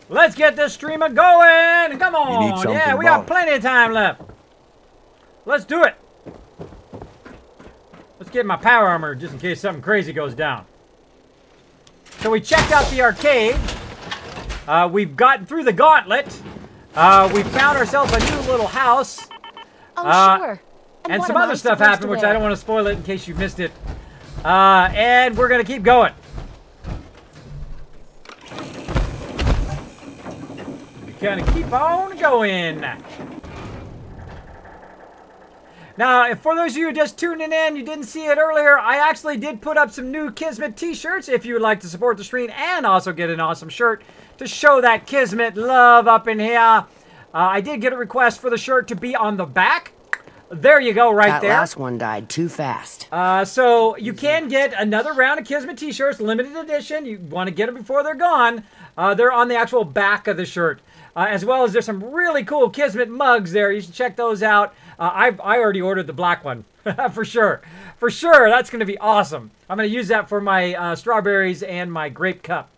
Let's get this streamer going. Come on. Yeah, we got plenty of time left. Let's do it. Let's get my power armor just in case something crazy goes down. So we checked out the arcade. We've gotten through the gauntlet. We found ourselves a new little house. Oh, sure. And some other stuff happened, which I don't want to spoil it in case you missed it. And we're going to keep going. We're going to keep on going. Now, for those of you just tuning in, you didn't see it earlier, I actually did put up some new Kismet t-shirts if you would like to support the stream and also get an awesome shirt to show that Kismet love up in here. I did get a request for the shirt to be on the back. There you go, right there. That last one died too fast. So you can get another round of Kismet t-shirts, limited edition. You want to get them before they're gone. They're on the actual back of the shirt. As well as there's some really cool Kismet mugs there. You should check those out. I already ordered the black one, for sure. For sure, that's going to be awesome. I'm going to use that for my strawberries and my grape cup.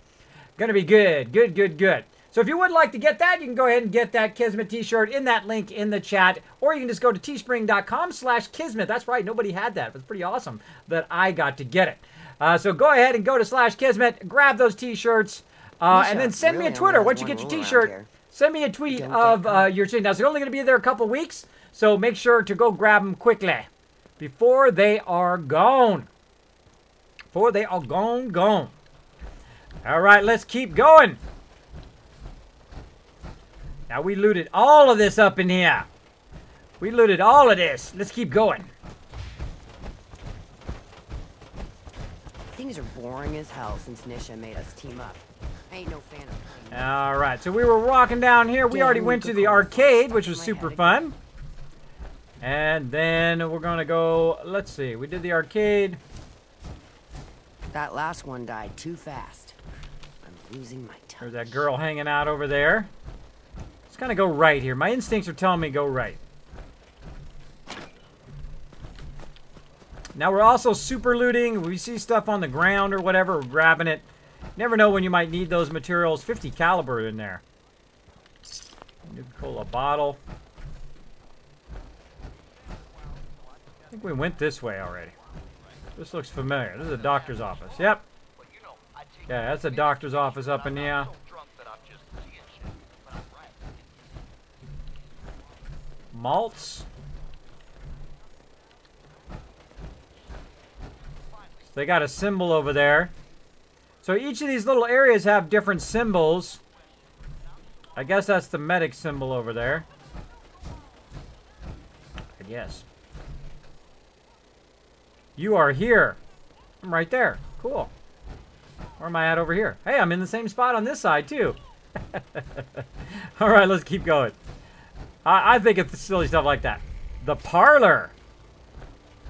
Going to be good, good, good, good. So if you would like to get that, you can go ahead and get that Kismet t-shirt in that link in the chat. Or you can just go to teespring.com/Kismet. That's right, nobody had that. It was pretty awesome that I got to get it. So go ahead and go to /Kismet, grab those t-shirts, and then send me a Twitter. Once you get your t-shirt, send me a tweet of your thing. Now, it's only going to be there a couple weeks. So make sure to go grab them quickly before they are gone. Before they are gone. All right, let's keep going. Now, we looted all of this up in here. We looted all of this. Let's keep going. Things are boring as hell since Nisha made us team up. I ain't no fan of it. All right, so we were walking down here. We already went to the arcade, which was super fun. And then we're going to go, let's see, we did the arcade. That last one died too fast. I'm losing my touch. There's that girl hanging out over there. Let's kind of go right here. My instincts are telling me go right. Now we're also super looting. We see stuff on the ground or whatever, we're grabbing it. Never know when you might need those materials. 50 caliber in there. Nuka Cola bottle. I think we went this way already. This looks familiar. This is a doctor's office. Yep. Yeah, that's a doctor's office up in here. Malts. They got a symbol over there. So each of these little areas have different symbols. I guess that's the medic symbol over there. I guess. You are here. I'm right there. Cool. Where am I at over here? Hey, I'm in the same spot on this side, too. All right, let's keep going. I think it's silly stuff like that. The parlor.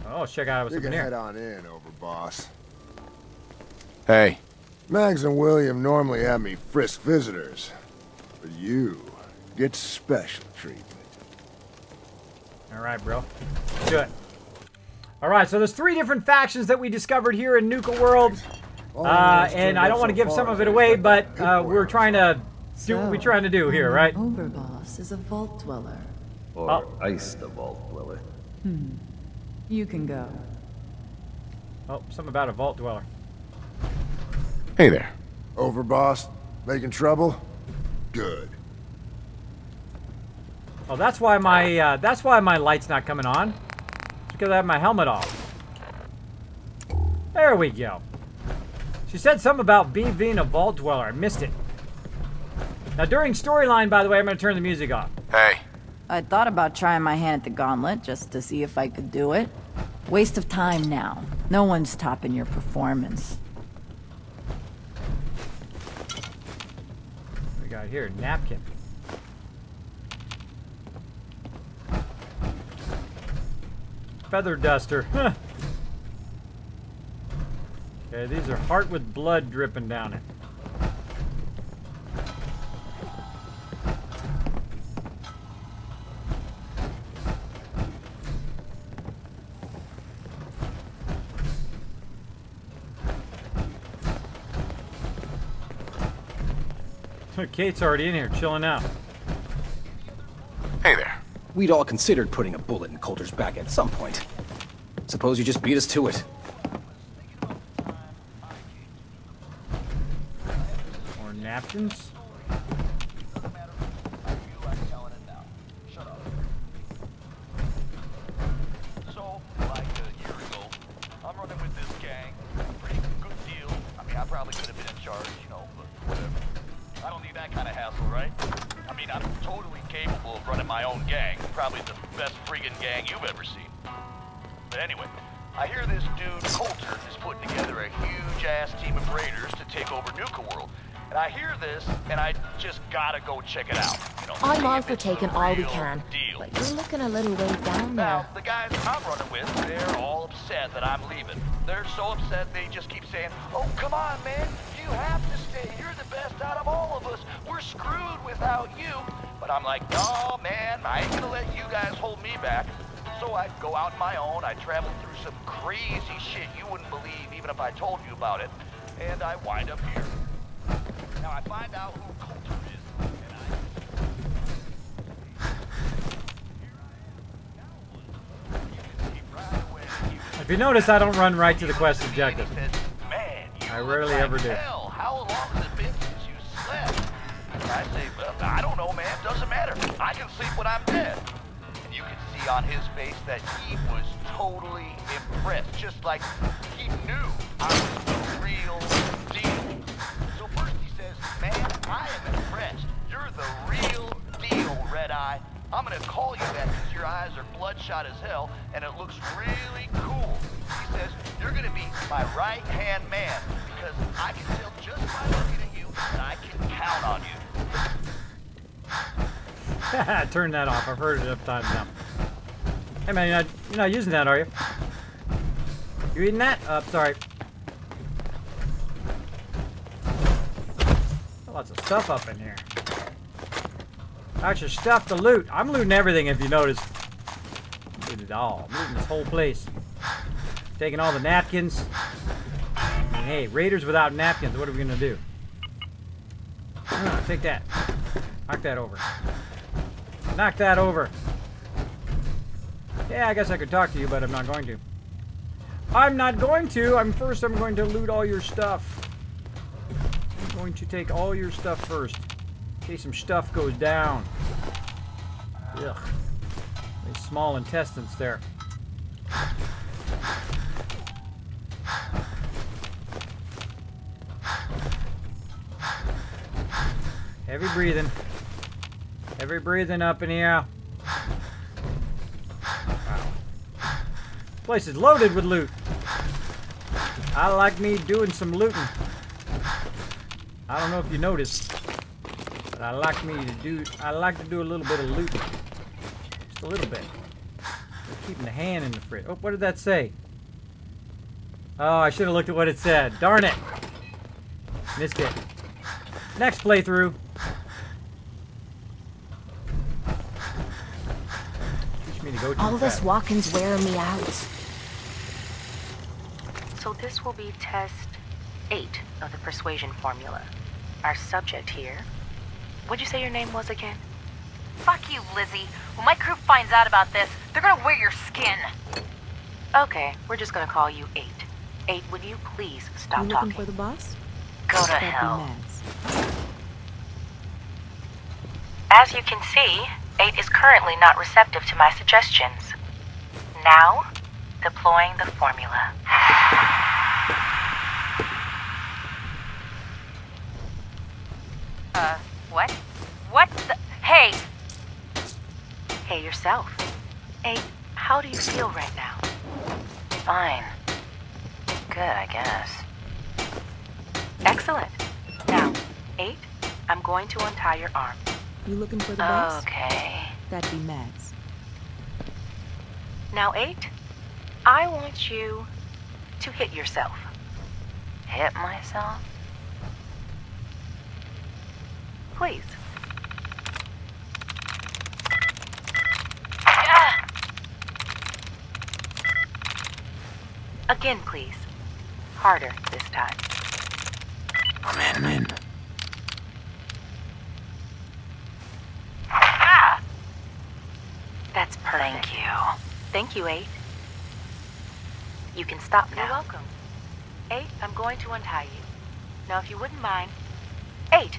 Oh, let's check out what's up in here. Head on in, Overboss. Hey. Mags and William normally have me frisk visitors, but you get special treatment. All right, bro. Let's do it. All right, so there's 3 different factions that we discovered here in Nuka World. And I don't want to give some of it away, but we're trying to do what we're trying to do here, right? Overboss is a vault dweller. Or Ice the Vault Dweller. You can go. Oh, something about a vault dweller. Hey there. Overboss, making trouble? Good. Oh, that's why my light's not coming on. It's because I have my helmet off. There we go. She said something about being a vault dweller. I missed it. Now, during storyline, by the way, I'm going to turn the music off. Hey. I thought about trying my hand at the gauntlet just to see if I could do it. Waste of time now. No one's topping your performance. What we got here? Napkin. Feather duster. Huh. Okay, these are heart with blood dripping down it. Kate's already in here, chilling out. Hey there. We'd all considered putting a bullet in Coulter's back at some point. Suppose you just beat us to it. More napkins. So, like a year ago, I'm running with this gang. Pretty good deal. I mean, I probably could have been in charge, you know, but whatever. I don't need that kind of hassle, right? I mean, I'm totally capable of running my own gang. Probably the best friggin' gang you've ever seen. But anyway, I hear this dude, Coulter, is putting together a huge-ass team of raiders to take over Nuka World. And I hear this, and I just gotta go check it out. You know, I'm see all if for it's taking the all we real can, deal. but you're looking a little way down Now, there. the guys I'm running with, they're all upset that I'm leaving. They're so upset they just keep saying, "Oh, come on, man, you have to stay. You're the best out of all of us. We're screwed without you." But I'm like, "No, man, I ain't gonna let you guys hold me back." So I go out on my own. I travel through some crazy shit you wouldn't believe even if I told you about it. And I wind up here. Now I find out who Coulter is, and If you notice, I don't run right to the quest objective. "Man, you I look rarely like ever do. hell. How long has it been since you slept?" And I say, "Well, I don't know, man. Doesn't matter. I can sleep when I'm dead." And you can see on his face that he was totally impressed, just like he knew I was the real deal. So first he says, "Man, I am impressed. You're the real deal, Red Eye. I'm gonna call you that because your eyes are bloodshot as hell and it looks really cool." He says, "You're gonna be my right-hand man because I can tell just by looking at you that I can count on you." Turn that off. I've heard it enough times now. Hey man, you're not using that, are you? You eating that? Sorry. Lots of stuff up in here. Extra stuff to loot. I'm looting everything if you notice. Loot it all. I'm looting this whole place. Taking all the napkins. I mean, hey, raiders without napkins, what are we gonna do? Take that. Knock that over. Knock that over. Yeah, I guess I could talk to you, but I'm not going to. I'm not going to. I'm going to loot all your stuff. I'm going to take all your stuff first. In case some stuff goes down. Ugh. These small intestines there. Heavy breathing. Heavy breathing up in here. Wow. This place is loaded with loot. I like me doing some looting. I don't know if you noticed, but I like to do a little bit of looting. Just a little bit. Keeping the hand in the fridge. Oh, what did that say? Oh, I should have looked at what it said. Darn it. Missed it. Next playthrough. Teach me to go too All this fast. walking's wearing me out. So this will be test 8 of the persuasion formula. Our subject here. What'd you say your name was again? Fuck you, Lizzie. When my crew finds out about this, they're gonna wear your skin. Okay, we're just gonna call you 8. 8, would you please stop You talking? looking for the boss? Go to That'd be hell. Max. As you can see, 8 is currently not receptive to my suggestions. Now, deploying the formula. What? What the? Hey! Hey yourself. 8, how do you feel right now? Fine. Good, I guess. Excellent. Now, 8, I'm going to untie your arm. You looking for the boss? Okay. That'd be Max. Now, 8, I want you to hit yourself. Hit myself? Please. Again, please. Harder this time. I'm in. That's perfect. Thank you. Thank you, 8. You can stop now. You're welcome. 8, I'm going to untie you. Now, if you wouldn't mind... 8!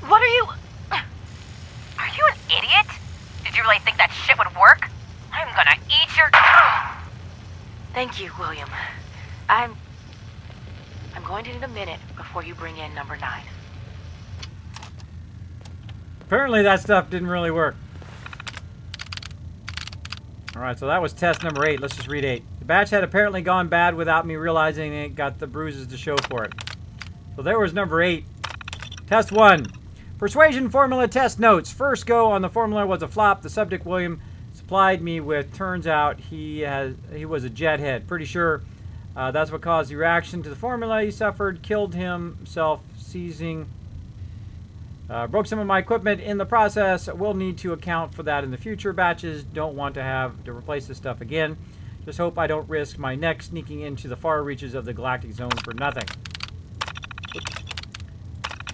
What are you... Are you an idiot? Did you really think that shit would work? I'm gonna eat your... Thank you, William. I'm going to need a minute before you bring in number 9. Apparently that stuff didn't really work. Alright, so that was test number 8. Let's just read 8. The batch had apparently gone bad without me realizing it, got the bruises to show for it. So there was number 8. Test 1. Persuasion formula test notes. First go on the formula was a flop. The subject, William, supplied me with. Turns out he was a jethead. Pretty sure that's what caused the reaction to the formula he suffered. Killed himself, seizing... broke some of my equipment in the process. We'll need to account for that in the future batches. Don't want to have to replace this stuff again. Just hope I don't risk my neck sneaking into the far reaches of the galactic zone for nothing.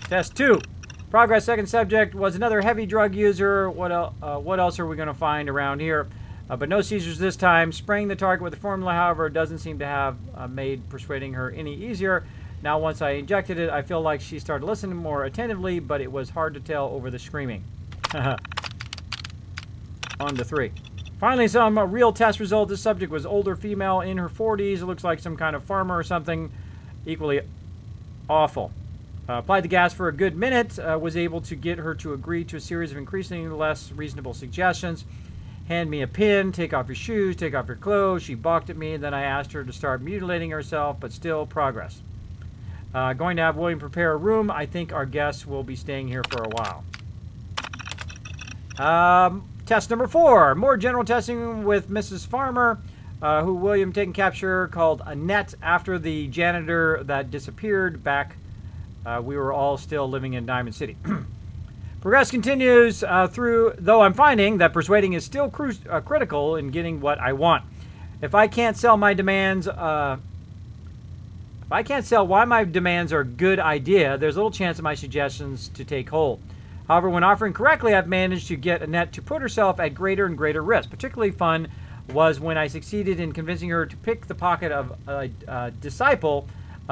Test 2. Progress second subject was another heavy drug user. What else are we going to find around here? But no seizures this time. Spraying the target with the formula, however, doesn't seem to have made persuading her any easier. Now, once I injected it, I feel like she started listening more attentively, but it was hard to tell over the screaming. On to 3. Finally, some real test result. This subject was older female in her 40s. It looks like some kind of farmer or something. Equally awful. Applied the gas for a good minute. Was able to get her to agree to a series of increasingly less reasonable suggestions. Hand me a pin, take off your shoes, take off your clothes. She balked at me. Then I asked her to start mutilating herself, but still progress. Going to have William prepare a room. I think our guests will be staying here for a while. Test number 4. More general testing with Mrs. Farmer, who William taken capture, called Annette after the janitor that disappeared back. We were all still living in Diamond City. Progress continues though I'm finding that persuading is still critical in getting what I want. If I can't sell my demands... If I can't sell why my demands are a good idea, there's little chance of my suggestions to take hold. However, when offering correctly, I've managed to get Annette to put herself at greater and greater risk. Particularly fun was when I succeeded in convincing her to pick the pocket of a disciple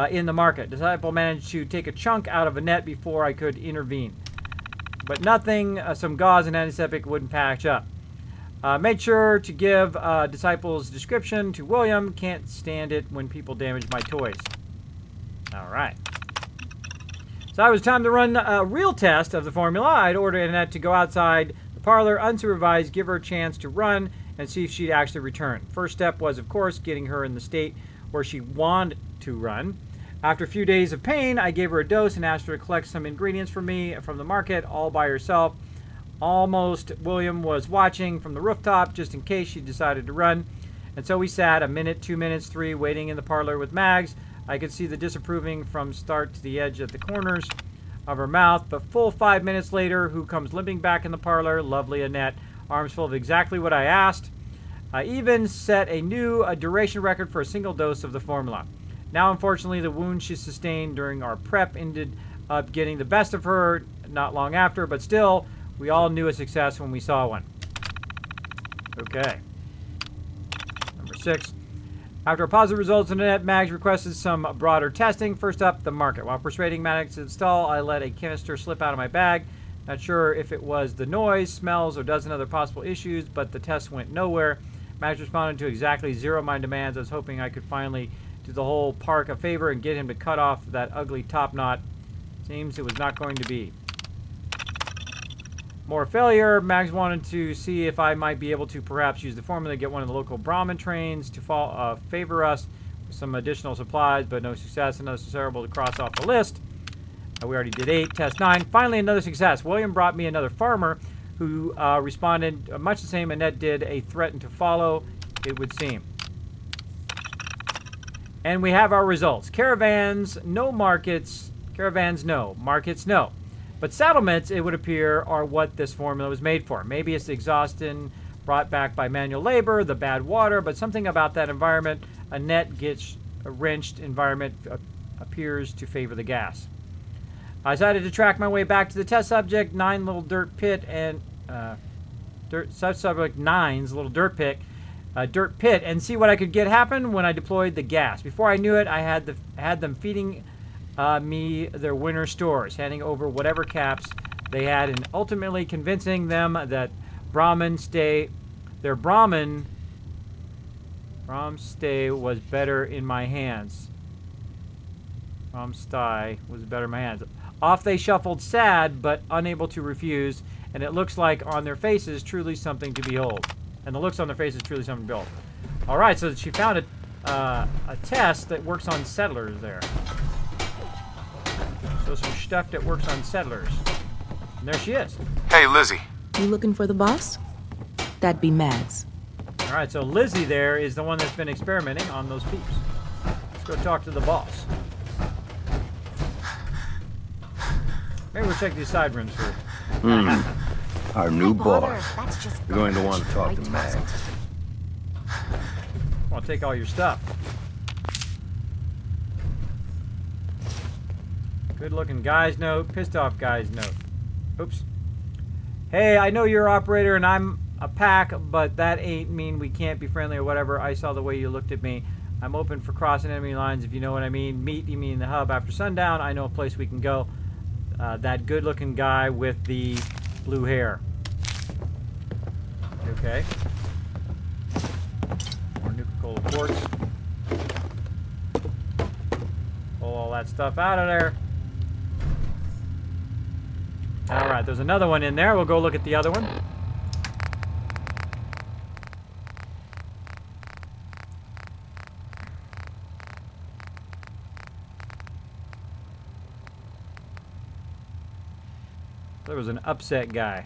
in the market. Disciple managed to take a chunk out of Annette before I could intervene. But nothing some gauze and antiseptic wouldn't patch up. Made sure to give Disciple's description to William. Can't stand it when people damage my toys. Alright. So it was time to run a real test of the formula. I'd ordered Annette to go outside the parlor, unsupervised, give her a chance to run, and see if she'd actually return. First step was, of course, getting her in the state where she wanted to run. After a few days of pain, I gave her a dose and asked her to collect some ingredients for me from the market, all by herself. Almost William was watching from the rooftop, just in case she decided to run. And so we sat a minute, 2 minutes, 3, waiting in the parlor with Mags. I could see the disapproving from start to the edge at the corners of her mouth, but full 5 minutes later, who comes limping back in the parlor? Lovely Annette, arms full of exactly what I asked. I even set a new duration record for a single dose of the formula. Now, unfortunately, the wound she sustained during our prep ended up getting the best of her not long after, but still, we all knew a success when we saw one. Okay. Number 6. After positive results in Annette, Mags requested some broader testing. First up, the market. While persuading Maddox to install, I let a canister slip out of my bag. Not sure if it was the noise, smells, or dozen other possible issues, but the test went nowhere. Mags responded to exactly 0 of my demands. I was hoping I could finally do the whole park a favor and get him to cut off that ugly top knot. Seems it was not going to be. More failure. Mags wanted to see if I might be able to perhaps use the formula to get one of the local Brahmin trains to favor us with some additional supplies, but no success. Another desirable to cross off the list. We already did 8. Test 9. Finally, another success. William brought me another farmer who responded much the same Annette did, a threatened to follow, it would seem. And we have our results. Caravans, no markets. Caravans, no. Markets, no. But settlements, it would appear, are what this formula was made for. Maybe it's the exhaustion brought back by manual labor, the bad water, but something about that environment, Annette gets a wrenched environment, appears to favor the gas. I decided to track my way back to the test subject, 9 little dirt pit, and subject 9's little dirt pit, and see what I could get happen when I deployed the gas. Before I knew it, I had them feeding me their winter stores, handing over whatever caps they had, and ultimately convincing them that Brahm stay was better in my hands. Brahm stay was better in my hands. Off they shuffled, sad but unable to refuse, and it looks like on their faces truly something to behold. And the looks on their faces truly something to behold. All right, so she found a test that works on settlers there. So some stuff that works on settlers. And there she is. Hey, Lizzie. You looking for the boss? That'd be Mags. All right, so Lizzie there is the one that's been experimenting on those peeps. Let's go talk to the boss. Maybe we'll check these side rooms first. Our new boss. You're going to want to talk to Max. I'll take all your stuff. Good looking guy's note, pissed off guy's note. Oops. Hey, I know you're operator and I'm a pack, but that ain't mean we can't be friendly or whatever. I saw the way you looked at me. I'm open for crossing enemy lines if you know what I mean. Meet you mean the hub after sundown. I know a place we can go. That good looking guy with the blue hair. Okay. More Nuka-Cola quartz. Pull all that stuff out of there. Alright, there's another one in there. We'll go look at the other one. There was an upset guy.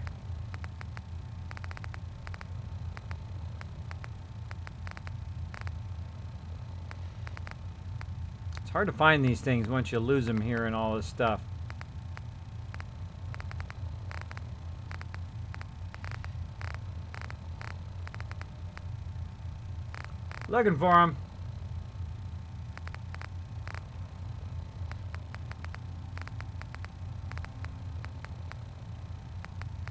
It's hard to find these things once you lose them here and all this stuff. Looking for him.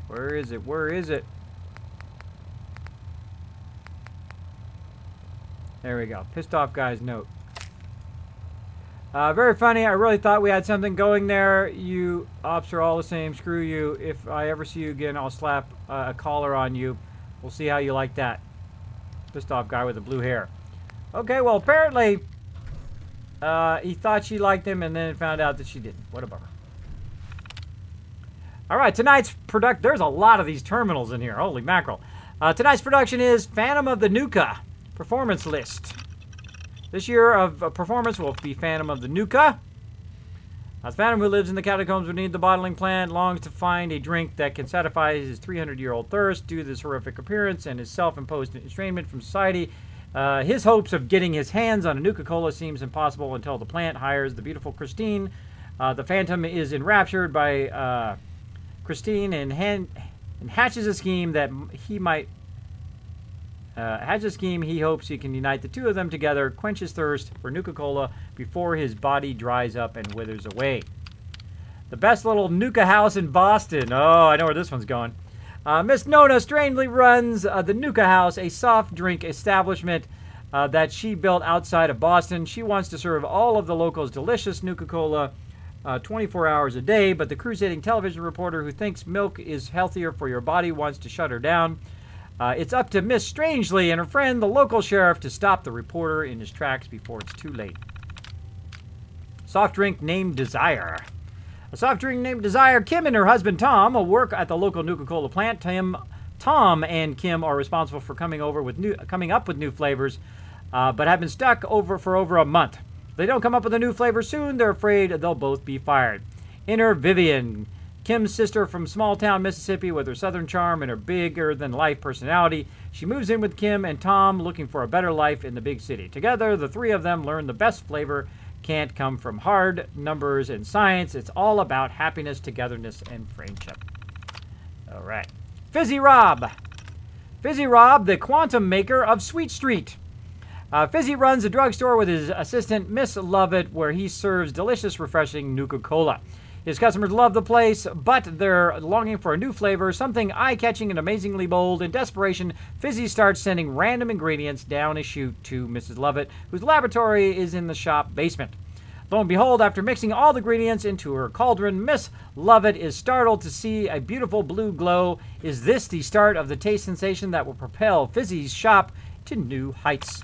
Where is it? Where is it? There we go. Pissed off guy's note. Very funny. I really thought we had something going there. You ops are all the same. Screw you. If I ever see you again, I'll slap a collar on you. We'll see how you like that. Pissed off guy with the blue hair. Okay, well, apparently he thought she liked him and then found out that she didn't. What a bummer. All right, tonight's product. There's a lot of these terminals in here. Holy mackerel. Tonight's production is Phantom of the Nuka performance list. This year of performance will be Phantom of the Nuka. The Phantom, who lives in the catacombs beneath the bottling plant, longs to find a drink that can satisfy his 300-year-old thirst due to this horrific appearance and his self-imposed estrangement from society. His hopes of getting his hands on a Nuka-Cola seems impossible until the plant hires the beautiful Christine. The Phantom is enraptured by Christine and hatches a scheme that he hopes he can unite the two of them together, quench his thirst for Nuka-Cola before his body dries up and withers away. The best little Nuka house in Boston. Oh, I know where this one's going. Miss Nona strangely runs the Nuka House, a soft drink establishment that she built outside of Boston. She wants to serve all of the locals delicious Nuka-Cola 24 hours a day, but the crusading television reporter who thinks milk is healthier for your body wants to shut her down. It's up to Miss Strangely and her friend, the local sheriff, to stop the reporter in his tracks before it's too late. Soft drink named Desire. A soft drink named Desire. Kim and her husband Tom will work at the local Nuka-Cola plant. Tom and Kim are responsible for coming up with new flavors, but have been stuck for over a month. If they don't come up with a new flavor soon, they're afraid they'll both be fired. Enter Vivian, Kim's sister from small town Mississippi, with her southern charm and her bigger-than-life personality. She moves in with Kim and Tom, looking for a better life in the big city. Together, the three of them learn the best flavor can't come from hard numbers and science. It's all about happiness, togetherness, and friendship. All right. Fizzy Rob. Fizzy Rob, the quantum maker of Sweet Street. Fizzy runs a drugstore with his assistant, Miss Lovett, where he serves delicious, refreshing Nuka-Cola. His customers love the place, but they're longing for a new flavor, something eye-catching and amazingly bold. In desperation, Fizzy starts sending random ingredients down a chute to Mrs. Lovett, whose laboratory is in the shop basement. Lo and behold, after mixing all the ingredients into her cauldron, Miss Lovett is startled to see a beautiful blue glow. Is this the start of the taste sensation that will propel Fizzy's shop to new heights?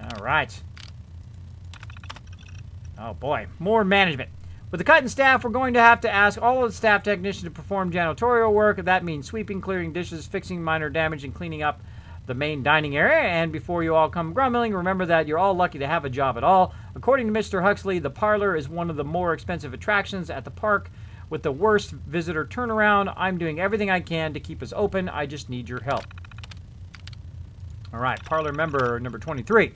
All right. Oh boy, more management. With the cut in staff, we're going to have to ask all of the staff technicians to perform janitorial work. That means sweeping, clearing dishes, fixing minor damage, and cleaning up the main dining area. And before you all come grumbling, remember that you're all lucky to have a job at all. According to Mr. Huxley, the parlor is one of the more expensive attractions at the park with the worst visitor turnaround. I'm doing everything I can to keep us open. I just need your help. All right, parlor member number 23.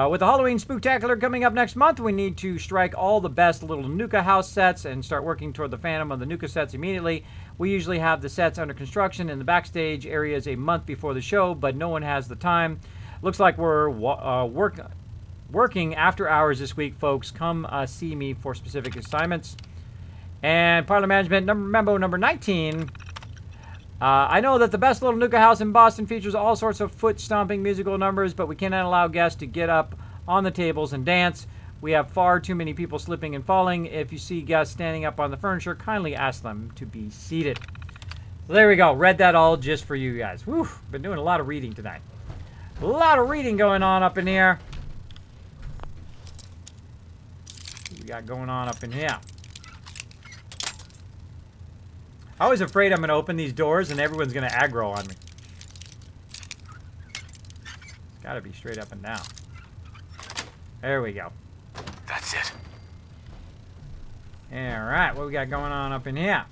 With the Halloween Spooktacular coming up next month, we need to strike all the best little Nuka house sets and start working toward the Phantom of the Nuka sets immediately. We usually have the sets under construction in the backstage areas a month before the show, but no one has the time. Looks like we're working after hours this week, folks. Come see me for specific assignments. And parlor management memo number 19. I know that the best little Nuka house in Boston features all sorts of foot-stomping musical numbers, but we cannot allow guests to get up on the tables and dance. We have far too many people slipping and falling. If you see guests standing up on the furniture, kindly ask them to be seated. So there we go. Read that all just for you guys. Whew, been doing a lot of reading tonight. A lot of reading going on up in here. What we got going on up in here? I was afraid I'm going to open these doors and everyone's going to aggro on me. It's got to be straight up and down. There we go. That's it. Alright, what we got going on up in here?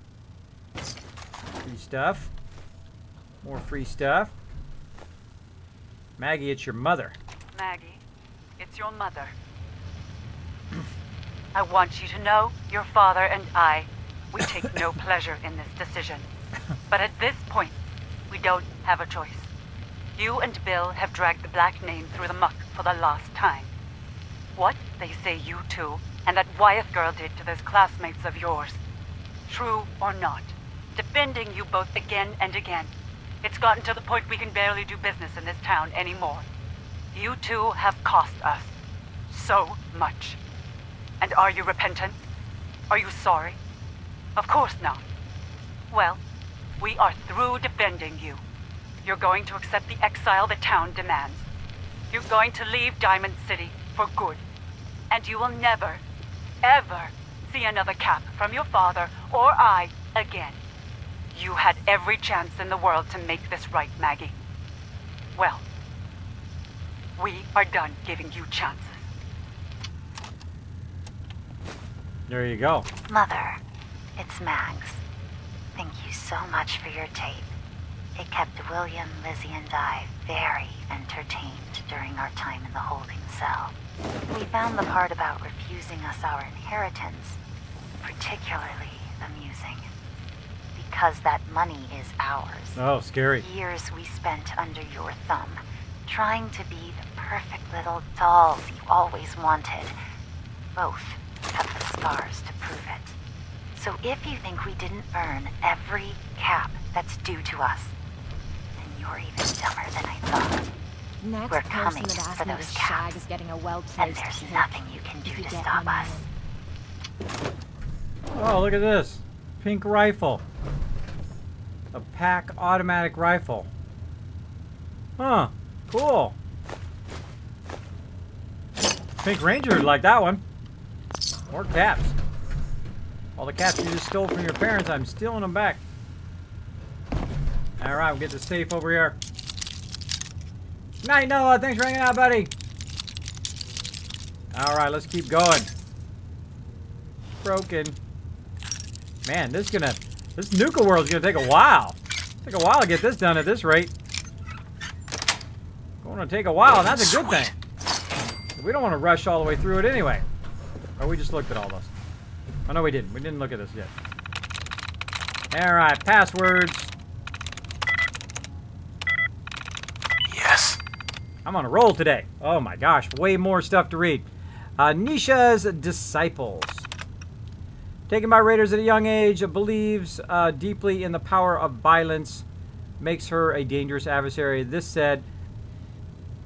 Free stuff. More free stuff. Maggie, it's your mother. Maggie, it's your mother. I want you to know your father and we take no pleasure in this decision. But at this point, we don't have a choice. You and Bill have dragged the black name through the muck for the last time. What they say you two and that Wyeth girl did to those classmates of yours, true or not, defending you both again and again, it's gotten to the point we can barely do business in this town anymore. You two have cost us so much. And are you repentant? Are you sorry? Of course not. Well, we are through defending you. You're going to accept the exile the town demands. You're going to leave Diamond City for good. And you will never, ever see another cap from your father or I again. You had every chance in the world to make this right, Maggie. Well, we are done giving you chances. There you go. Mother, it's Max. Thank you so much for your tape. It kept William, Lizzie, and I very entertained during our time in the holding cell. We found the part about refusing us our inheritance particularly amusing. Because that money is ours. Oh, scary. Years we spent under your thumb, trying to be the perfect little dolls you always wanted. Both have the scars to prove it. So if you think we didn't earn every cap that's due to us, then you're even dumber than I thought. Next We're person coming that asked for me those to shag caps, is getting a well-placed and there's hit nothing you can do if you to get stop money us. Oh, look at this. Pink rifle. A pack automatic rifle. Huh. Cool. Pink Ranger would like that one. More caps. All the caps you just stole from your parents, I'm stealing them back. Alright, we'll get the safe over here. Night, Noah. Thanks for hanging out, buddy. Alright, let's keep going. Broken. Man, this Nuka world's gonna take a while. Take a while to get this done at this rate. Going to take a while, and that's a good thing. We don't want to rush all the way through it anyway. Or we just looked at all those. Oh no, we didn't. We didn't look at this yet. Alright, passwords. Yes. I'm on a roll today. Oh my gosh, way more stuff to read. Nisha's Disciples. Taken by raiders at a young age, believes deeply in the power of violence, makes her a dangerous adversary. This said,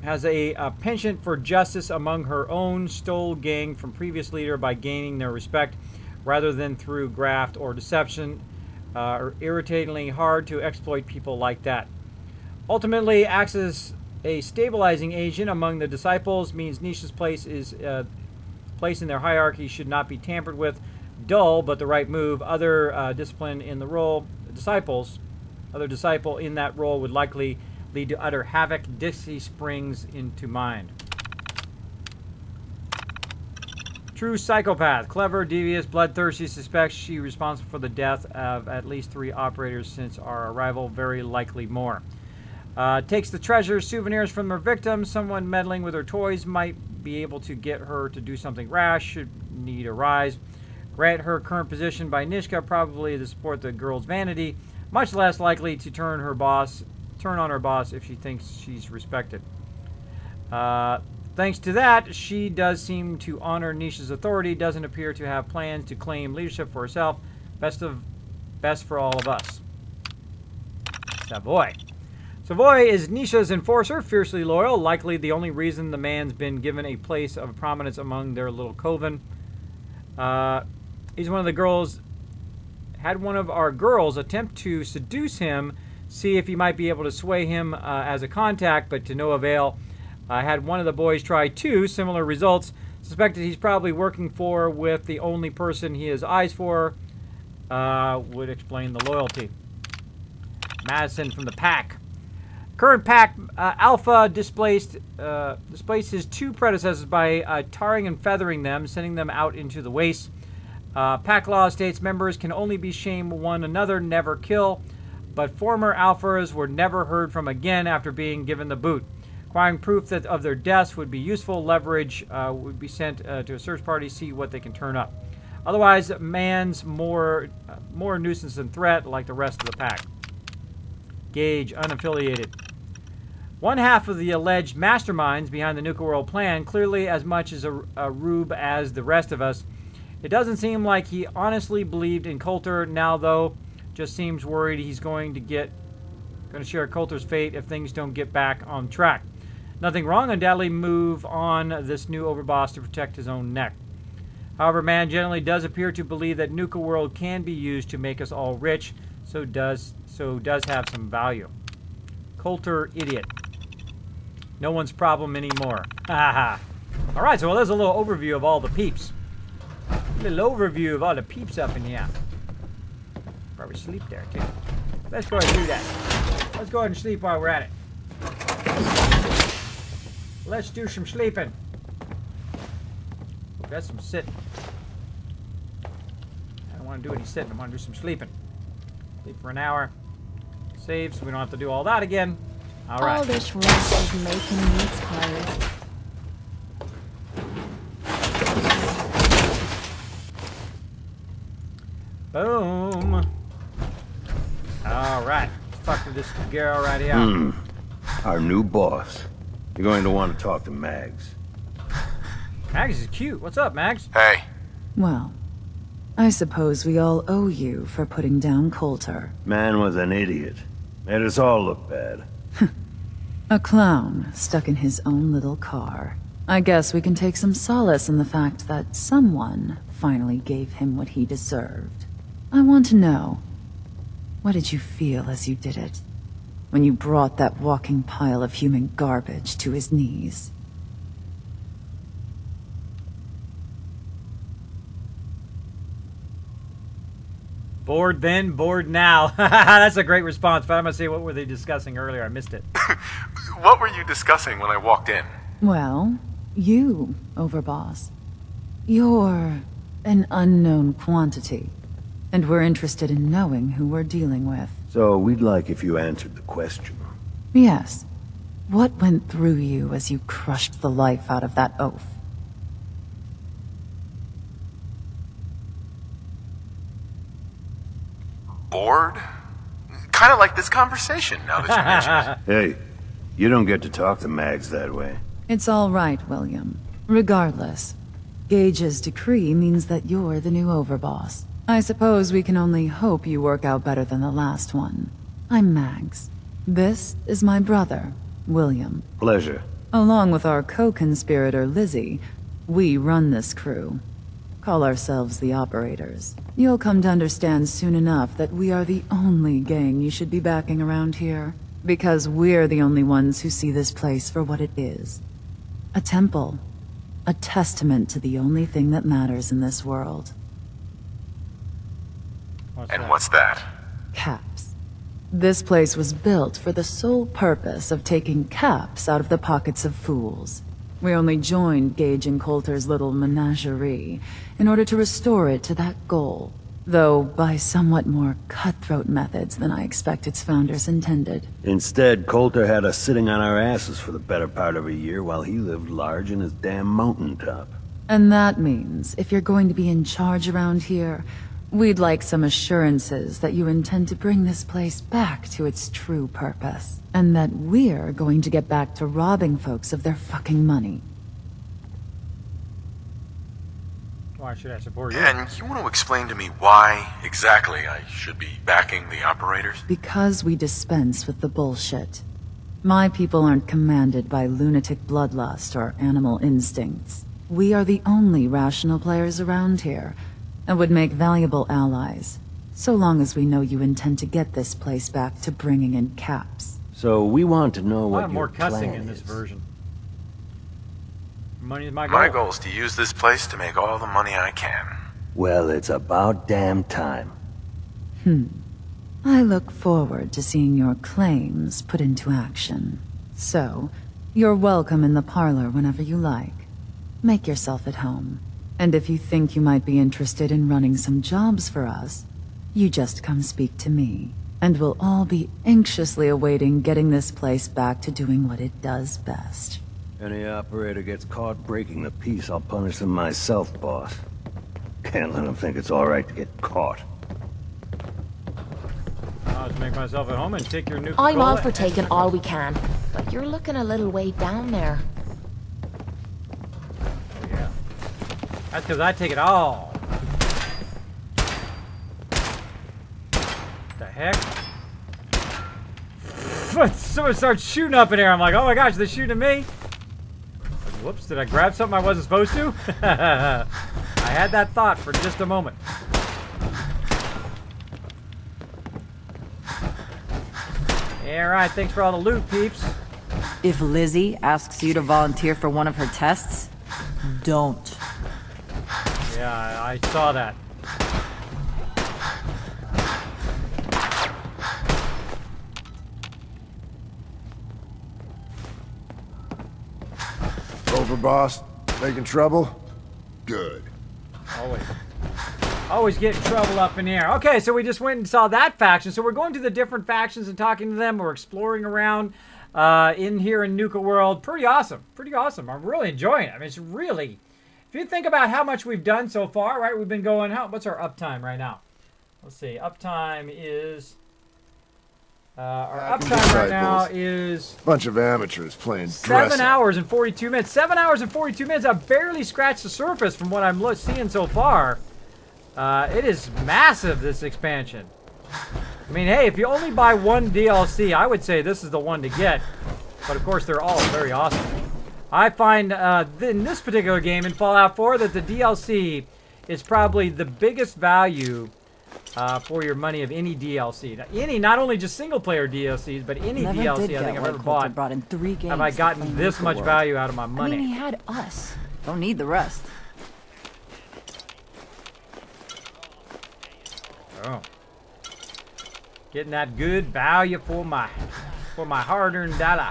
has a penchant for justice among her own, stole gang from previous leader by gaining their respect rather than through graft or deception. Irritatingly hard to exploit people like that. Ultimately, acts as a stabilizing agent among the disciples, means Nisha's place in their hierarchy should not be tampered with. Dull, but the right move. Other discipline in the role, other disciple in that role would likely lead to utter havoc. Dixie springs into mind. True psychopath. Clever, devious, bloodthirsty. Suspects she responsible for the death of at least 3 operators since our arrival. Very likely more. Takes the treasures, souvenirs from her victims. Someone meddling with her toys might be able to get her to do something rash should need arise. Grant her current position by Nishka, probably to support the girl's vanity. Much less likely to turn on her boss if she thinks she's respected. Thanks to that, she does seem to honor Nisha's authority, doesn't appear to have plans to claim leadership for herself. Best for all of us. Savoy. Savoy is Nisha's enforcer, fiercely loyal, likely the only reason the man's been given a place of prominence among their little coven. He's one of our girls attempt to seduce him, see if he might be able to sway him as a contact, but to no avail. Had one of the boys try 2, similar results. Suspected he's probably working with the only person he has eyes for. Would explain the loyalty. Madison from the pack. Current pack Alpha displaced his 2 predecessors by tarring and feathering them, sending them out into the waste. Pack law states members can only be shame one another, never kill, but former Alphas were never heard from again after being given the boot. Acquiring proof of their deaths would be useful. Leverage would be sent to a search party, see what they can turn up. Otherwise, man's more nuisance than threat, like the rest of the pack. Gage, unaffiliated. One half of the alleged masterminds behind the Nuka World plan, clearly as much as a rube as the rest of us. It doesn't seem like he honestly believed in Coulter now, though. Just seems worried he's going to share Coulter's fate if things don't get back on track. Nothing wrong, undoubtedly move on this new overboss to protect his own neck. However, man generally does appear to believe that Nuka World can be used to make us all rich, so does have some value. Coulter, idiot. No one's problem anymore. Haha. Alright, so there's a little overview of all the peeps. A little overview of all the peeps up in here. Probably sleep there, too. Let's go ahead and do that. Let's go ahead and sleep while we're at it. Let's do some sleeping. Oh, that's some sitting. I don't want to do any sitting. I want to do some sleeping. Sleep for an hour. Save so we don't have to do all that again. All right. All this rest is making me tired. Boom. All right. Let's fuck with this girl right here. Our new boss. You're going to want to talk to Mags. Mags is cute. What's up, Mags? Hey. Well, I suppose we all owe you for putting down Coulter. Man was an idiot. Made us all look bad. A clown stuck in his own little car. I guess we can take some solace in the fact that someone finally gave him what he deserved. I want to know, what did you feel as you did it? When you brought that walking pile of human garbage to his knees? Bored then, bored now. That's a great response, but I'm going to say, what were they discussing earlier? I missed it. What were you discussing when I walked in? Well, you, Overboss. You're an unknown quantity, and we're interested in knowing who we're dealing with. So we'd like if you answered the question. Yes. What went through you as you crushed the life out of that oaf? Bored? Kind of like this conversation, now that you mention it. Hey, you don't get to talk to Mags that way. It's all right, William. Regardless, Gage's decree means that you're the new Overboss. I suppose we can only hope you work out better than the last one. I'm Mags. This is my brother, William. Pleasure. Along with our co-conspirator, Lizzie, we run this crew. Call ourselves the Operators. You'll come to understand soon enough that we are the only gang you should be backing around here. Because we're the only ones who see this place for what it is. A temple. A testament to the only thing that matters in this world. What's that? Caps. This place was built for the sole purpose of taking caps out of the pockets of fools. We only joined Gage and Coulter's little menagerie in order to restore it to that goal, though by somewhat more cutthroat methods than I expect its founders intended. Instead, Coulter had us sitting on our asses for the better part of a year while he lived large in his damn mountaintop. And that means, if you're going to be in charge around here, we'd like some assurances that you intend to bring this place back to its true purpose. And that we're going to get back to robbing folks of their fucking money. Why should I support you? And you want to explain to me why exactly I should be backing the Operators? Because we dispense with the bullshit. My people aren't commanded by lunatic bloodlust or animal instincts. We are the only rational players around here, and would make valuable allies, so long as we know you intend to get this place back to bringing in caps. So we want to know A what lot more your cussing plan in this is. version. Money is my goal. My goal is to use this place to make all the money I can. Well, it's about damn time. I look forward to seeing your claims put into action. So, you're welcome in the parlor whenever you like. Make yourself at home. And if you think you might be interested in running some jobs for us, you just come speak to me. And we'll all be anxiously awaiting getting this place back to doing what it does best. Any operator gets caught breaking the peace, I'll punish them myself, boss. Can't let them think it's all right to get caught. I'll just make myself at home and take your Nuka. I'm all for taking all we can, but you're looking a little way down there. Oh, yeah. That's because I take it all. The heck? Someone starts shooting up in here. I'm like, oh my gosh, they're shooting at me. Whoops, did I grab something I wasn't supposed to? I had that thought for just a moment. Yeah, right, thanks for all the loot, peeps. If Lizzie asks you to volunteer for one of her tests, don't. Yeah, I saw that. Over, boss? Making trouble? Good. Always get in trouble up in here. Okay, so we just went and saw that faction. So we're going to the different factions and talking to them. We're exploring around in here in Nuka World. Pretty awesome. Pretty awesome. I'm really enjoying it. I mean, it's really... If you think about how much we've done so far, right? We've been going... What's our uptime right now? Let's see. Uptime is... our uptime right now is... Bunch of amateurs playing 7 hours and 42 minutes. 7 hours and 42 minutes. I've barely scratched the surface from what I'm seeing so far. It is massive, this expansion. I mean, hey, if you only buy one DLC, I would say this is the one to get. But, of course, they're all very awesome. I find in this particular game, in Fallout 4, that the DLC is probably the biggest value for your money of any DLC. Now, not only just single-player DLCs, but any DLC I think I've ever bought. Brought in 3 games have I gotten this much value out of my money? I mean, he had us. Don't need the rest. Oh. Getting that good value for my hard-earned dollar.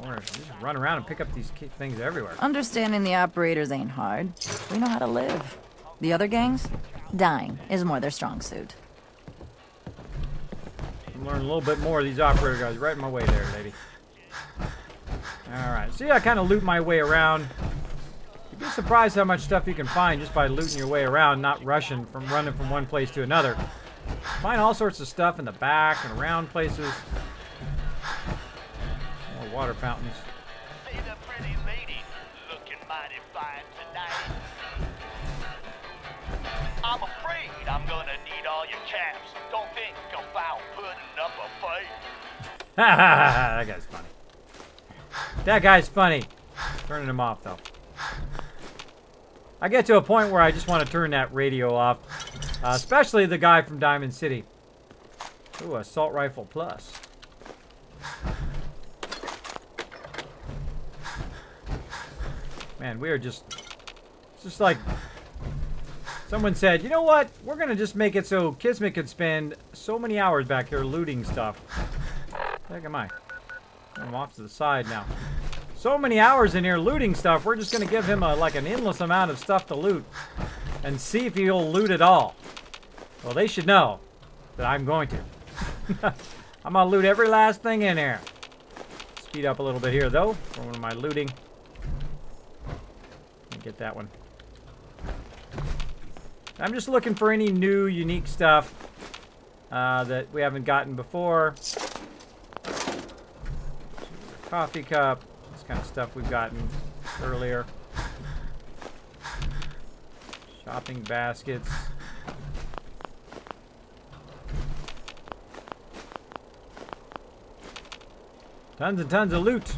Or just run around and pick up these things everywhere. Understanding the operators ain't hard. We know how to live. The other gangs, dying is more their strong suit. I'm learning a little bit more of these operator guys. Right in my way there, lady. Alright, see, I kind of loot my way around. You'd be surprised how much stuff you can find just by looting your way around, not running from one place to another. Find all sorts of stuff in the back and around places. More water fountains. See the pretty lady looking mighty fine tonight. all your caps. Don't think about putting up a fight. That guy's funny. That guy's funny. Turning him off, though. I get to a point where I just want to turn that radio off. Especially the guy from Diamond City. Ooh, assault rifle plus. Man, we are just... It's just like... Someone said, you know what? We're going to just make it so Kismet could spend so many hours back here looting stuff. The heck am I? I'm off to the side now. So many hours in here looting stuff, we're just going to give him like an endless amount of stuff to loot. And see if he'll loot it all. Well, they should know that I'm going to. I'm going to loot every last thing in here. Speed up a little bit here, though, for one of my looting. Let me get that one. I'm just looking for any new, unique stuff that we haven't gotten before. Coffee cup. This kind of stuff we've gotten earlier. Shopping baskets. Tons and tons of loot.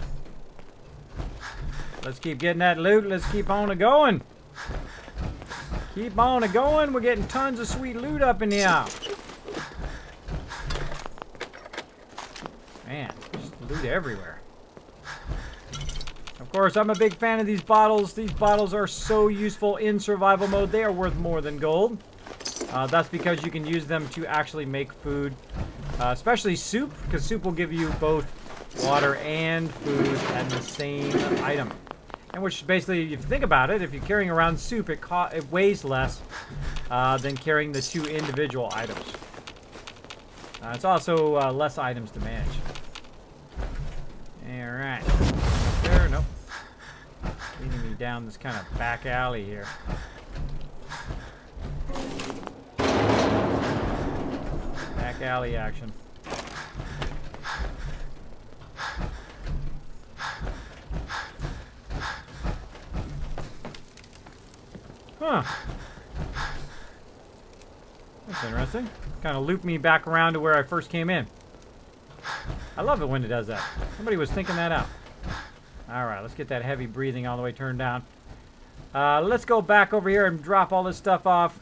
Let's keep getting that loot. Let's keep on going. Keep on going. We're getting tons of sweet loot up in here. Man, just loot everywhere. Of course, I'm a big fan of these bottles. These bottles are so useful in survival mode. They are worth more than gold. That's because you can use them to actually make food. Especially soup, because soup will give you both water and food and the same item. And which basically, if you think about it, if you're carrying around soup, it weighs less than carrying the two individual items. It's also less items to manage. Alright. There, nope. Leading me down this kind of back alley here. Back alley action. Huh. That's interesting. Kind of looped me back around to where I first came in. I love it when it does that. Somebody was thinking that out. Alright, let's get that heavy breathing all the way turned down. Let's go back over here and drop all this stuff off.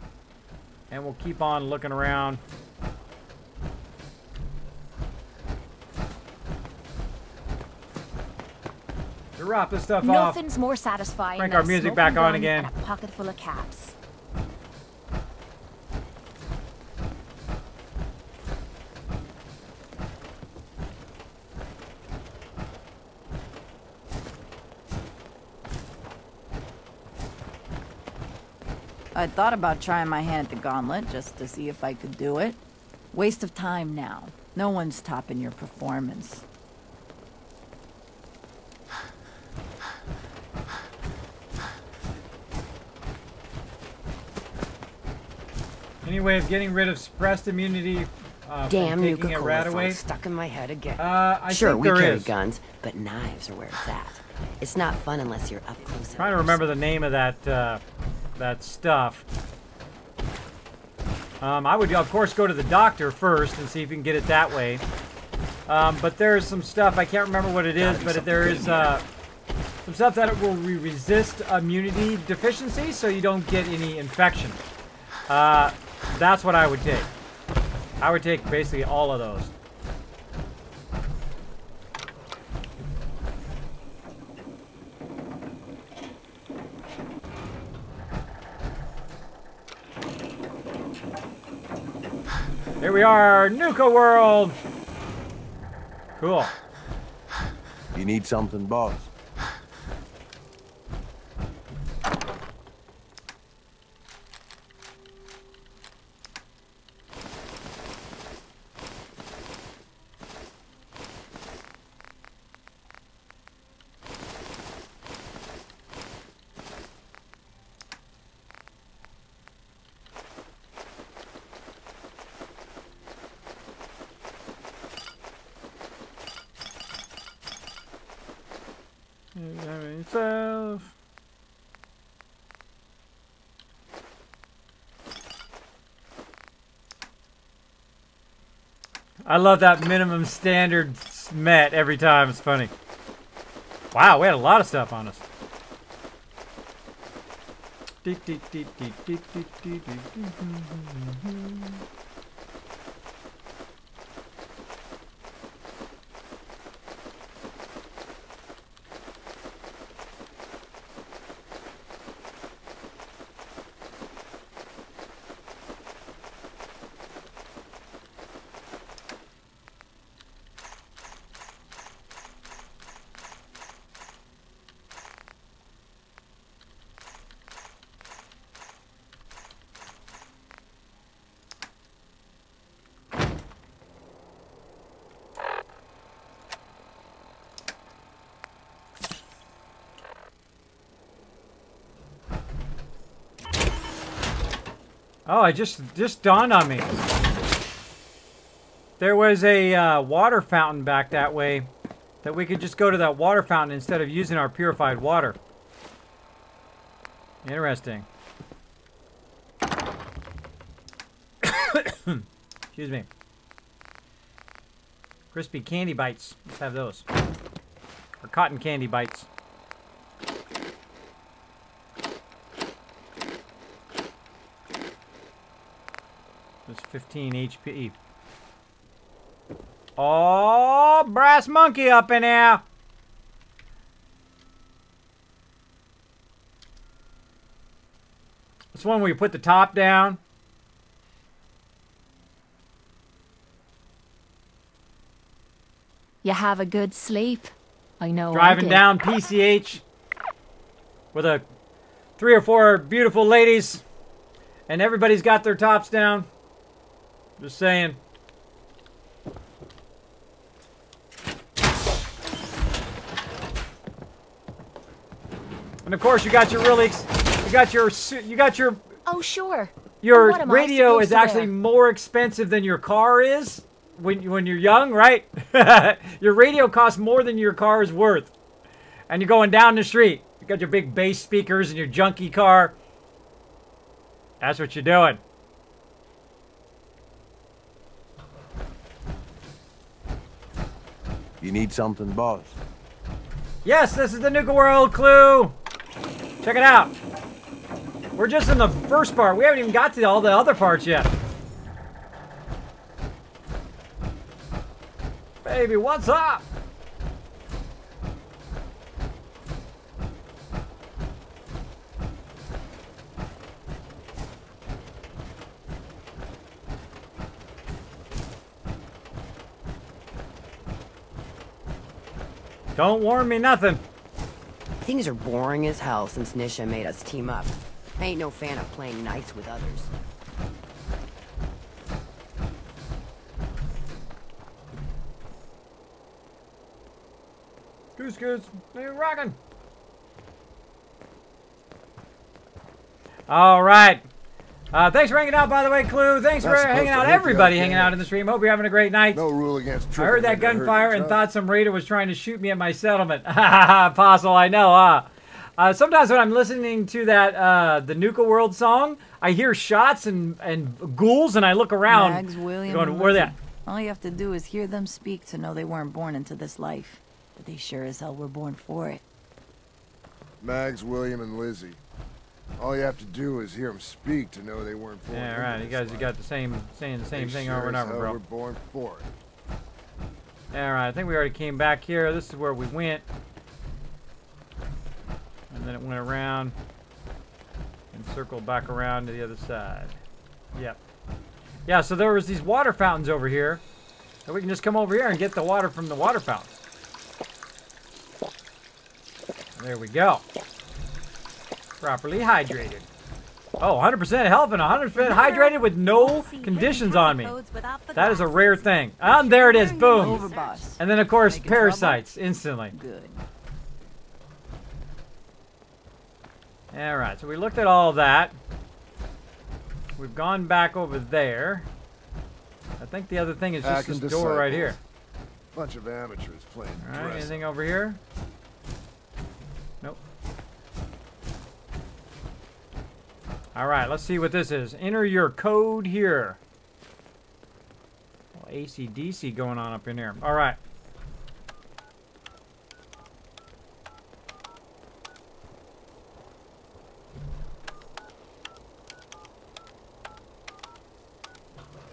And we'll keep on looking around. Drop this stuff off. Nothing's more satisfying Crank than our music a back smoking on gun again. and a pocket full of caps. I thought about trying my hand at the gauntlet just to see if I could do it. Waste of time now. No one's topping your performance. Any way of getting rid of suppressed immunity Damn, from Nuka taking a rat away? stuck in my head again. I sure, think we there carry is. guns, but knives are where it's at. It's not fun unless you're up close. Trying to remember the name of that that stuff. I would, of course, go to the doctor first and see if you can get it that way. But there's some stuff, I can't remember what it is, but there is some stuff that it will resist immunity deficiency, so you don't get any infection. That's what I would take. I would take basically all of those. Here we are, Nuka World! Cool. You need something, boss? Itself. I love that minimum standard met every time. It's funny. Wow, we had a lot of stuff on us. Oh, it just dawned on me. There was a water fountain back that way that we could just go to that water fountain instead of using our purified water. Interesting. Excuse me. Crispy candy bites. Let's have those. Or cotton candy bites. There's 15 HP. Oh, brass monkey up in there. This one where you put the top down. You have a good sleep. I know. Driving down PCH with a 3 or 4 beautiful ladies, and everybody's got their tops down. Just saying. And of course, you got your Oh, sure. Your What am I radio supposed is to actually wear? more expensive than your car is when you're young, right? Your radio costs more than your car is worth. And you're going down the street. You got your big bass speakers and your junky car. That's what you're doing. You need something, boss? Yes, this is the Nuka World clue. Check it out. We're just in the first part. We haven't even got to all the other parts yet. Baby, what's up? Don't warn me nothing. Things are boring as hell since Nisha made us team up. I ain't no fan of playing nice with others. Goose, you're rocking. All right. Thanks for hanging out, by the way, Clue. Thanks for hanging out, everybody hanging out in the stream. Hope you're having a great night. No rule against I tripping heard that when you're hurting gunfire and yourself. thought some raider was trying to shoot me at my settlement. Apostle, I know, huh? Sometimes when I'm listening to that the Nuka World song, I hear shots and ghouls, and I look around. Mags, William, going, and where they Lizzie. at? All you have to do is hear them speak to know they weren't born into this life. But they sure as hell were born for it. Mags, William, and Lizzie. All you have to do is hear them speak to know they weren't born. Yeah, into right. You this guys life. got the same saying the same They thing sure over and as over, hell bro. were born for it. All right, I think we already came back here. This is where we went. And then it went around and circled back around to the other side. Yep. Yeah, so there was these water fountains over here. So we can just come over here and get the water from the water fountain. There we go. Properly hydrated. Oh, 100% health and 100% hydrated with no conditions on me. That is a rare thing. And there it is, boom. Overboss. And then, of course, Making trouble? parasites instantly. Good. All right, so we looked at all that. We've gone back over there. I think the other thing is just Hacking this door right disciples. here. Bunch of amateurs playing All right, dress. anything over here? Nope. All right, let's see what this is. Enter your code here. AC/DC going on up in here. All right.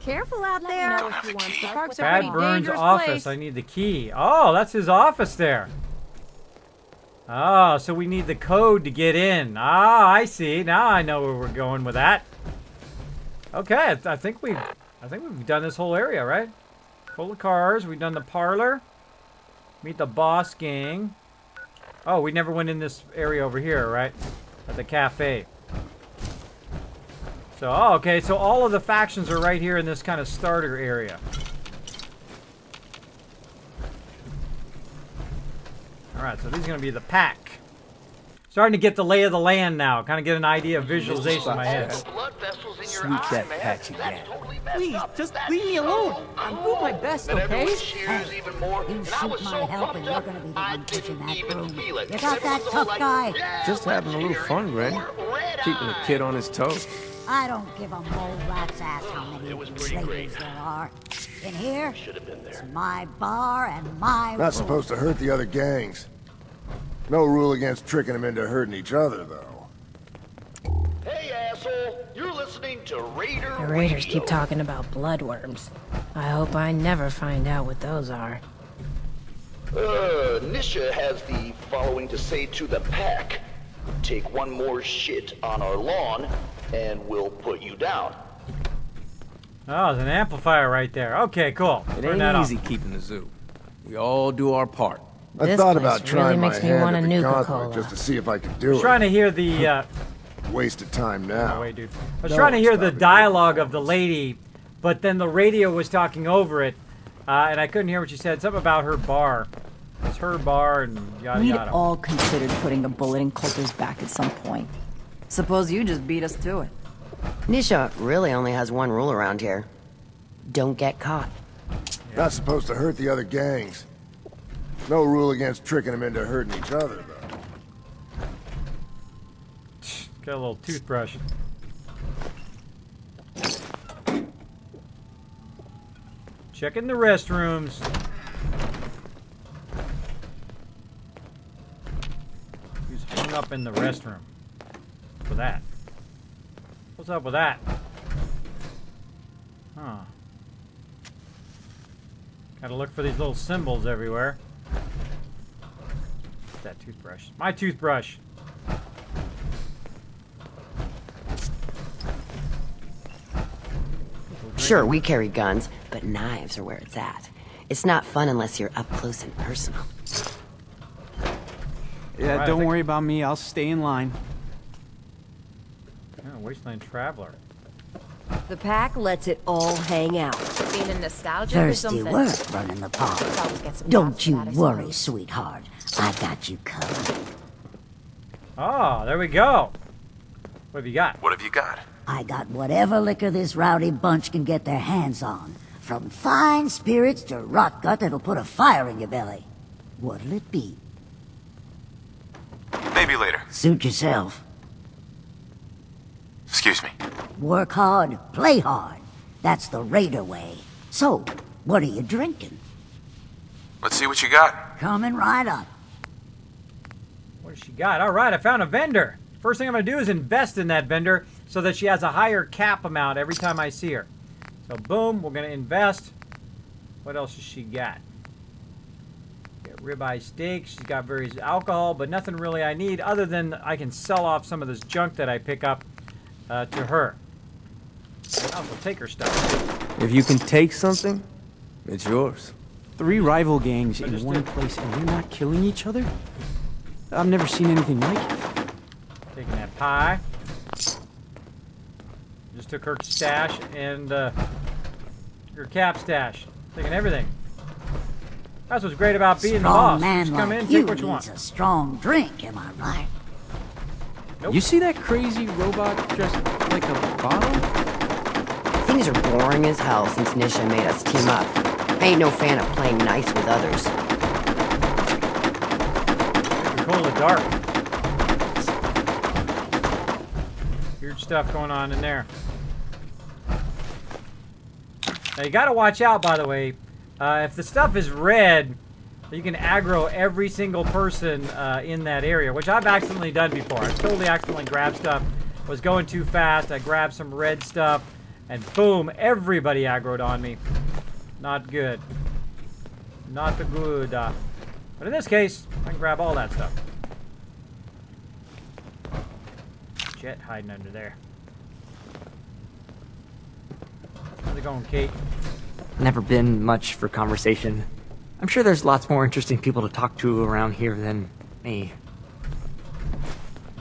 Careful out there. The park's a pretty Bad Burns' dangerous office. place. I need the key. Oh, that's his office there. Oh, so we need the code to get in. Ah, I see. Now I know where we're going with that. Okay, I think we've done this whole area, right? Full of cars. We've done the parlor. Meet the boss gang. Oh, we never went in this area over here, right? At the cafe. So, oh, okay, so all of the factions are right here in this kind of starter area. Alright, so these are going to be the pack. Starting to get the lay of the land now. Kind of get an idea of visualization in my head. Sneak that patch again. Please, just leave me alone. I'm doing my best, okay? You shoot my help and you're gonna be the one pushing that broom. You got that tough guy? Just having a little fun, Granny. Keeping the kid on his toes. I don't give a mole rat's ass how many of you slavers there are. In here, it's my bar and my Not supposed to hurt the other gangs. No rule against tricking them into hurting each other, though. Hey, asshole! You're listening to Raider The Raiders Radio. keep talking about bloodworms. I hope I never find out what those are. Nisha has the following to say to the pack. Take one more shit on our lawn, and we'll put you down. Oh, there's an amplifier right there. Okay, cool. It Turn that ain't off. easy keeping the zoo. We all do our part. I This thought place about trying really my makes me hand want at a the Nuka gauntlet Cola. just to see if I could I do was it. trying to hear the... Waste of time now. Oh, wait, dude. I was No trying to one's hear the stopping dialogue of the lady, but then the radio was talking over it, and I couldn't hear what she said. Something about her bar. It's her bar and yada We'd yada. all considered putting a bullet in Coulter's back at some point. Suppose you just beat us to it. Nisha really only has one rule around here. Don't get caught. Not supposed to hurt the other gangs. No rule against tricking them into hurting each other, though. Got a little toothbrush. Checking the restrooms. Who's hung up in the restroom? For that. What's up with that? Huh. Gotta look for these little symbols everywhere. That toothbrush. My toothbrush. Sure, we carry guns, but knives are where it's at. It's not fun unless you're up close and personal. Yeah, Right, don't worry about me. I'll stay in line. Oh, Wasteland Traveler. The pack lets it all hang out. Feeling nostalgic or Thirsty something? work running the park. Always get some Don't gas you for that, I worry, suppose. sweetheart. I got you covered. Oh, there we go. What have you got? What have you got? I got whatever liquor this rowdy bunch can get their hands on. From fine spirits to rot gut that'll put a fire in your belly. What'll it be? Maybe later. Suit yourself. Excuse me. Work hard, play hard. That's the Raider way. So, what are you drinking? Let's see what you got. Coming right up. What does she got? All right, I found a vendor. First thing I'm going to do is invest in that vendor so that she has a higher cap amount every time I see her. So, boom, we're going to invest. What else has she got? Got ribeye steak. She's got various alcohol, but nothing really I need other than I can sell off some of this junk that I pick up to her. I'll also take her stuff. If you can take something, it's yours. 3 rival gangs in Understood. one place and they're not killing each other? I've never seen anything like it. Taking that pie. Just took her stash and her cap stash. Taking everything. That's what's great about being the Strong boss. man Just come like in, you take what you needs want. a strong drink, am I right? Nope. You see that crazy robot dressed like a bottle? Things are boring as hell since Nisha made us team up. I ain't no fan of playing nice with others. You're cool in the dark. Weird stuff going on in there. Now you got to watch out, by the way. If the stuff is red, you can aggro every single person in that area, which I've accidentally done before. I've totally accidentally grabbed stuff. Was going too fast. I grabbed some red stuff, and boom, everybody aggroed on me. Not good. Not the good. But in this case, I can grab all that stuff. Jet hiding under there. How's it going, Kate? Never been much for conversation. I'm sure there's lots more interesting people to talk to around here than me.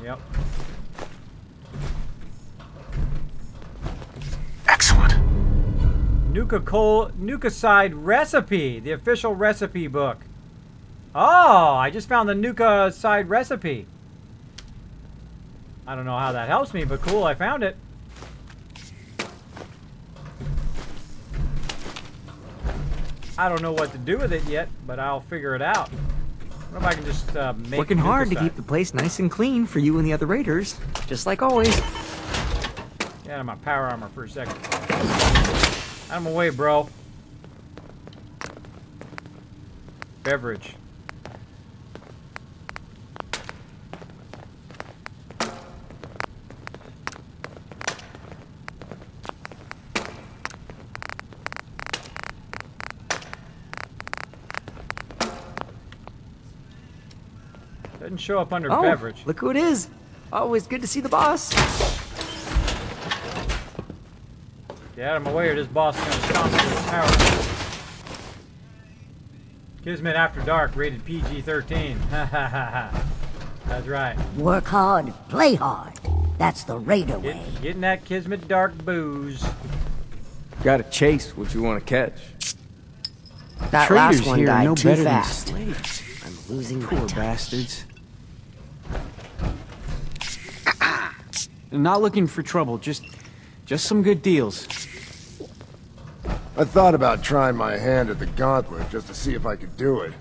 Yep. Excellent. Nuka side recipe, the official recipe book. Oh, I just found the Nuka side recipe. I don't know how that helps me, but cool, I found it. I don't know what to do with it yet, but I'll figure it out. What if I can just make Working hard to Nuka keep the place nice and clean for you and the other raiders, just like always. Get out of my power armor for a second. Out of my way, bro. Beverage. Doesn't show up under beverage. Look who it is. Always good to see the boss. Get out of my way or this boss is going to stomp me with his power. Kismet After Dark, rated PG-13. Ha ha ha ha. That's right. Work hard, play hard. That's the Raider way. Getting that Kismet Dark booze. Gotta chase what you want to catch. That Traders last one here died no too better fast. than slaves. I'm losing my Poor touch. bastards. Not looking for trouble, just some good deals. I thought about trying my hand at the gauntlet just to see if I could do it.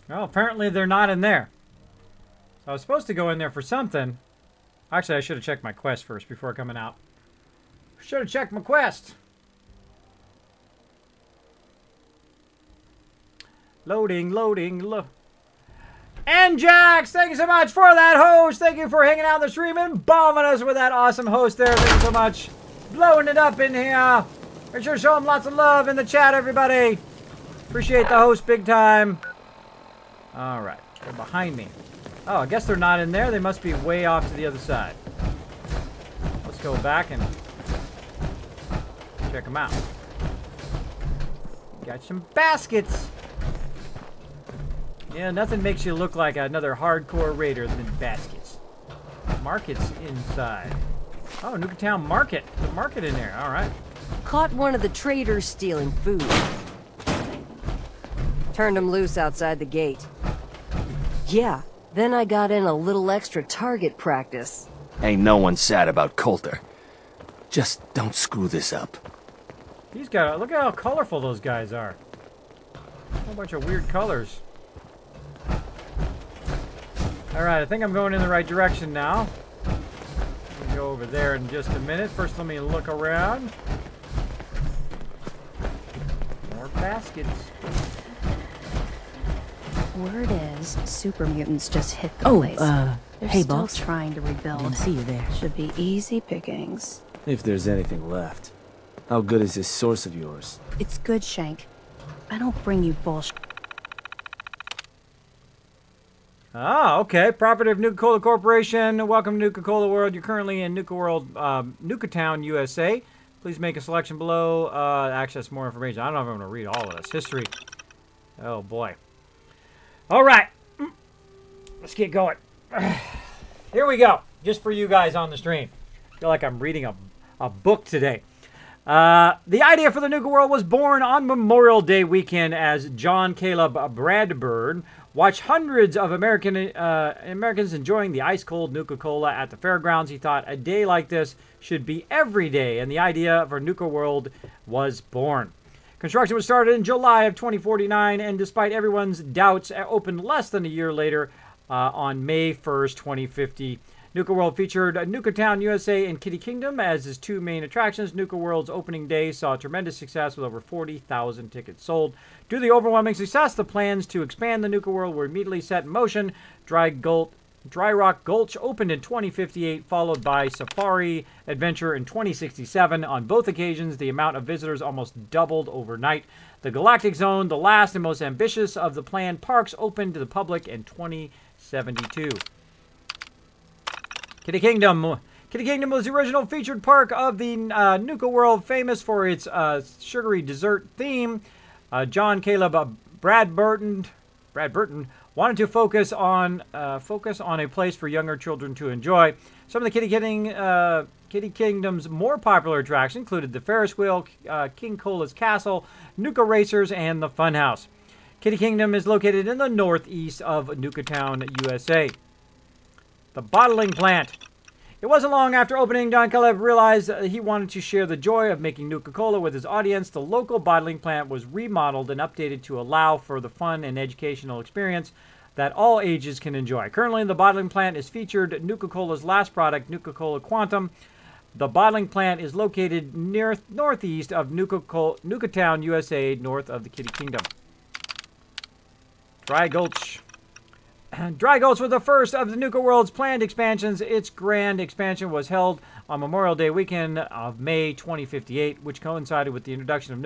Well, apparently they're not in there. So I was supposed to go in there for something. Actually, I should have checked my quest first before coming out. Should have checked my quest. Loading, loading, And Jax, thank you so much for that host. Thank you for hanging out in the stream and bombing us with that awesome host there. Thank you so much. Blowing it up in here. Make sure to show him lots of love in the chat, everybody. Appreciate the host big time. All right, they're behind me. Oh, I guess they're not in there. They must be way off to the other side. Let's go back and check them out. Got some baskets. Yeah, nothing makes you look like another hardcore raider than baskets. Market's inside. Oh, Nuka Town Market. The market in there. All right. Caught one of the traders stealing food. Turned him loose outside the gate. Yeah, then I got in a little extra target practice. Ain't no one sad about Coulter. Just don't screw this up. He's got. Look at how colorful those guys are. A whole bunch of weird colors. All right, I think I'm going in the right direction now. We'll go over there in just a minute. First, let me look around. More baskets. Word is, super mutants just hit the place. They're hey, still boss. trying to rebuild. Didn't see you there. Should be easy pickings. If there's anything left. How good is this source of yours? It's good, Shank. I don't bring you bullshit. Ah, okay. Property of Nuka-Cola Corporation. Welcome to Nuka-Cola World. You're currently in Nuka World, Nuka Town, USA. Please make a selection below. Access more information. I don't know if I'm going to read all of this. History. Oh, boy. All right. Let's get going. Here we go. Just for you guys on the stream. I feel like I'm reading a book today. The idea for the Nuka World was born on Memorial Day weekend as John Caleb Bradburn watched hundreds of Americans enjoying the ice-cold Nuka-Cola at the fairgrounds. He thought a day like this should be every day, and the idea for Nuka World was born. Construction was started in July of 2049, and despite everyone's doubts, opened less than a year later on May 1st, 2050. Nuka World featured Nuka Town, USA and Kitty Kingdom as its two main attractions. Nuka World's opening day saw tremendous success with over 40,000 tickets sold. Due to the overwhelming success, the plans to expand the Nuka World were immediately set in motion. Dry Rock Gulch opened in 2058, followed by Safari Adventure in 2067. On both occasions, the amount of visitors almost doubled overnight. The Galactic Zone, the last and most ambitious of the planned parks, opened to the public in 2072. Kitty Kingdom. Kitty Kingdom was the original featured park of the Nuka World, famous for its sugary dessert theme. John Caleb Bradburton wanted to focus on a place for younger children to enjoy. Some of the Kitty Kingdom's more popular attractions included the Ferris wheel, King Cola's Castle, Nuka Racers, and the Funhouse. Kitty Kingdom is located in the northeast of Nuka Town, USA. The bottling plant. It wasn't long after opening, John Caleb realized he wanted to share the joy of making Nuka-Cola with his audience. The local bottling plant was remodeled and updated to allow for the fun and educational experience that all ages can enjoy. Currently, the bottling plant is featured Nuka-Cola's last product, Nuka-Cola Quantum. The bottling plant is located northeast of Nuka Town, USA, north of the Kitty Kingdom. Dry Gulch. Dry Gulch was the first of the Nuka World's planned expansions. Its grand expansion was held on Memorial Day weekend of May 2058, which coincided with the introduction of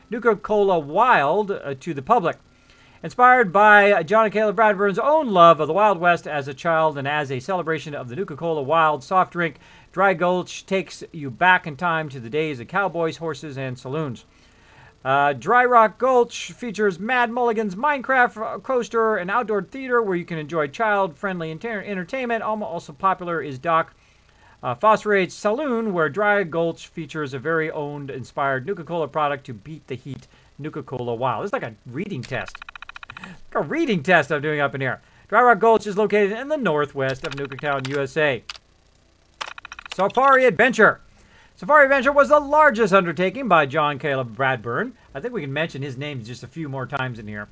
Nuka-Cola Wild to the public. Inspired by John and Caleb Bradburn's own love of the Wild West as a child and as a celebration of the Nuka-Cola Wild soft drink, Dry Gulch takes you back in time to the days of cowboys, horses, and saloons. Dry Rock Gulch features Mad Mulligan's Minecraft coaster, an outdoor theater where you can enjoy child-friendly entertainment. Also popular is Doc Phosphorate's Saloon, where Dry Gulch features a very owned, inspired Nuka-Cola product to beat the heat, Nuka-Cola Wild. It's like a reading test. Like a reading test I'm doing up in here. Dry Rock Gulch is located in the northwest of Nuka Town, USA. Safari Adventure. Safari Adventure was the largest undertaking by John Caleb Bradburn. I think we can mention his name just a few more times in here.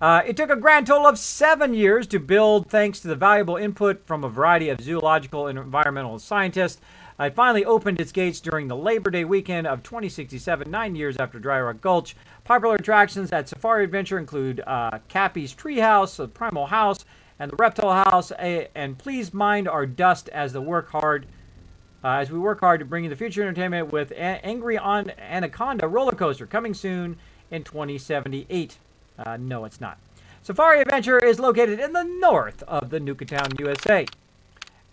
It took a grand total of 7 years to build, thanks to the valuable input from a variety of zoological and environmental scientists. It finally opened its gates during the Labor Day weekend of 2067, 9 years after Dry Rock Gulch. Popular attractions at Safari Adventure include Cappy's Treehouse, the Primal House, and the Reptile House. And please mind our dust as we work hard to bring you the future entertainment with Angry Anaconda roller coaster coming soon in 2078. No, it's not. Safari Adventure is located in the north of the Nuka Town, USA.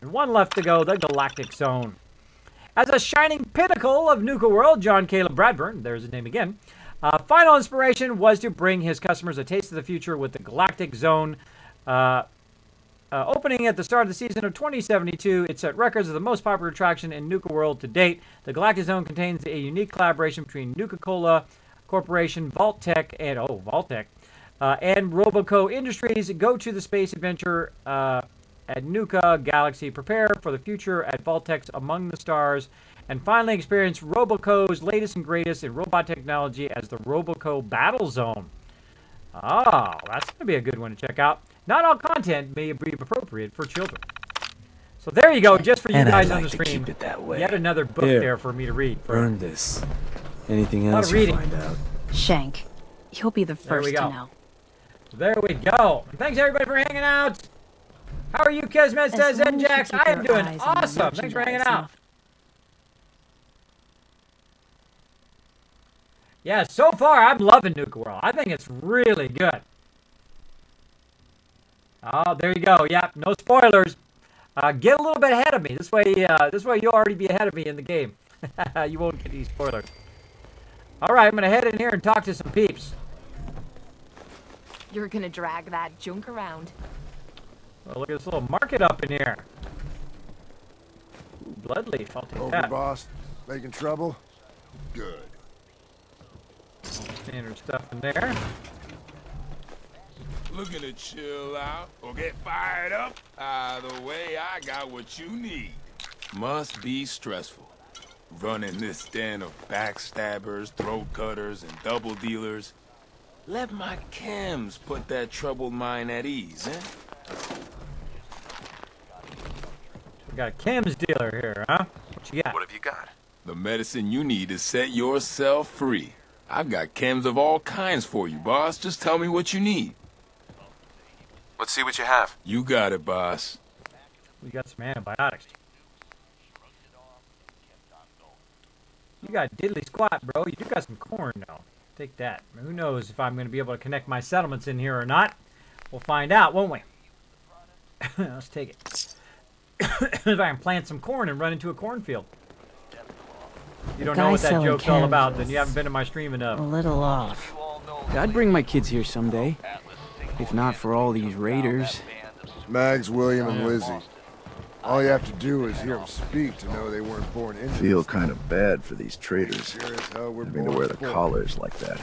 And one left to go, the Galactic Zone. As a shining pinnacle of Nuka World, John Caleb Bradburn, there's his name again, final inspiration was to bring his customers a taste of the future with the Galactic Zone. Opening at the start of the season of 2072, it set records as the most popular attraction in Nuka World to date. The Galactic Zone contains a unique collaboration between Nuka-Cola Corporation, vault-tec, and Roboco Industries. Go to the space adventure at Nuka Galaxy. Prepare for the future at vault-tec's Among the Stars. And finally experience Roboco's latest and greatest in robot technology as the Roboco Battle Zone. Oh, that's going to be a good one to check out. Not all content may be appropriate for children. So there you go, just for you guys on the stream. Keep it that way. Yet another book there for me to read. Burn this. Anything else you find out? Shank, you'll be the first to know. There we go. Thanks everybody for hanging out. How are you, Kismet? Says Jax. I am doing awesome. Thanks for hanging out. Yeah, so far I'm loving Nuka World. I think it's really good. Oh, there you go. Yeah, no spoilers. Get a little bit ahead of me. This way you'll already be ahead of me in the game. You won't get these spoilers. All right, I'm gonna head in here and talk to some peeps. You're gonna drag that junk around. Oh, look at this little market up in here. Ooh, Bloodleaf, I'll take that. Boss, making trouble? Good. Standard stuff in there. Looking to chill out or get fired up? Either way, I got what you need. Must be stressful. Running this den of backstabbers, throat cutters, and double dealers. Let my chems put that troubled mind at ease, eh? We got a chems dealer here, huh? What you got? What have you got? The medicine you need to set yourself free. I've got chems of all kinds for you, boss. Just tell me what you need. Let's see what you have. You got it, boss. We got some antibiotics. You got diddly squat, bro. You do got some corn, though. Take that. Who knows if I'm going to be able to connect my settlements in here or not. We'll find out, won't we? Let's take it. If I can plant some corn and run into a cornfield. You don't know what that joke's all about, then you haven't been to my stream enough. A little off. I'd bring my kids here someday. If not for all these raiders. Mags, William, and Lizzie. All you have to do is hear them speak to know they weren't born Indians. Feel kind of bad for these traitors. Sure as hell we're Having to wear the collars like that.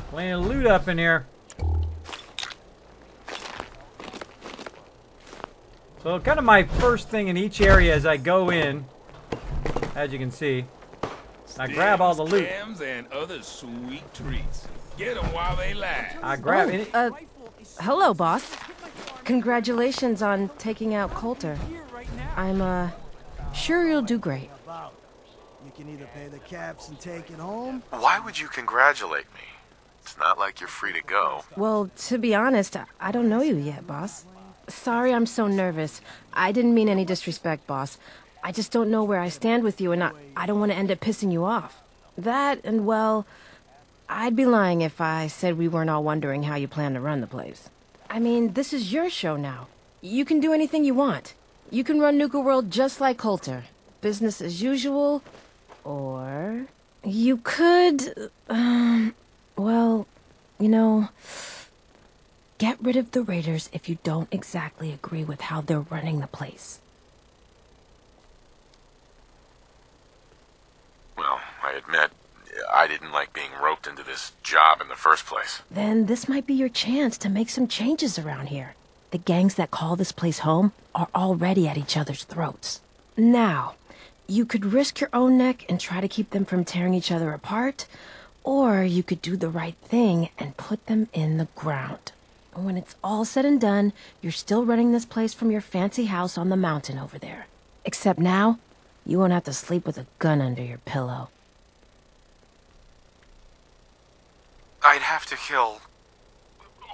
Plenty of loot up in here. So kind of my first thing in each area as I go in, as you can see, I grab all the loot. Stems and other sweet treats. Get them while they last. I grab it. Hello, boss. Congratulations on taking out Coulter. I'm, sure you'll do great. You can either pay the caps and take it home. Why would you congratulate me? It's not like you're free to go. Well, to be honest, I don't know you yet, boss. Sorry I'm so nervous. I didn't mean any disrespect, boss. I just don't know where I stand with you, and I don't want to end up pissing you off. That, and well, I'd be lying if I said we weren't all wondering how you plan to run the place. I mean, this is your show now. You can do anything you want. You can run Nuka World just like Coulter. Business as usual, or you could, well, you know, get rid of the raiders if you don't exactly agree with how they're running the place. Well, I admit, I didn't like being roped into this job in the first place. Then this might be your chance to make some changes around here. The gangs that call this place home are already at each other's throats. Now, you could risk your own neck and try to keep them from tearing each other apart, or you could do the right thing and put them in the ground. And when it's all said and done, you're still running this place from your fancy house on the mountain over there. Except now, you won't have to sleep with a gun under your pillow. I'd have to kill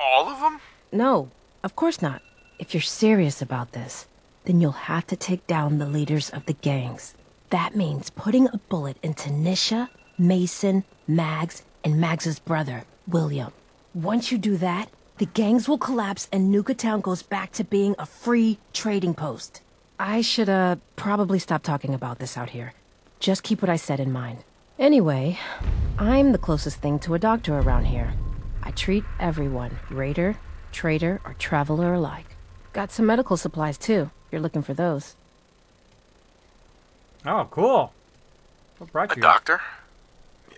all of them? No, of course not. If you're serious about this, then you'll have to take down the leaders of the gangs. That means putting a bullet into Nisha, Mason, Mags, and Mags's brother, William. Once you do that, the gangs will collapse and Nuka Town goes back to being a free trading post. I should, probably stop talking about this out here. Just keep what I said in mind. Anyway, I'm the closest thing to a doctor around here. I treat everyone, raider, trader, or traveler alike. Got some medical supplies, too, if you're looking for those. Oh, cool. What brought you? A doctor?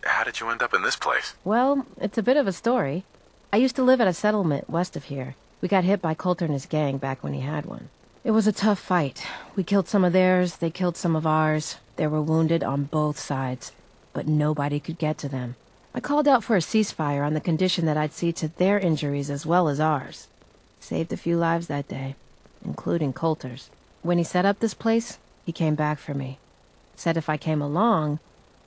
How did you end up in this place? Well, it's a bit of a story. I used to live at a settlement west of here. We got hit by Coulter and his gang back when he had one. It was a tough fight. We killed some of theirs, they killed some of ours. There were wounded on both sides, but nobody could get to them. I called out for a ceasefire on the condition that I'd see to their injuries as well as ours. Saved a few lives that day, including Coulter's. When he set up this place, he came back for me. Said if I came along,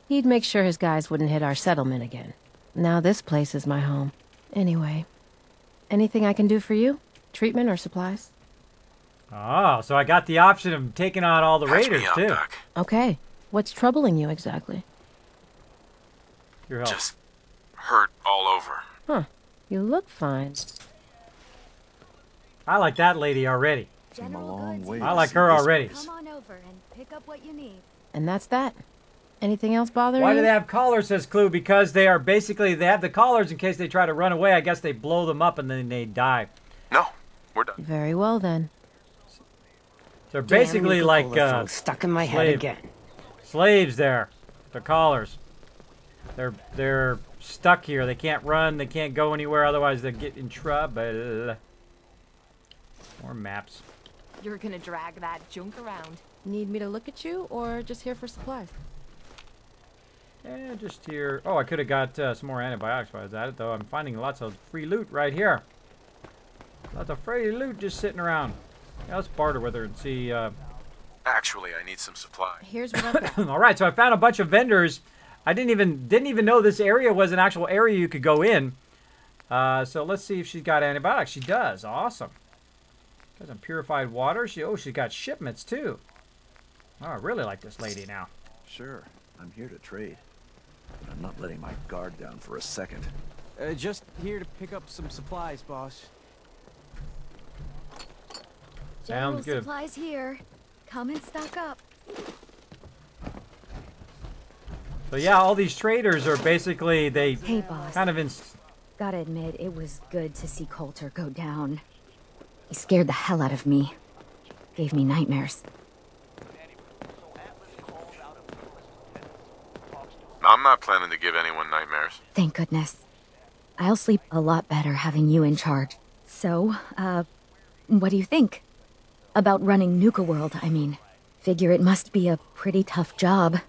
he'd make sure his guys wouldn't hit our settlement again. Now this place is my home. Anyway, anything I can do for you? Treatment or supplies? Oh, so I got the option of taking on all the raiders, too. Doc. Okay. What's troubling you exactly? Your help. Just hurt all over. Huh. You look fine. I like that lady already. I like her already. Come on over and pick up what you need. And that's that. Anything else bothering you? Why do they have collars, says Clue? Because they are basically, they have the collars in case they try to run away. I guess they blow them up and then they die. No, we're done. Very well then. They're basically Damn, like stuck in my head again. Slaves there. Their collars. They're stuck here. They can't run. They can't go anywhere. Otherwise, they get in trouble. More maps. You're gonna drag that junk around. Need me to look at you or just here for supplies? And just here. Oh, I could have got some more antibiotics while I was at it, though. I'm finding lots of free loot right here. Lots of free loot just sitting around. Yeah, let's barter with her and see. Actually, I need some supply. Here's what I've got. All right, so I found a bunch of vendors. I didn't even know this area was an actual area you could go in. So let's see if she's got antibiotics. She does. Awesome. Got some purified water. She's got shipments too. Oh, I really like this lady now. Sure, I'm here to trade. But I'm not letting my guard down for a second. Just here to pick up some supplies, boss. General Sounds good. supplies here. Come and stock up. So yeah, all these traders are basically Hey, boss. kind of in. Gotta admit, it was good to see Coulter go down. He scared the hell out of me. Gave me nightmares. I'm not planning to give anyone nightmares. Thank goodness. I'll sleep a lot better having you in charge. So, what do you think? About running Nuka World, I mean. Figure it must be a pretty tough job.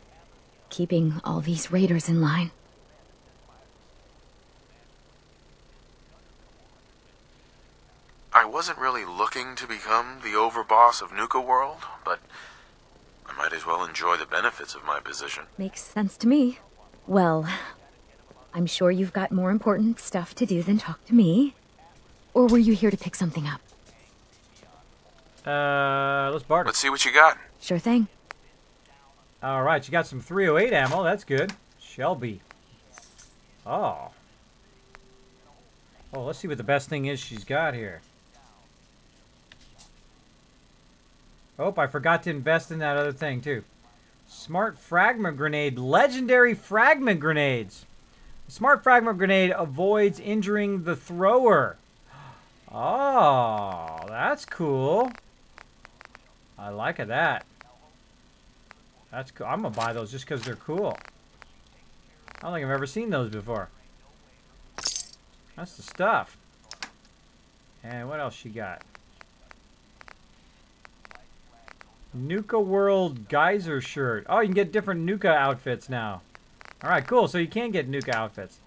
Keeping all these raiders in line. I wasn't really looking to become the overboss of Nuka World, but I might as well enjoy the benefits of my position. Makes sense to me. Well, I'm sure you've got more important stuff to do than talk to me. Or were you here to pick something up? Let's barter. Let's see what you got. Sure thing. All right, you got some 308 ammo. That's good. Shelby. Oh. Oh, let's see what the best thing is she's got here. Oh, I forgot to invest in that other thing, too. Smart fragment grenade. Legendary fragment grenades. Smart fragment grenade avoids injuring the thrower. Oh, that's cool. I like that. That's cool. I'm going to buy those just because they're cool. I don't think I've ever seen those before. That's the stuff. And what else she got? Nuka World Geyser shirt. Oh, you can get different Nuka outfits now. Alright, cool. So you can get Nuka outfits.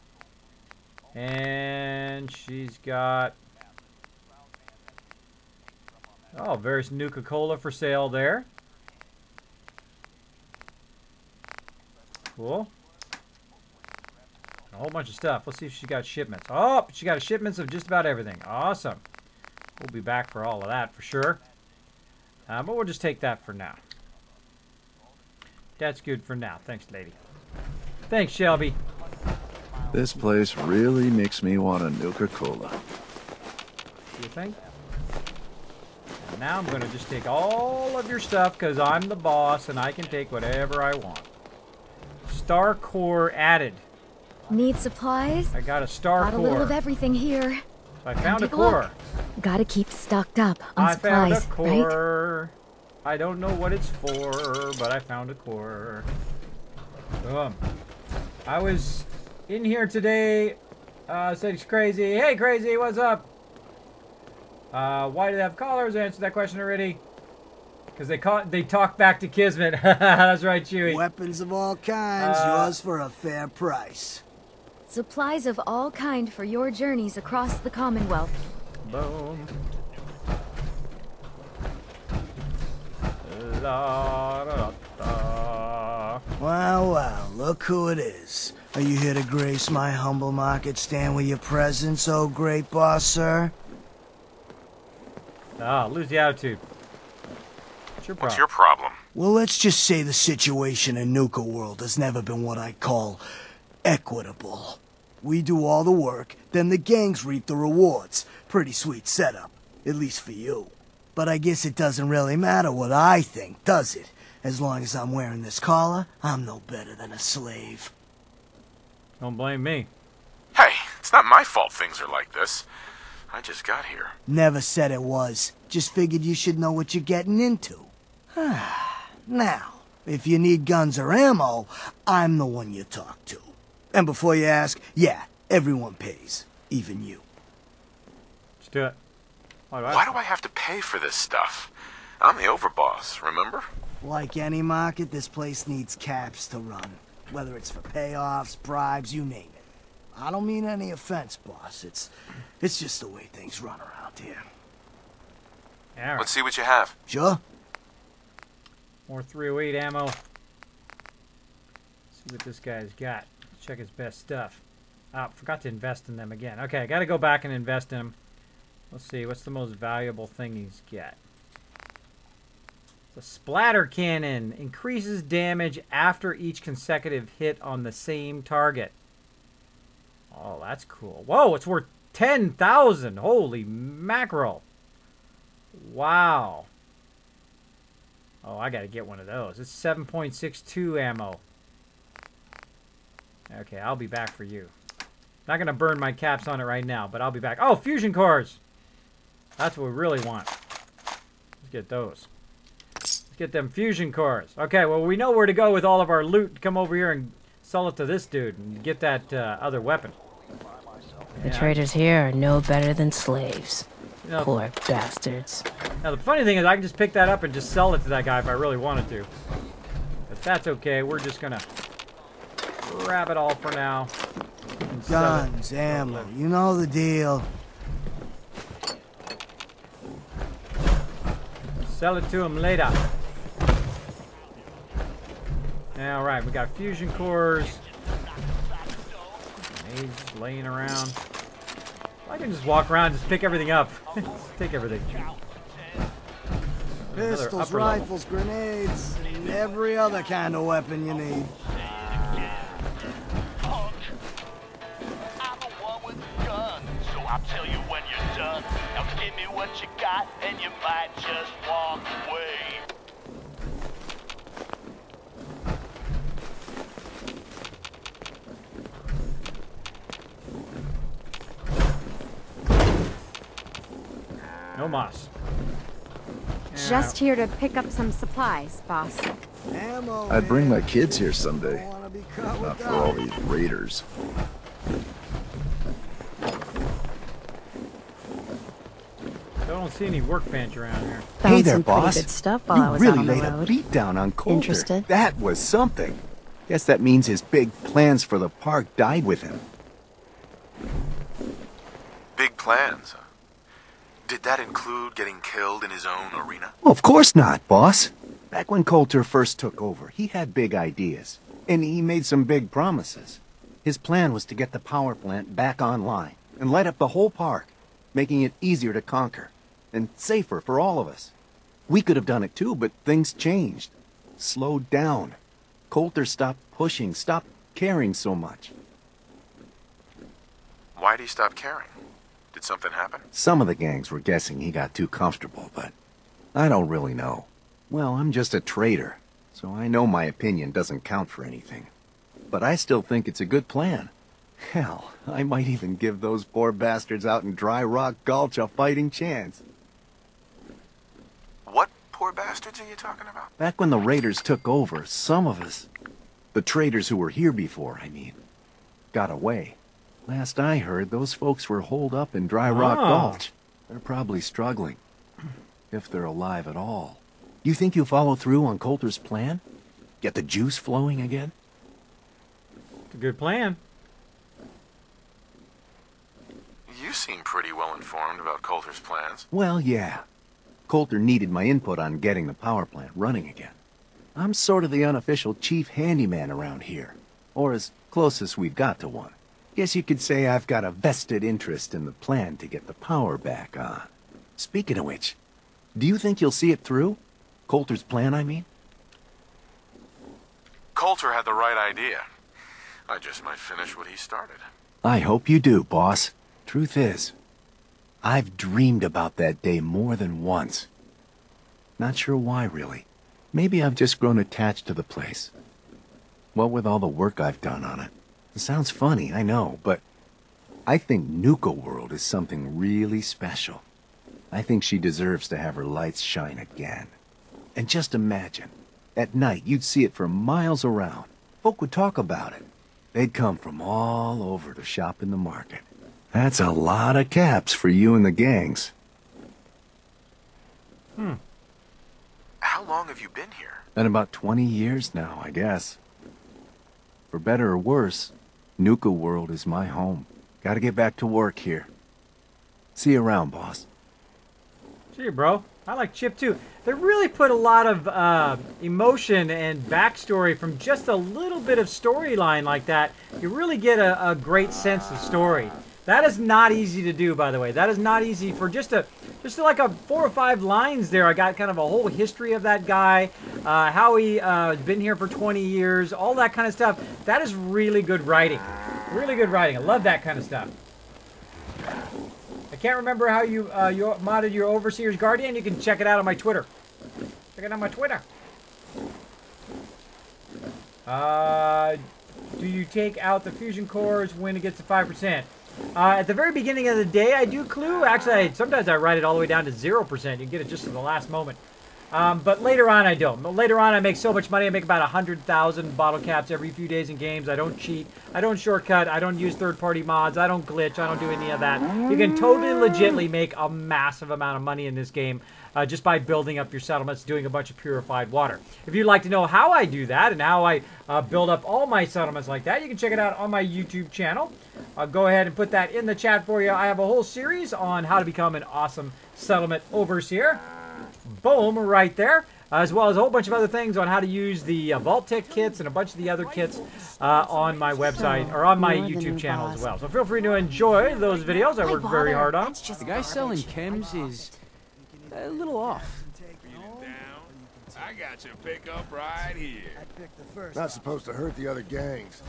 And she's got... Oh, various Nuka-Cola for sale there. Cool. A whole bunch of stuff. Let's see if she got shipments. Oh, she got shipments of just about everything. Awesome. We'll be back for all of that for sure. But we'll just take that for now. That's good for now. Thanks, lady. Thanks, Shelby. This place really makes me want a Nuka-Cola. You think? And now I'm going to just take all of your stuff because I'm the boss and I can take whatever I want. Star core added. Need supplies? I got a star got core. a little of everything here. So I found a Take core. Look. Gotta keep stocked up on supplies, I found a core. right? I don't know what it's for, but I found a core. I was in here today. Said Crazy. Hey, Crazy, what's up? Why do they have collars? I answered that question already. Because they talk back to Kismet. That's right, Chewie. Weapons of all kinds, yours for a fair price. Supplies of all kind for your journeys across the Commonwealth. Boom. La, da, da. Well, well, look who it is. Are you here to grace my humble market stand with your presence, oh great boss, sir? Lose the attitude. What's your problem? Well, let's just say the situation in Nuka World has never been what I call equitable. We do all the work, then the gangs reap the rewards. Pretty sweet setup, at least for you. But I guess it doesn't really matter what I think, does it? As long as I'm wearing this collar, I'm no better than a slave. Don't blame me. Hey, it's not my fault things are like this. I just got here. Never said it was. Just figured you should know what you're getting into. Now, if you need guns or ammo, I'm the one you talk to. And before you ask, yeah, everyone pays. Even you. Let's do it. Why do I have to pay for this stuff? I'm the overboss, remember? Like any market, this place needs caps to run. Whether it's for payoffs, bribes, you name it. I don't mean any offense, boss. It's just the way things run around here. Yeah. Let's see what you have. Sure. More 308 ammo. See what this guy's got. Check his best stuff. Ah, forgot to invest in them again. Okay, I got to go back and invest in them. Let's see, what's the most valuable thing he's got? The splatter cannon increases damage after each consecutive hit on the same target. Oh, that's cool. Whoa, it's worth 10,000. Holy mackerel. Wow. Oh, I got to get one of those. It's 7.62 ammo. Okay, I'll be back for you. Not going to burn my caps on it right now, but I'll be back. Oh, fusion cores. That's what we really want. Let's get those. Let's get them fusion cores. Okay, well, we know where to go with all of our loot. Come over here and sell it to this dude and get that other weapon. The traders here are no better than slaves. You know, poor bastards. Now, the funny thing is I can just pick that up and just sell it to that guy if I really wanted to. But that's okay. We're just going to grab it all for now. Guns, ammo, you know the deal. Sell it to him later. All right, we got fusion cores. Grenades laying around. I can just walk around and just pick everything up. Just take everything. Pistols, rifles, grenades, and every other kind of weapon you need. I'll tell you when you're done. Now give me what you got, and you might just walk away. No moss. Just here to pick up some supplies, boss. Ammo, I'd bring my kids here someday. Not for all these raiders. I don't see any workbench around here. Hey there, some pretty boss. good stuff while I was you out really on the laid a road. beat down on Coulter. Interested? That was something. Guess that means his big plans for the park died with him. Big plans. Did that include getting killed in his own arena? Well, of course not, boss. Back when Coulter first took over, he had big ideas. And he made some big promises. His plan was to get the power plant back online and light up the whole park, making it easier to conquer and safer for all of us. We could have done it too, but things changed. Slowed down. Coulter stopped pushing, stopped caring so much. Why'd he stop caring? Did something happen? Some of the gangs were guessing he got too comfortable, but I don't really know. Well, I'm just a trader, so I know my opinion doesn't count for anything. But I still think it's a good plan. Hell, I might even give those poor bastards out in Dry Rock Gulch a fighting chance. What poor bastards are you talking about? Back when the raiders took over, some of us, the traders who were here before, I mean, got away. Last I heard, those folks were holed up in Dry Rock Gulch. They're probably struggling, if they're alive at all. You think you'll follow through on Coulter's plan? Get the juice flowing again? It's a good plan. You seem pretty well informed about Coulter's plans. Well, yeah. Coulter needed my input on getting the power plant running again. I'm sort of the unofficial chief handyman around here, or as close as we've got to one. Guess you could say I've got a vested interest in the plan to get the power back on. Speaking of which, do you think you'll see it through? Coulter's plan, I mean? Coulter had the right idea. I just might finish what he started. I hope you do, boss. Truth is, I've dreamed about that day more than once. Not sure why, really. Maybe I've just grown attached to the place. What with all the work I've done on it. It sounds funny, I know, but I think Nuka World is something really special. I think she deserves to have her lights shine again. And just imagine, at night you'd see it for miles around. Folk would talk about it. They'd come from all over to shop in the market. That's a lot of caps for you and the gangs. How long have you been here? Been about 20 years now, I guess. For better or worse, Nuka World is my home. Gotta get back to work here. See you around, boss. See you, bro. I like Chip too. They really put a lot of emotion and backstory from just a little bit of storyline like that. You really get a great sense of story. That is not easy to do, by the way. That is not easy for just like a 4 or 5 lines there. I got kind of a whole history of that guy, how he has been here for 20 years, all that kind of stuff. That is really good writing. Really good writing. I love that kind of stuff. I can't remember how you modded your Overseer's Guardian. You can check it out on my Twitter. Check it out on my Twitter. Do you take out the fusion cores when it gets to 5%? At the very beginning of the day, I do clue. Actually, sometimes I write it all the way down to 0%. You can get it just at the last moment. But later on, I don't. Later on, I make so much money. I make about 100,000 bottle caps every few days in games. I don't cheat. I don't shortcut. I don't use third-party mods. I don't glitch. I don't do any of that. You can totally legitly make a massive amount of money in this game just by building up your settlements, doing a bunch of purified water. If you'd like to know how I do that and how I build up all my settlements like that, you can check it out on my YouTube channel. I'll go ahead and put that in the chat for you. I have a whole series on how to become an awesome settlement overseer. Boom, right there. As well as a whole bunch of other things on how to use the vault-tec kits and a bunch of the other kits on my website or on my YouTube channel as well. So feel free to enjoy those videos. I work very hard on. The guy selling chems is a little off. I got your pickup right here. Not supposed to hurt the other gangs.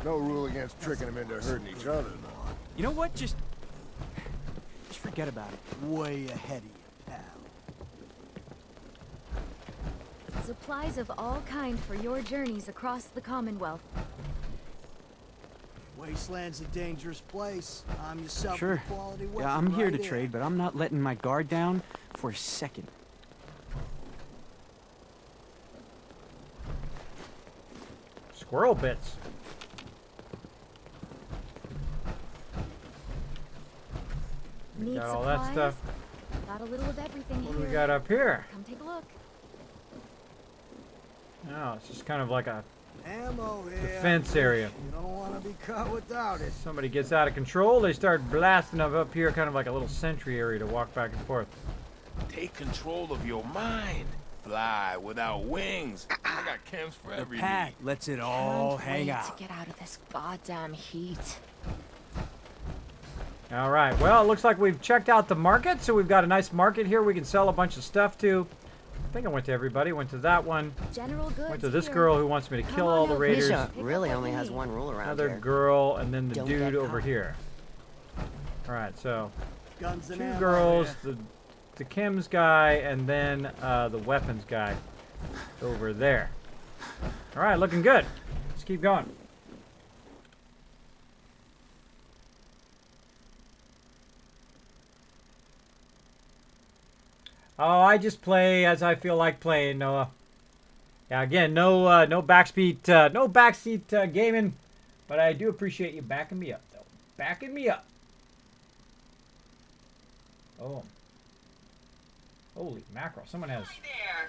No rule against tricking them into hurting each other, though. You know what? Just forget about it. Way ahead of you, pal. Supplies of all kind for your journeys across the Commonwealth. Wasteland's a dangerous place. I'm yourself. Sure. Yeah, I'm here to trade, but I'm not letting my guard down for a second. Squirrel bits. Need Got all supplies? that stuff. Got a little of everything What do here. we got up here? Come take a look. Oh, it's just kind of like a Ammo here. defense area. You don't want to be caught without it. Somebody gets out of control, they start blasting up here, kind of like a little sentry area to walk back and forth. Take control of your mind. Fly without wings. I got chems for every Pat lets it all hang out. To get out of this goddamn heat. All right, well, it looks like we've checked out the market, so we've got a nice market here we can sell a bunch of stuff to. I think I went to everybody. Went to that one. General goods Went to this here. girl who wants me to kill all the raiders. Misha really only has one rule around Another here. girl, and then the Don't dude get over caught. here. All right, so Guns and 2 ammo girls, here. the chems guy, and then the weapons guy over there. All right, looking good. Let's keep going. Oh, I just play as I feel like playing, Noah. Yeah, again, no backseat gaming, but I do appreciate you backing me up, though. Backing me up. Oh. Holy mackerel! Someone has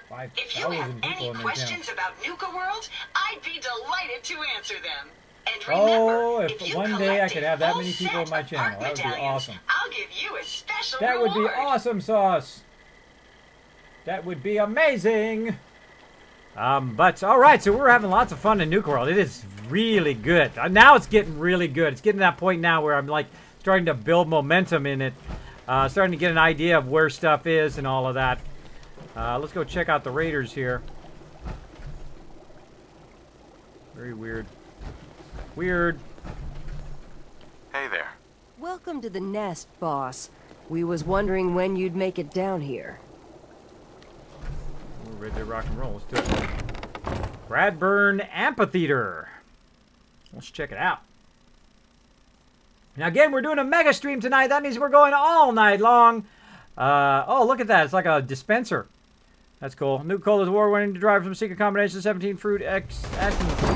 5,000 If you have people any in their questions channel. about Nuka World, I'd be delighted to answer them. And Oh, remember, if you one day I collect could a have that full many people in set my of channel, art that would be medallions, awesome. I'll give you a special That would be reward. awesome, Sauce. That would be amazing. But all right, so we're having lots of fun in Nuka World. It is really good. Now it's getting really good. It's getting to that point now where I'm like starting to build momentum in it, starting to get an idea of where stuff is and all of that. Let's go check out the raiders here. Very weird. Weird. Hey there. Welcome to the nest, boss. We was wondering when you'd make it down here. We're ready to rock and roll. Let's do it. Bradburn Amphitheater. Let's check it out. Now again, we're doing a mega stream tonight. That means we're going all night long. Oh, look at that. It's like a dispenser. That's cool. Nuka Cola's award-winning driver from secret combination 17 fruit X essence.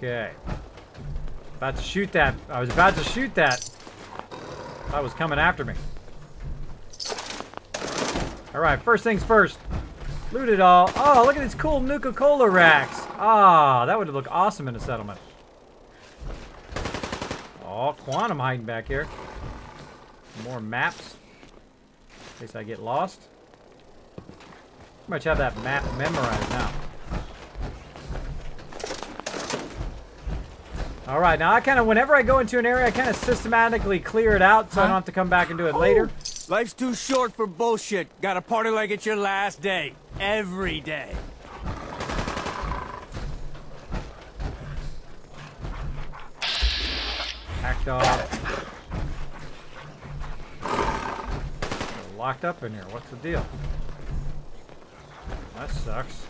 Okay. About to shoot that. I was about to shoot that. That was coming after me. Alright, first things first. Loot it all. Oh, look at these cool Nuka-Cola racks. Ah, that would look awesome in a settlement. Oh, Quantum hiding back here. More maps. In case I get lost. Pretty much have that map memorized now. Alright, now I kind of, whenever I go into an area, I kind of systematically clear it out so I don't have to come back and do it later. Life's too short for bullshit. Gotta party like it's your last day. Every day. Hacked off. They're locked up in here. What's the deal? That sucks.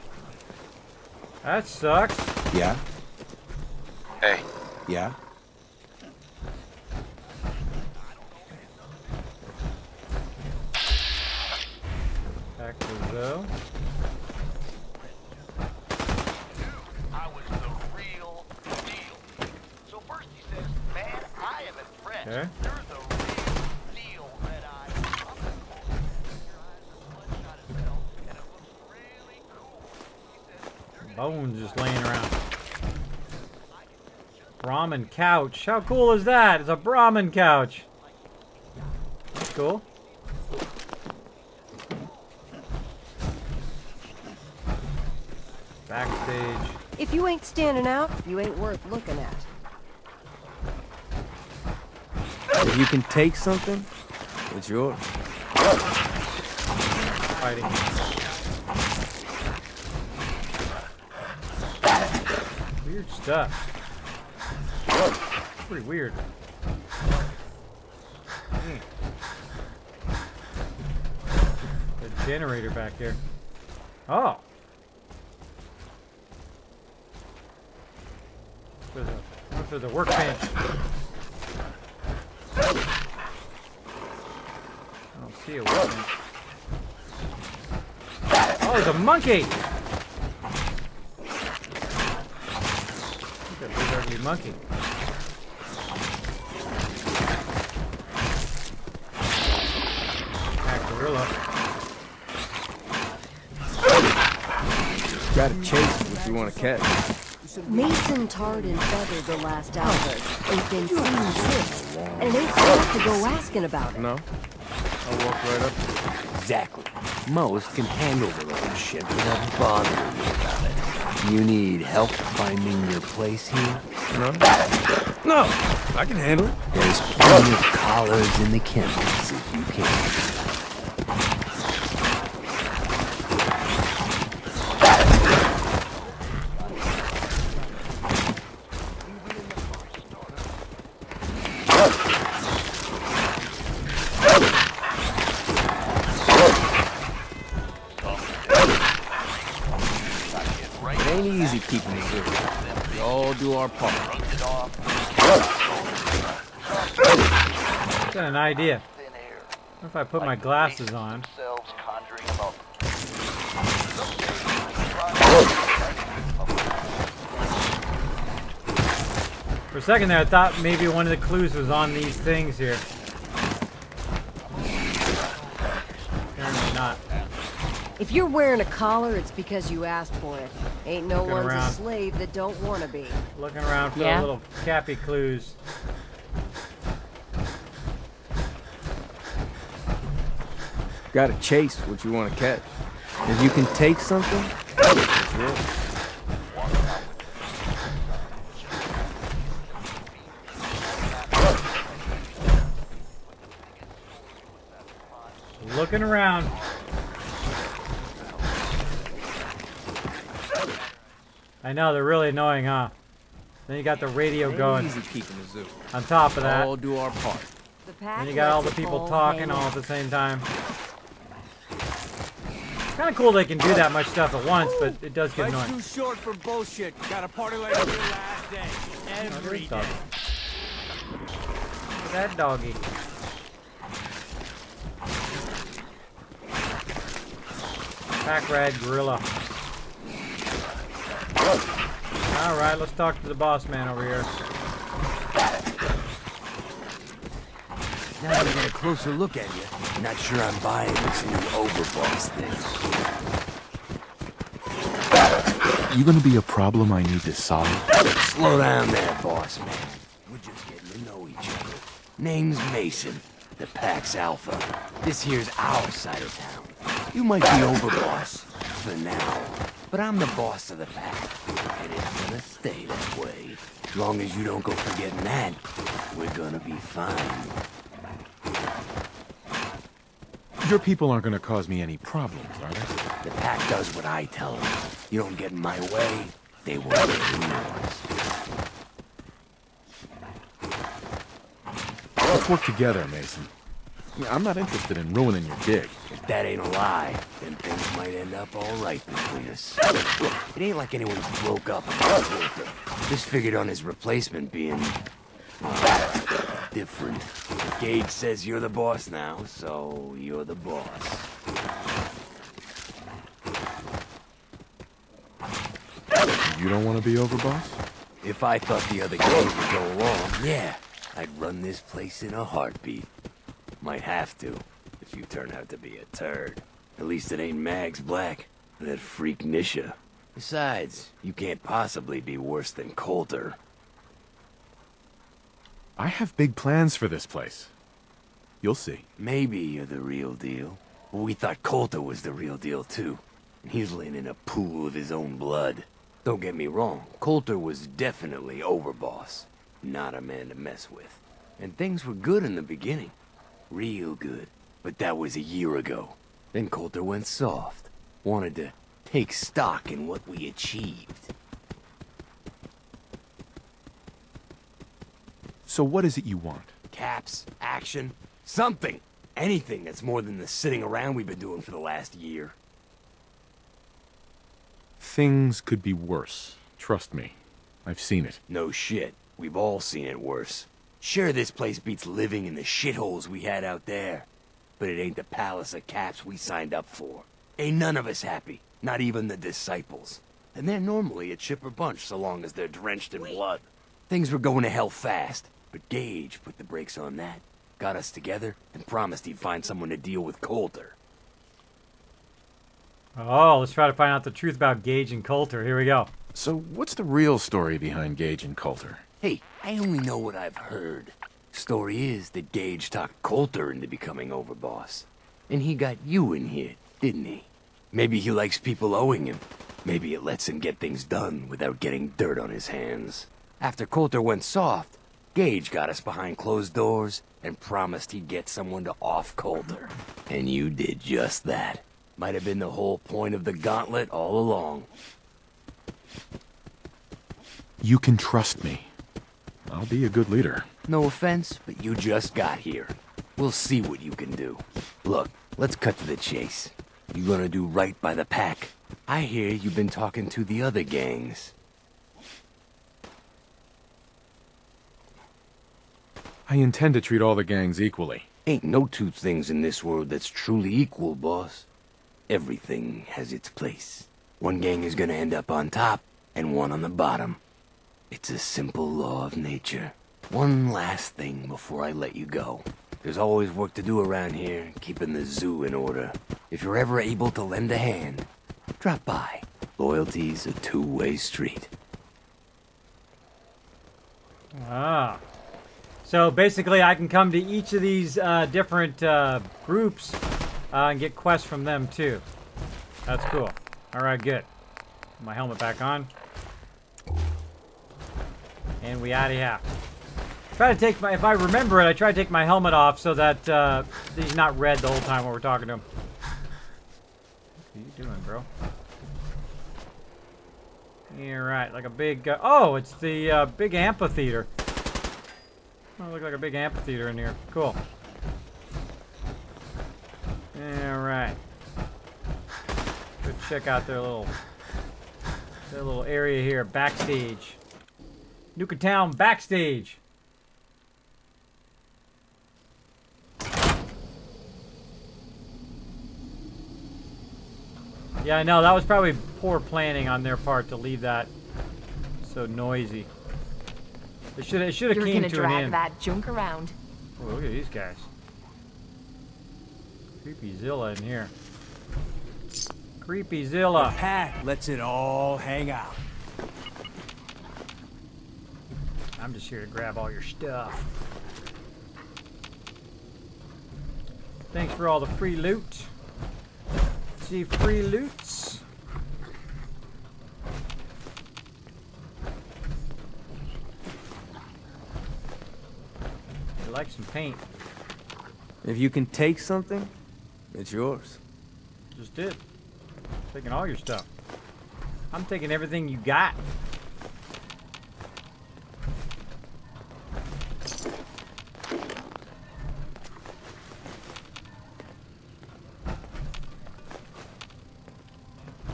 That sucks. Yeah? Hey. Yeah? Back to Zoe. I was the real deal. So first he says, man, I am impressed. Okay. You're the real deal, Red Eye. I'm gonna call you. Your eyes are bloodshot as hell, and it looks really cool. He says, Bones just laying around. Brahmin couch. How cool is that? It's a Brahmin couch. That's cool. Backstage. If you ain't standing out, you ain't worth looking at. If you can take something, it's yours. Fighting. Weird stuff. Pretty weird. The generator back here. Oh. There's a workbench. I don't see a workbench. Oh, there's a monkey! Look at that big ugly monkey. Gorilla. Gotta chase what you want to catch. Mason tarred and feathered the last outburst. Ain't been seen since. And it ain't safe to go asking about it. No? I'll walk right up to it. Exactly. Most can handle their own shit without bothering me about it. You need help finding your place here? No? No! I can handle it. There's plenty of collars in the chemicals if you can. Keeping it good. We all do our part. Got an idea. What if I put my glasses on? For a second there, I thought maybe one of the clues was on these things here. Apparently not. If you're wearing a collar, it's because you asked for it. Ain't no Looking one's around. a slave that don't want to be. Looking around for the little cappy clues. Gotta chase what you want to catch. If you can take something, it's yours. Looking around. I know, they're really annoying, huh? Then you got the radio going. Easy keeping the zoo. On top of that. All do our part. Then you got all the people talking all at the same time. Kind of cool they can do that much stuff at once, but it does get annoying. Life's too short for bullshit. Gotta party like it's your last day. Every day. Look at that doggy. Pack rad gorilla. Alright, let's talk to the boss man over here. Now that I get a closer look at you, I'm not sure I'm buying this new overboss thing. You gonna be a problem I need to solve? Slow down there, boss man. We're just getting to know each other. Name's Mason, the Pack's Alpha. This here's our side of town. You might be overboss, for now, but I'm the boss of the Pack, and it's gonna stay that way. As long as you don't go forgetting that, we're gonna be fine. Your people aren't gonna cause me any problems, are they? The Pack does what I tell them. You don't get in my way, they won't get in yours. Let's work together, Mason. Yeah, I'm not interested in ruining your gig. If that ain't a lie, then things might end up all right between us. Look, it ain't like anyone broke up about Walter. Just figured on his replacement being... different. Gage says you're the boss now, so you're the boss. You don't want to be overboss? If I thought the other gangs would go along, yeah, I'd run this place in a heartbeat. Might have to, if you turn out to be a turd. At least it ain't Mags Black, that freak Nisha. Besides, you can't possibly be worse than Coulter. I have big plans for this place. You'll see. Maybe you're the real deal. But we thought Coulter was the real deal, too. And he's laying in a pool of his own blood. Don't get me wrong, Coulter was definitely overboss. Not a man to mess with. And things were good in the beginning. Real good. But that was a year ago. Then Coulter went soft. Wanted to take stock in what we achieved. So what is it you want? Caps, action, something. Anything that's more than the sitting around we've been doing for the last year. Things could be worse. Trust me. I've seen it. No shit. We've all seen it worse. Sure, this place beats living in the shitholes we had out there. But it ain't the palace of caps we signed up for. Ain't none of us happy. Not even the disciples. And they're normally a chipper bunch so long as they're drenched in blood. Things were going to hell fast. But Gage put the brakes on that. Got us together and promised he'd find someone to deal with Coulter. Oh, let's try to find out the truth about Gage and Coulter. Here we go. So what's the real story behind Gage and Coulter? Hey, I only know what I've heard. Story is that Gage talked Coulter into becoming overboss. And he got you in here, didn't he? Maybe he likes people owing him. Maybe it lets him get things done without getting dirt on his hands. After Coulter went soft, Gage got us behind closed doors and promised he'd get someone to off Coulter. And you did just that. Might have been the whole point of the gauntlet all along. You can trust me. I'll be a good leader. No offense, but you just got here. We'll see what you can do. Look, let's cut to the chase. You gonna do right by the Pack? I hear you've been talking to the other gangs. I intend to treat all the gangs equally. Ain't no two things in this world that's truly equal, boss. Everything has its place. One gang is gonna end up on top, and one on the bottom. It's a simple law of nature. One last thing before I let you go. There's always work to do around here, keeping the zoo in order. If you're ever able to lend a hand, drop by. Loyalty's a two-way street. Ah. So basically I can come to each of these different groups and get quests from them too. That's cool. Alright, good. Put my helmet back on. And we out of here. Try to take my, if I remember it, I try to take my helmet off so that he's not red the whole time when we're talking to him. What are you doing, bro? Yeah, right, like a big, oh, it's the big amphitheater. Oh, look like a big amphitheater in here. Cool. Alright. Go check out their little area here, backstage. Nuka Town backstage. Yeah, I know, that was probably poor planning on their part to leave that so noisy. It should have came to an end. You're gonna drag that junk around. Oh, look at these guys. Creepy Zilla in here. Creepy Zilla. The pack lets it all hang out. I'm just here to grab all your stuff. Thanks for all the free loot. See free loots. I like some paint. If you can take something, it's yours. Just did. Taking all your stuff. I'm taking everything you got.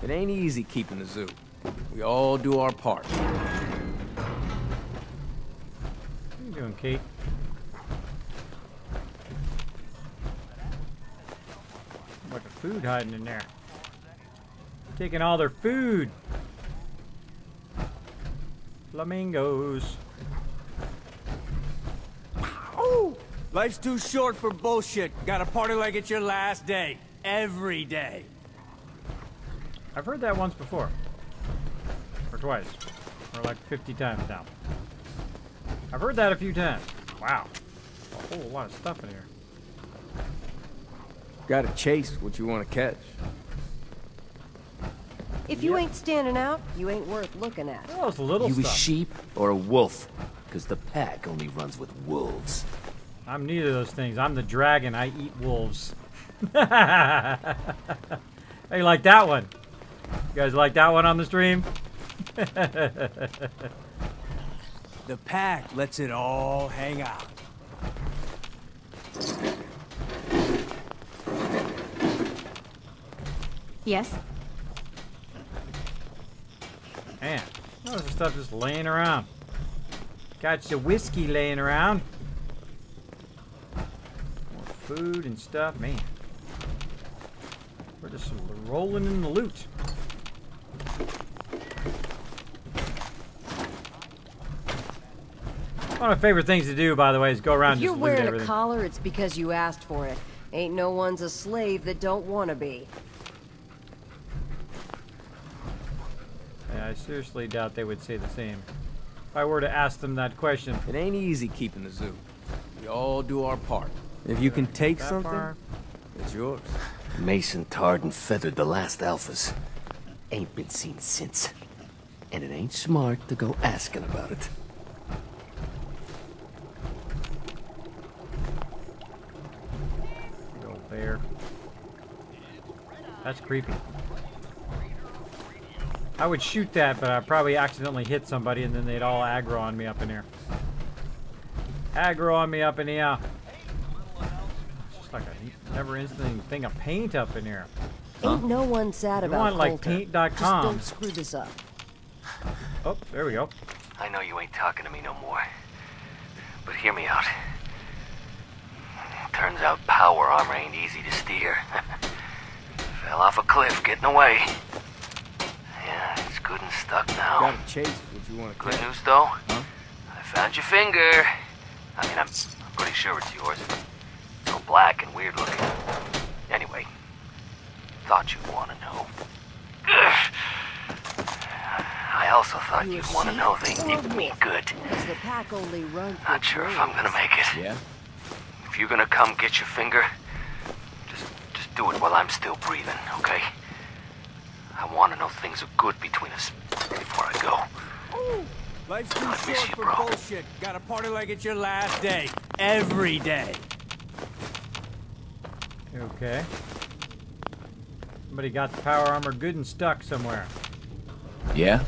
It ain't easy keeping the zoo. We all do our part. What are you doing, Kate? A bunch of food hiding in there. Taking all their food. Flamingos. Oh, life's too short for bullshit. Gotta party like it's your last day. Every day. I've heard that once before. Or twice. Or like 50 times now. I've heard that a few times. Wow. A whole lot of stuff in here. Gotta chase what you want to catch. If you ain't standing out, you ain't worth looking at. Oh, it's little You a stuff. sheep or a wolf? Because the pack only runs with wolves. I'm neither of those things. I'm the dragon. I eat wolves. Hey, you like that one? You guys like that one on the stream? The pack lets it all hang out. Yes? Man, lots of stuff just laying around. Got your whiskey laying around. More food and stuff. Man. We're just rolling in the loot. One of my favorite things to do, by the way, is go around If and you're just loot wearing a everything. collar, it's because you asked for it. Ain't no one's a slave that don't want to be. Yeah, I seriously doubt they would say the same. If I were to ask them that question. It ain't easy keeping the zoo. We all do our part. If you can take That something, far? it's yours. Mason tarred and feathered the last alphas. Ain't been seen since. And it ain't smart to go asking about it. Big old bear. That's creepy. I would shoot that, but I'd probably accidentally hit somebody and then they'd all aggro on me up in here. Aggro on me up in here. It's just like a never-ending thing of paint up in here. Ain't no one sad You about want, like, Coulter. paint.com. Just don't screw this up. Oh, there we go. I know you ain't talking to me no more. But hear me out. Turns out power armor ain't easy to steer. Fell off a cliff getting away. Yeah, it's good and stuck now. Gotta chase what you want to Good catch. news though? Huh? I found your finger. I mean, I'm pretty sure it's yours. It's so black and weird looking. Anyway, thought you'd want to know. I also thought you'd want to know they nipped me good. Does the pack only run Not sure if I'm gonna make it. Yeah? If you're gonna come get your finger, just do it while I'm still breathing, okay? I want to know things are good between us before I go. Life's too I miss short you, for bro. bullshit. Gotta party like it's your last day. Every day. Okay. Somebody got the power armor good and stuck somewhere. Yeah?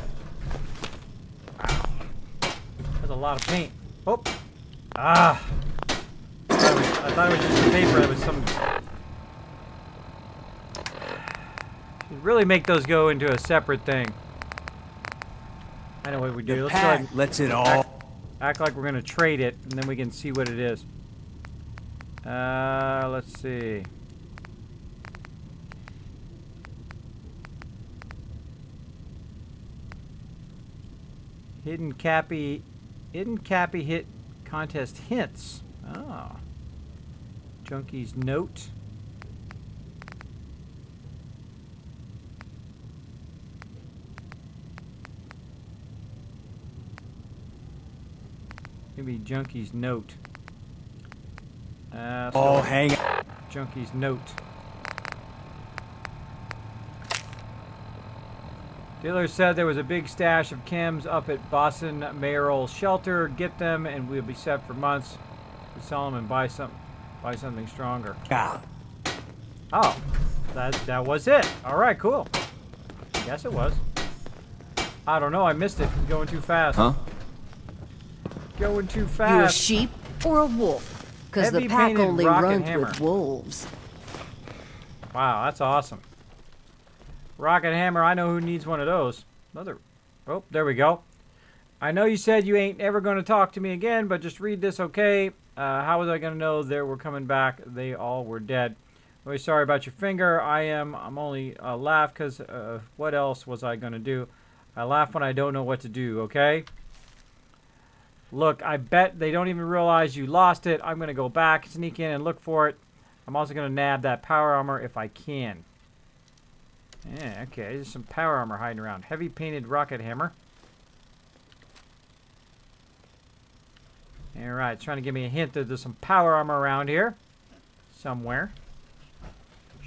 That's a lot of paint. Oh! Ah! I thought it was just the paper. That was some... Should really make those go into a separate thing. I know what we do. The Let's go ahead pack and lets it all. act like we're going to trade it, and then we can see what it is. Let's see. Hidden Cappy hit contest hints. Oh. Junkie's note. Maybe Junkie's note. Oh, hang on. Junkie's note. Dealer said there was a big stash of chems up at Boston Mayoral Shelter. Get them and we'll be set for months. We sell them and buy something stronger. Yeah. Oh, that was it. All right, cool. Guess it was. I don't know. I missed it. It was going too fast. Huh? Going too You a fast. sheep or a wolf? Because the Heavy pack painted only rocket runs hammer. with wolves. Wow, that's awesome. Rocket hammer, I know who needs one of those. Oh, there we go. I know you said you ain't ever going to talk to me again, but just read this, okay? How was I going to know they were coming back? They all were dead. Really sorry about your finger. I'm only laugh because what else was I going to do? I laugh when I don't know what to do, okay? Look, I bet they don't even realize you lost it. I'm going to go back, sneak in, and look for it. I'm also going to nab that power armor if I can. Yeah, okay. There's some power armor hiding around. Heavy painted rocket hammer. Alright, it's trying to give me a hint that there's some power armor around here. Somewhere.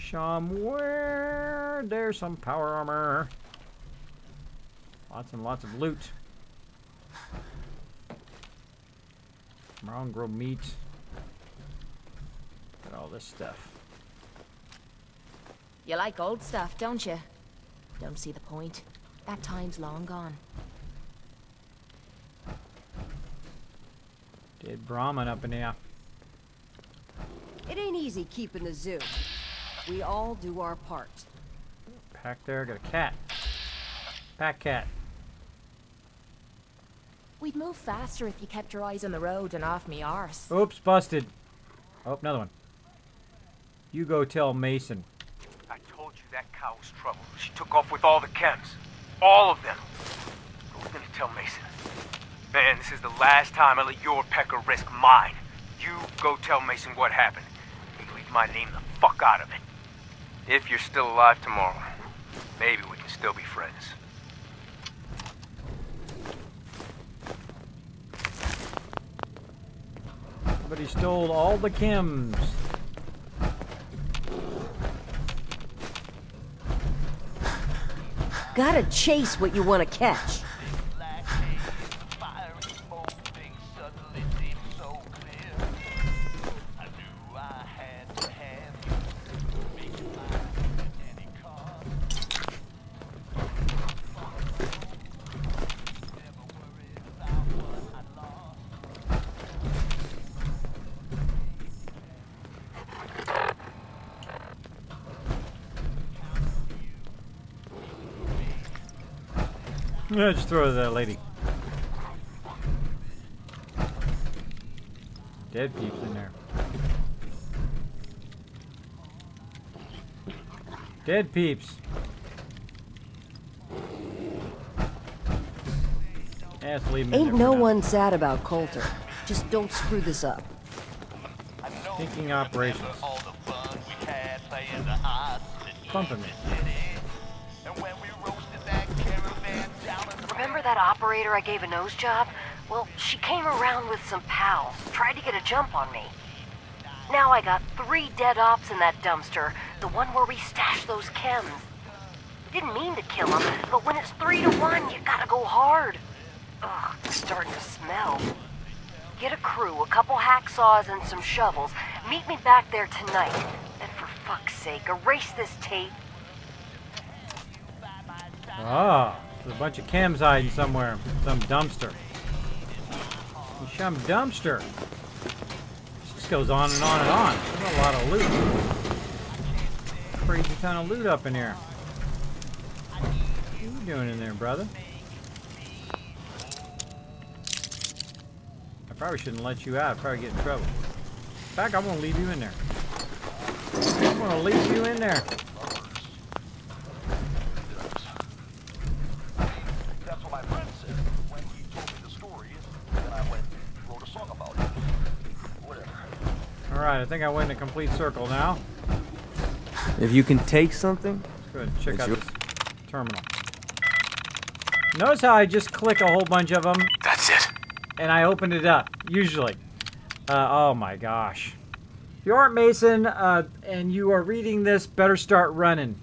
Somewhere there's some power armor. Lots and lots of loot. Mongrel meat. Got all this stuff. You like old stuff, don't you? Don't see the point. That time's long gone. Dead Brahmin up in there. It ain't easy keeping the zoo. We all do our part. Pack there, got a cat. Pack cat. We'd move faster if you kept your eyes on the road and off me arse. Oops, busted. Oh, another one. You go tell Mason. I told you that cow was trouble. She took off with all the chems. All of them. I was gonna tell Mason. Man, this is the last time I let your pecker risk mine. You go tell Mason what happened. You leave my name the fuck out of it. If you're still alive tomorrow, maybe we can still be friends. Somebody stole all the chems. Gotta chase what you want to catch. Yeah, just throw it to that lady. Dead peeps in there. Dead peeps. Yeah, let's leave 'em in Ain't there no for now. one sad about Coulter. Just don't screw this up. Thinking operations. Pumping me. Remember that operator I gave a nose job? Well, she came around with some pals, tried to get a jump on me. Now I got 3 dead ops in that dumpster, the one where we stashed those chems. Didn't mean to kill them, but when it's 3 to 1, you gotta go hard. Ugh, it's starting to smell. Get a crew, a couple hacksaws, and some shovels. Meet me back there tonight. And for fuck's sake, erase this tape. Ah, there's a bunch of chems hiding somewhere. Some dumpster. Some dumpster. This just goes on and on and on. There's a lot of loot. Crazy ton of loot up in here. What are you doing in there, brother? I probably shouldn't let you out. I'd probably get in trouble. In fact, I'm going to leave you in there. I'm going to leave you in there. That's what my friend said when he told me the story. Then I went and wrote a song about it. Whatever. All Alright, I think I went in a complete circle now. If you can take something, let's go ahead and check out this terminal. Notice how I just click a whole bunch of them. That's it. And I opened it up, usually. Oh my gosh. If you aren't Mason and you are reading this, better start running.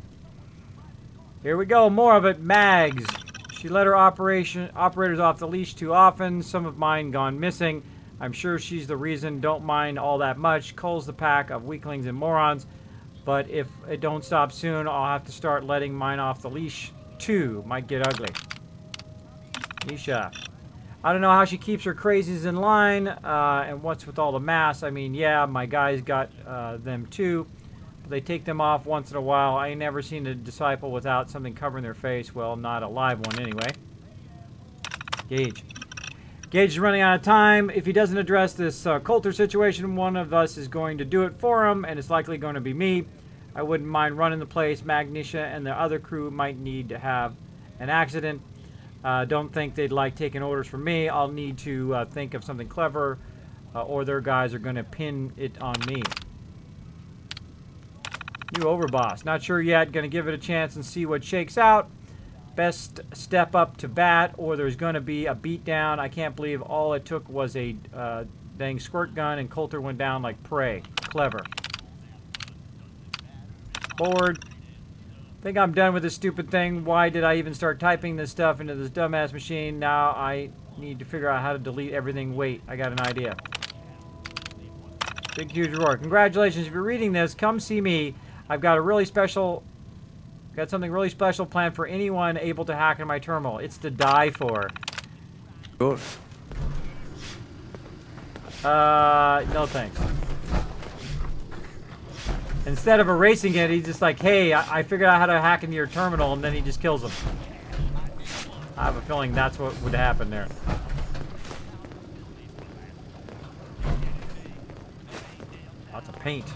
Here we go, more of it. Mags. She let her operators off the leash too often. Some of mine gone missing. I'm sure she's the reason. Don't mind all that much. Culls the pack of weaklings and morons. But if it don't stop soon, I'll have to start letting mine off the leash too. Might get ugly. Nisha. I don't know how she keeps her crazies in line, and what's with all the masks. I mean, yeah, my guys got them too. But they take them off once in a while. I ain't never seen a disciple without something covering their face. Well, not a live one anyway. Gage. Gage is running out of time. If he doesn't address this Coulter situation, one of us is going to do it for him, and it's likely going to be me. I wouldn't mind running the place. Magnesia and the other crew might need to have an accident. Don't think they'd like taking orders from me. I'll need to think of something clever, or their guys are going to pin it on me. New overboss. Not sure yet. Going to give it a chance and see what shakes out. Best step up to bat, or there's going to be a beatdown. I can't believe all it took was a dang squirt gun, and Coulter went down like prey. Clever. Bored. Think I'm done with this stupid thing. Why did I even start typing this stuff into this dumbass machine? Now I need to figure out how to delete everything. Wait, I got an idea. Big huge roar. Congratulations. If you're reading this, come see me. I've got something really special planned for anyone able to hack into my terminal. It's to die for. Sure. No thanks. Instead of erasing it, he's just like, hey, I figured out how to hack into your terminal, and then he just kills him. I have a feeling that's what would happen there. Lots of paint.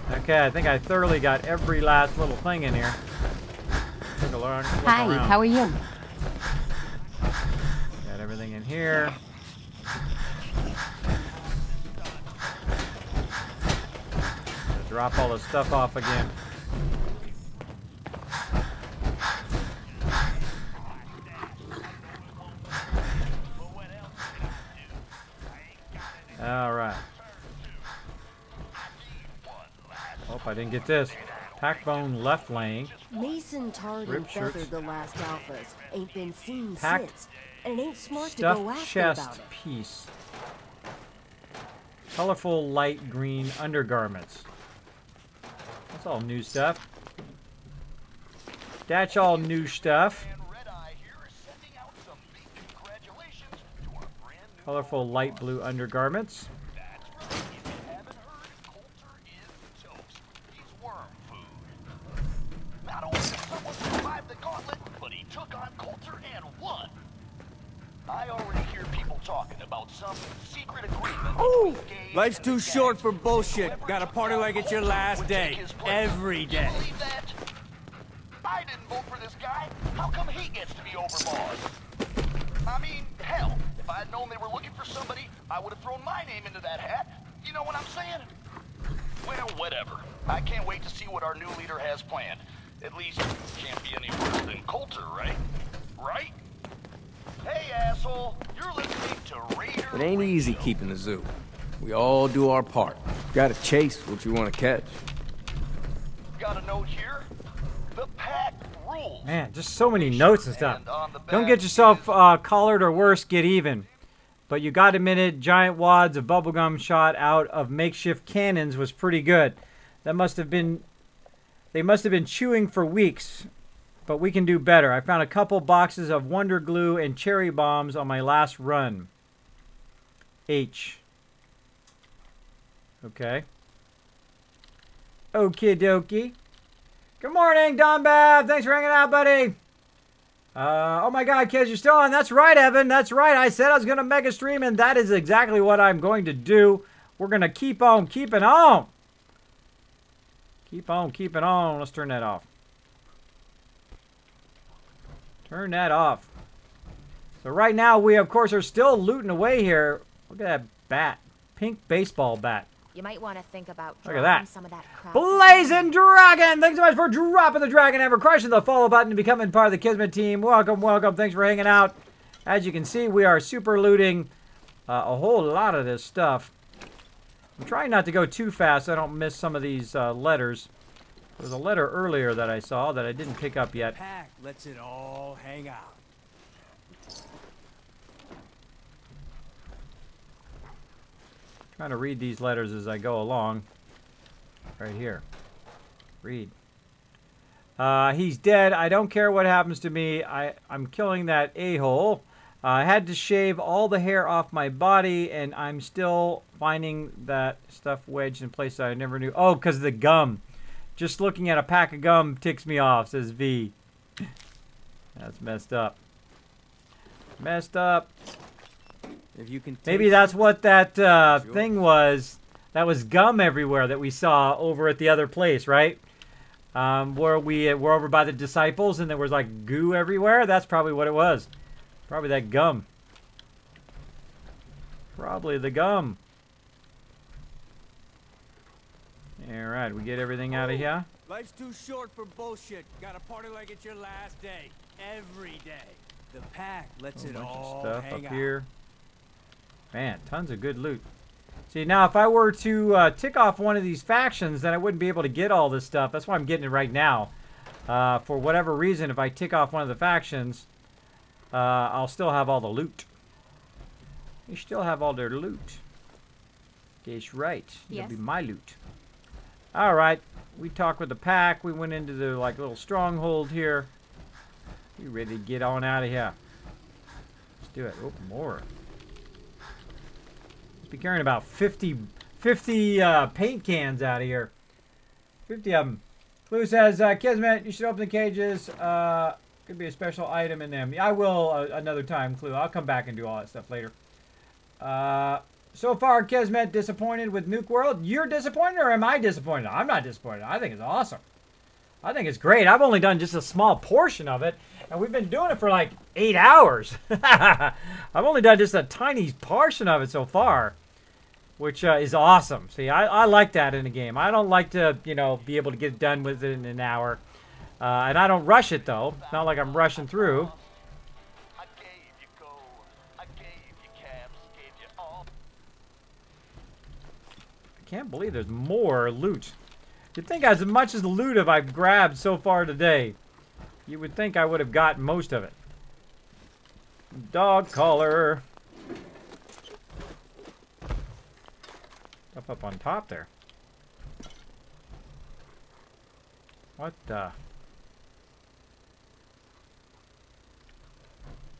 Okay, I think I thoroughly got every last little thing in here. Take a look Hi, around. how are you? Got everything in here. Drop all this stuff off again. All right. Hope I didn't get this. Packbone left laying. Mason tarred and Rib shirts. feathered the last alphas. Ain't been seen Packed since. And it ain't smart to go Stuffed asking about chest it. piece. Colorful light green undergarments. That's all new stuff. That's all new stuff. Colorful light blue undergarments. Not only did someone survive the gauntlet, but he took on Coulter and won. I already hear people talking about some secret agreement. Ooh, life's too short for bullshit. Gotta party like it's your last day. Every day. I didn't vote for this guy. How come he gets to be overboss? I mean, hell, if I had known they were looking for somebody, I would have thrown my name into that hat. You know what I'm saying? Well, whatever. I can't wait to see what our new leader has planned. At least, can't be any worse than Coulter, right? Right? Hey, asshole, you're listening to Raider. It ain't easy keeping the zoo. We all do our part. Gotta chase what you want to catch. Got a note here? The pack rules. Man, just so many notes and stuff. Don't get yourself collared or worse, get even. But you got a minute, giant wads of bubblegum shot out of makeshift cannons was pretty good. They must have been chewing for weeks. But we can do better. I found a couple boxes of Wonder Glue and cherry bombs on my last run. H. Okay. Okie dokie. Good morning, Don Babb. Thanks for hanging out, buddy. Oh my God, kids, you're still on. That's right, Evan. That's right. I said I was going to mega stream, and that is exactly what I'm going to do. We're going to keep on keeping on. Keep on keeping on. Let's turn that off. Turn that off. So right now we, of course, are still looting away here. Look at that bat. Pink baseball bat. You might want to think about Look at dropping that. some of that crap. Blazing Dragon! Thanks so much for dropping the dragon and for crushing the follow button and becoming part of the Kismet team. Welcome, welcome. Thanks for hanging out. As you can see, we are super looting a whole lot of this stuff. I'm trying not to go too fast so I don't miss some of these letters. There was a letter earlier that I saw that I didn't pick up yet. Pack lets it all hang out. Trying to read these letters as I go along. Right here. Read. He's dead. I don't care what happens to me. I'm killing that a-hole. I had to shave all the hair off my body, and I'm still finding that stuff wedged in place that I never knew. Oh, because of the gum. Just looking at a pack of gum ticks me off, says V. That's messed up. Messed up. If you can Maybe that's what that thing was. That was gum everywhere that we saw over at the other place, right? Where we were over by the disciples and there was like goo everywhere. That's probably what it was. Probably that gum. Probably the gum. Alright, we get everything out of here. Life's too short for bullshit. Gotta party like it's your last day. Every day. The pack lets it all Stuff hang up out. here. Man, tons of good loot. See, now if I were to tick off one of these factions, then I wouldn't be able to get all this stuff. That's why I'm getting it right now. For whatever reason, if I tick off one of the factions, I'll still have all the loot. You still have all their loot. That's right. Yes. It'll be my loot. Alright, we talked with the pack. We went into the like little stronghold here. We ready to get on out of here. Let's do it. Oh, more. Be carrying about 50 paint cans out of here. 50 of them. Clue says, Kismet, you should open the cages. Could be a special item in them. I will another time, Clue. I'll come back and do all that stuff later. So far, Kismet disappointed with Nuke World. You're disappointed or am I disappointed? I'm not disappointed. I think it's awesome. I think it's great. I've only done just a small portion of it. And we've been doing it for like 8 hours. I've only done just a tiny portion of it so far. Which is awesome. See, I like that in a game. I don't like to, you know, be able to get done with it in an hour. And I don't rush it, though. It's not like I'm rushing through. I can't believe there's more loot. You'd think as much as the loot have I've grabbed so far today, you would think I would have gotten most of it. Dog collar. Stuff up on top there. What the?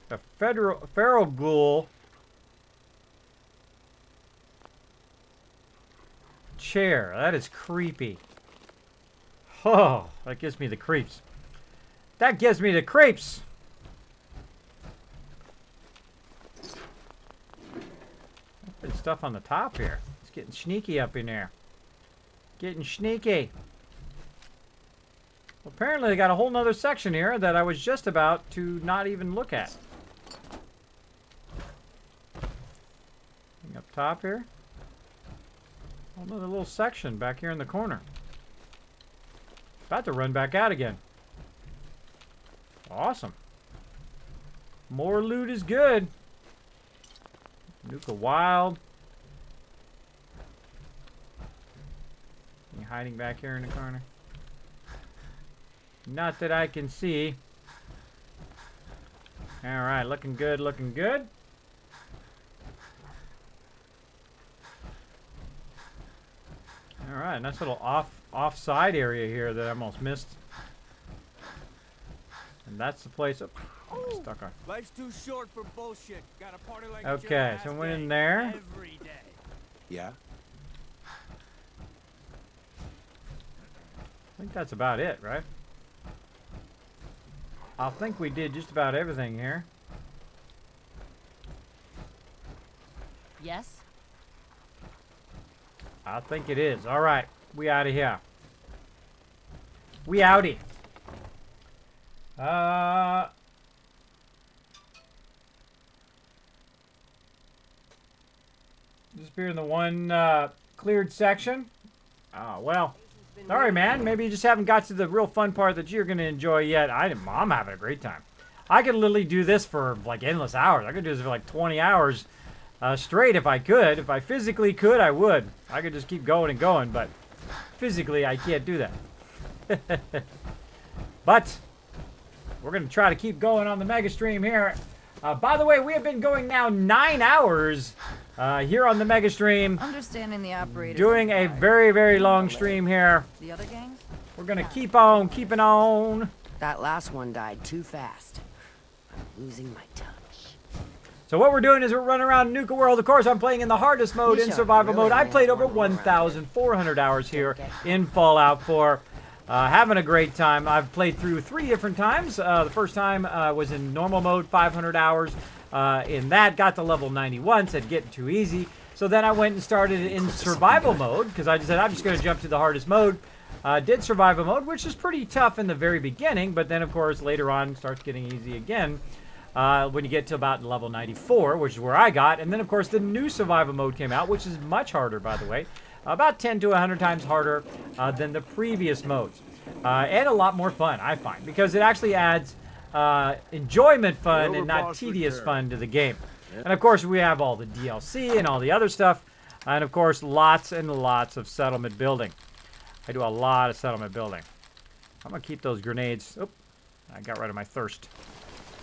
A feral ghoul chair. That is creepy. Oh, that gives me the creeps. That gives me the creeps. There's stuff on the top here. It's getting sneaky up in there. Getting sneaky. Well, apparently they got a whole nother section here that I was just about to not even look at. Up top here. Another little section back here in the corner. About to run back out again. Awesome. More loot is good. Nuka Wild. You hiding back here in the corner? Not that I can see. Alright, looking good, looking good. Alright, nice little offside area here that I almost missed. And that's the place. Oh, stuck on. Life's too short for bullshit. Gotta party like Okay, so went in there. Every day. Yeah. I think that's about it, right? I think we did just about everything here. Yes. I think it is. All right, we out of here. We outie. Disappear in the one Cleared section. Oh, well. Sorry, man. Maybe you just haven't got to the real fun part that you're going to enjoy yet. I'm having a great time. I could literally do this for like endless hours. I could do this for like 20 hours straight if I could. If I physically could, I would. I could just keep going and going, but physically I can't do that. But we're going to try to keep going on the mega stream here. By the way, we have been going now 9 hours here on the mega stream. Understanding the operator. Doing a very, very long stream here. The other gangs? We're going to keep on keeping on. That last one died too fast. I'm losing my touch. So what we're doing is we're running around Nuka World. Of course, I'm playing in the hardest mode, in survival mode. I played over 1,400 hours here in Fallout 4. Having a great time. I've played through 3 different times. The first time was in normal mode, 500 hours. In that, got to level 91, said getting too easy. So then I went and started in survival mode, because I just said I'm just going to jump to the hardest mode. Did survival mode, which is pretty tough in the very beginning, but then, of course, later on starts getting easy again. When you get to about level 94, which is where I got. And then, of course, the new survival mode came out, which is much harder, by the way. About 10 to 100 times harder than the previous modes. And a lot more fun, I find, because it actually adds enjoyment fun and not tedious fun to the game. And, of course, we have all the DLC and all the other stuff. And, of course, lots and lots of settlement building. I do a lot of settlement building. I'm going to keep those grenades. Oop, I got rid of my thirst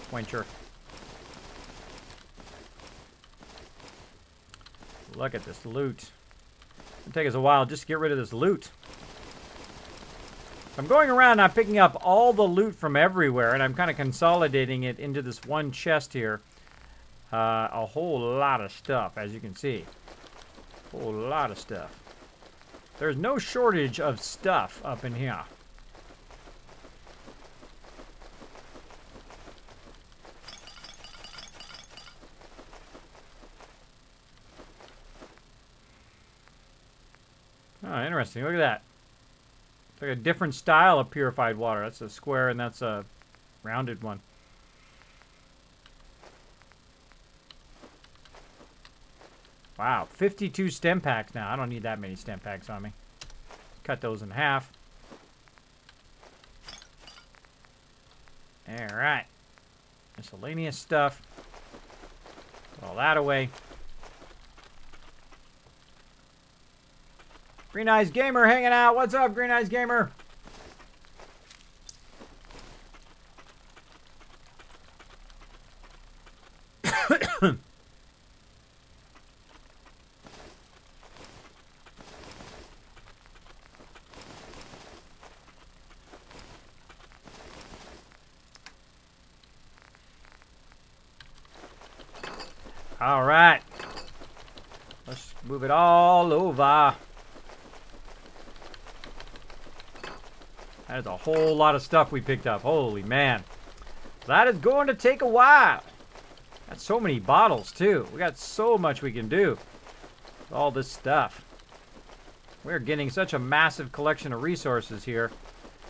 quencher. Look at this loot. It'll take us a while just to get rid of this loot. I'm going around and I'm picking up all the loot from everywhere, and I'm kind of consolidating it into this one chest here. A whole lot of stuff, as you can see. A whole lot of stuff. There's no shortage of stuff up in here. Oh, interesting. Look at that. It's like a different style of purified water. That's a square and that's a rounded one. Wow, 52 stem packs now. I don't need that many stem packs on me. Cut those in half. Alright. Miscellaneous stuff. Put all that away. Green Eyes Gamer hanging out. What's up, Green Eyes Gamer? All right. Let's move it all over. That is a whole lot of stuff we picked up. Holy man. That is going to take a while. Got so many bottles, too. We got so much we can do with all this stuff. We're getting such a massive collection of resources here.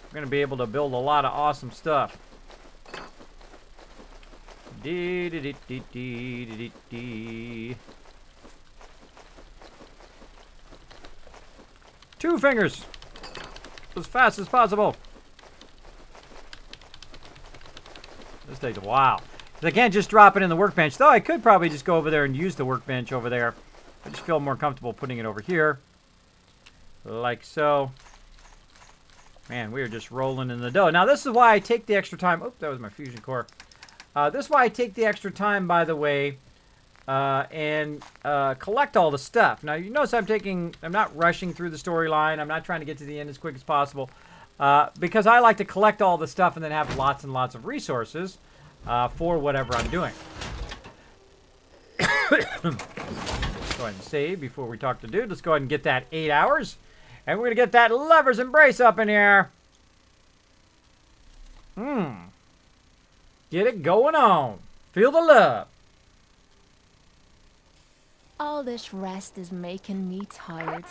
We're going to be able to build a lot of awesome stuff. Two fingers. As fast as possible. This takes a while. I can't just drop it in the workbench. Though I could probably just go over there and use the workbench over there. I just feel more comfortable putting it over here. Like so. Man, we are just rolling in the dough. Now this is why I take the extra time. Oh, that was my fusion core. This is why I take the extra time, by the way, and collect all the stuff. Now, you notice I'm not rushing through the storyline. I'm not trying to get to the end as quick as possible. Because I like to collect all the stuff and then have lots and lots of resources for whatever I'm doing. Let's go ahead and save before we talk to dude. Let's go ahead and get that 8 hours. And we're going to get that Lover's Embrace up in here. Get it going on. Feel the love. All this rest is making me tired.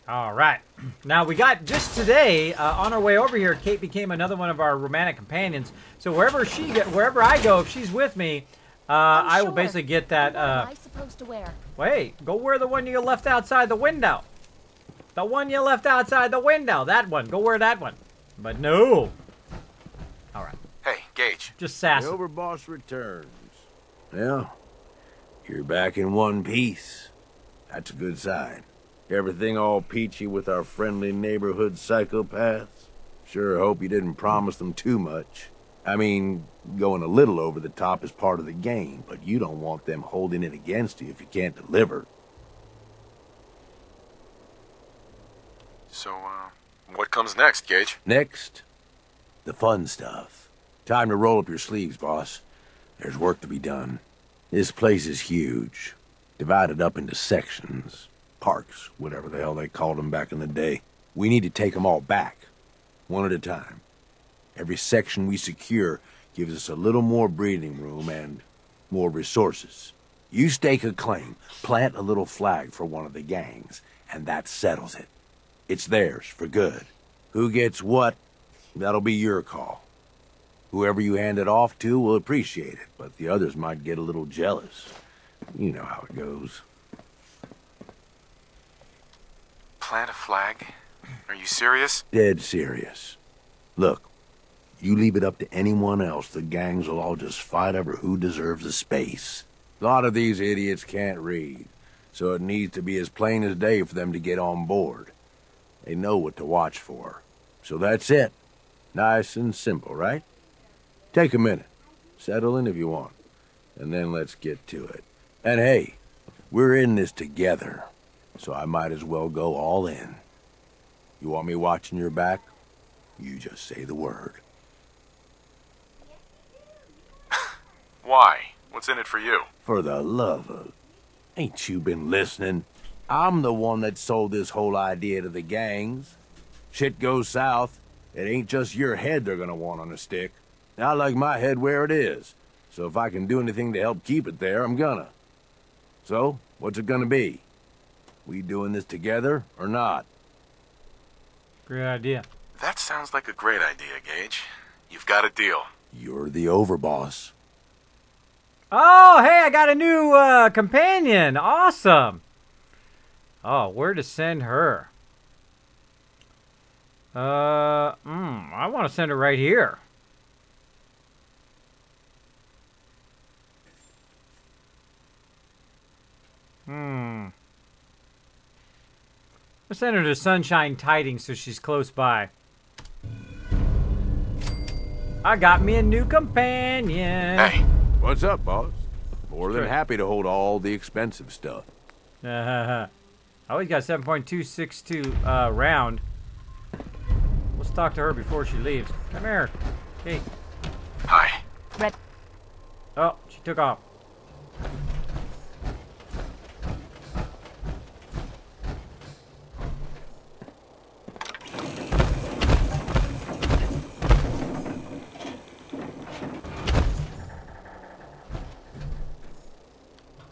All right. Now, we got, just today, on our way over here, Kate became another one of our romantic companions. So wherever I go, if she's with me, I will basically get that, What am I supposed to wear? Wait, go wear the one you left outside the window. The one you left outside the window. That one. Go wear that one. But no. All right. Hey, Gage. Just sassy. The overboss returns. Well, you're back in one piece. That's a good sign. Everything all peachy with our friendly neighborhood psychopaths? Sure hope you didn't promise them too much. I mean, going a little over the top is part of the game, but you don't want them holding it against you if you can't deliver. So, what comes next, Gage? Next, the fun stuff. Time to roll up your sleeves, boss. There's work to be done. This place is huge, divided up into sections. Parks, whatever the hell they called them back in the day. We need to take them all back, one at a time. Every section we secure gives us a little more breathing room and more resources. You stake a claim, plant a little flag for one of the gangs, and that settles it. It's theirs for good. Who gets what, that'll be your call. Whoever you hand it off to will appreciate it, but the others might get a little jealous. You know how it goes. Plant a flag? Are you serious? Dead serious. Look, you leave it up to anyone else, the gangs will all just fight over who deserves the space. A lot of these idiots can't read, so it needs to be as plain as day for them to get on board. They know what to watch for. So that's it. Nice and simple, right? Take a minute. Settle in if you want. And then let's get to it. And hey, we're in this together. So I might as well go all in. You want me watching your back? You just say the word. Why? What's in it for you? For the love of... Ain't you been listening? I'm the one that sold this whole idea to the gangs. Shit goes south, it ain't just your head they're gonna want on a stick. I like my head where it is. So if I can do anything to help keep it there, I'm gonna. So, what's it gonna be? We doing this together, or not? Great idea. That sounds like a great idea, Gage. You've got a deal. You're the overboss. Oh, hey, I got a new companion. Awesome. Oh, where to send her? I want to send her right here. Let's send her to Sunshine Tidings so she's close by. I got me a new companion. Hey. What's up, boss? More than happy to hold all the expensive stuff. I always got 7.262 round. Let's talk to her before she leaves. Come here. Hey. Hi. Red. Oh, she took off.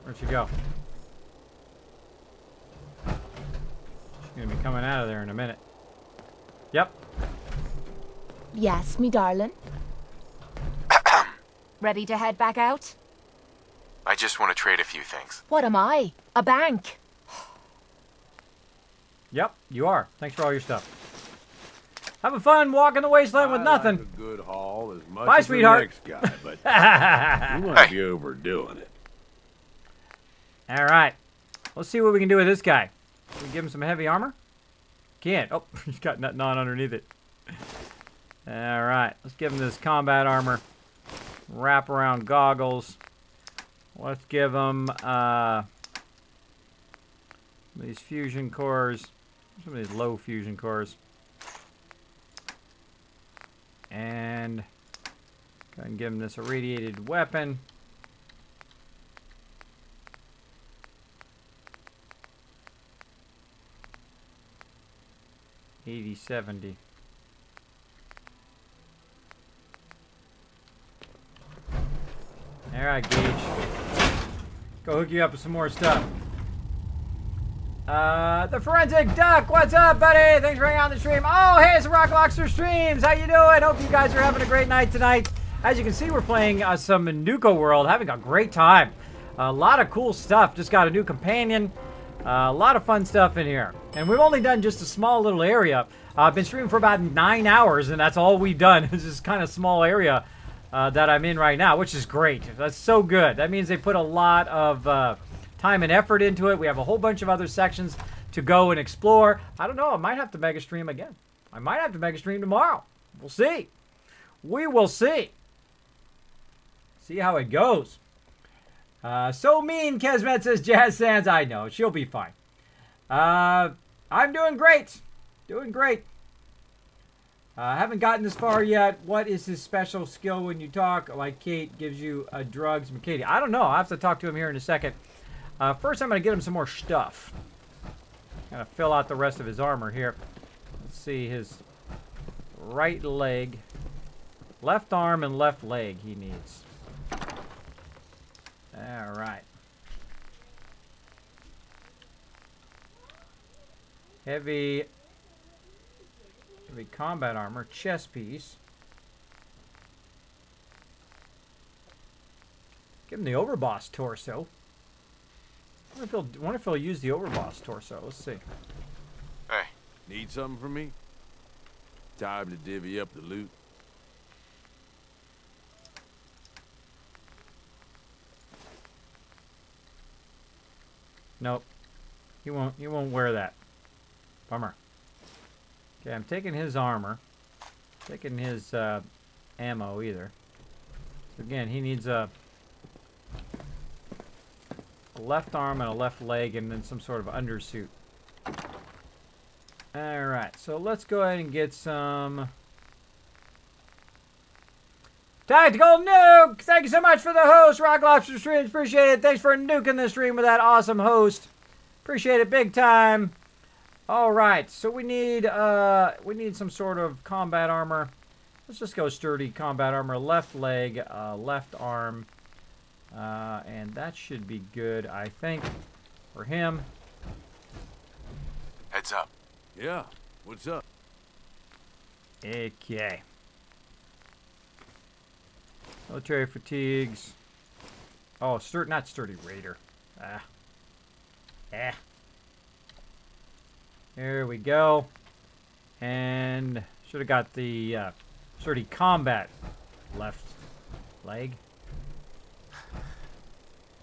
Where'd she go? She's gonna be coming out of there in a minute. Yep. Yes, me darling. Ready to head back out? I just want to trade a few things. What am I? A bank? Yep, you are. Thanks for all your stuff. Having fun walking the wasteland with nothing. Like a good haul as much Bye, as sweetheart. the next guy, but you might be overdoing it. All right. Let's see what we can do with this guy. Can we give him some heavy armor? Can't. Oh, he's got nothing on underneath it. All right. Let's give him this combat armor. Wraparound goggles. Let's give him these fusion cores. Some of these low fusion cores. And go ahead and give him this irradiated weapon. $80-70. All right, Gage. Go hook you up with some more stuff. The Forensic Duck, what's up, buddy? Thanks for hanging out on the stream. Oh, hey, it's Rock Lobster Streams. How you doing? Hope you guys are having a great night tonight. As you can see, we're playing some Nuka World, having a great time. A lot of cool stuff. Just got a new companion. A lot of fun stuff in here. And we've only done just a small little area. I've been streaming for about 9 hours, and that's all we've done. It's this kind of small area that I'm in right now, which is great. That's so good. That means they put a lot of time and effort into it. We have a whole bunch of other sections to go and explore. I don't know. I might have to mega stream again. I might have to mega stream tomorrow. We'll see. We will see. See how it goes. So mean, Kismet says Jazz Sands. I know. She'll be fine. I'm doing great. Doing great. Haven't gotten this far yet. What is his special skill when you talk? Like Kate gives you drugs. Katie, I don't know. I'll have to talk to him here in a second. First, I'm going to get him some more stuff. Going to fill out the rest of his armor here. Let's see. His right leg. Left arm and left leg he needs. All right. Heavy combat armor, chest piece. Give him the overboss torso. I wonder if he'll use the overboss torso. Let's see. Hey, need something from me? Time to divvy up the loot. Nope. He won't wear that. Bummer. Okay, I'm taking his armor. Taking his ammo either. So again, he needs a left arm and a left leg and then some sort of undersuit. Alright, so let's go ahead and get some Tactical Nuke! Thank you so much for the host, Rock Lobster Streams. Appreciate it. Thanks for nuking the stream with that awesome host. Appreciate it big time. Alright, so we need some sort of combat armor. Let's just go sturdy combat armor. Left leg, left arm. And that should be good, I think, for him. Heads up. Yeah, what's up? Okay. Military fatigues. Oh, not sturdy raider. There we go. And should have got the sturdy combat left leg.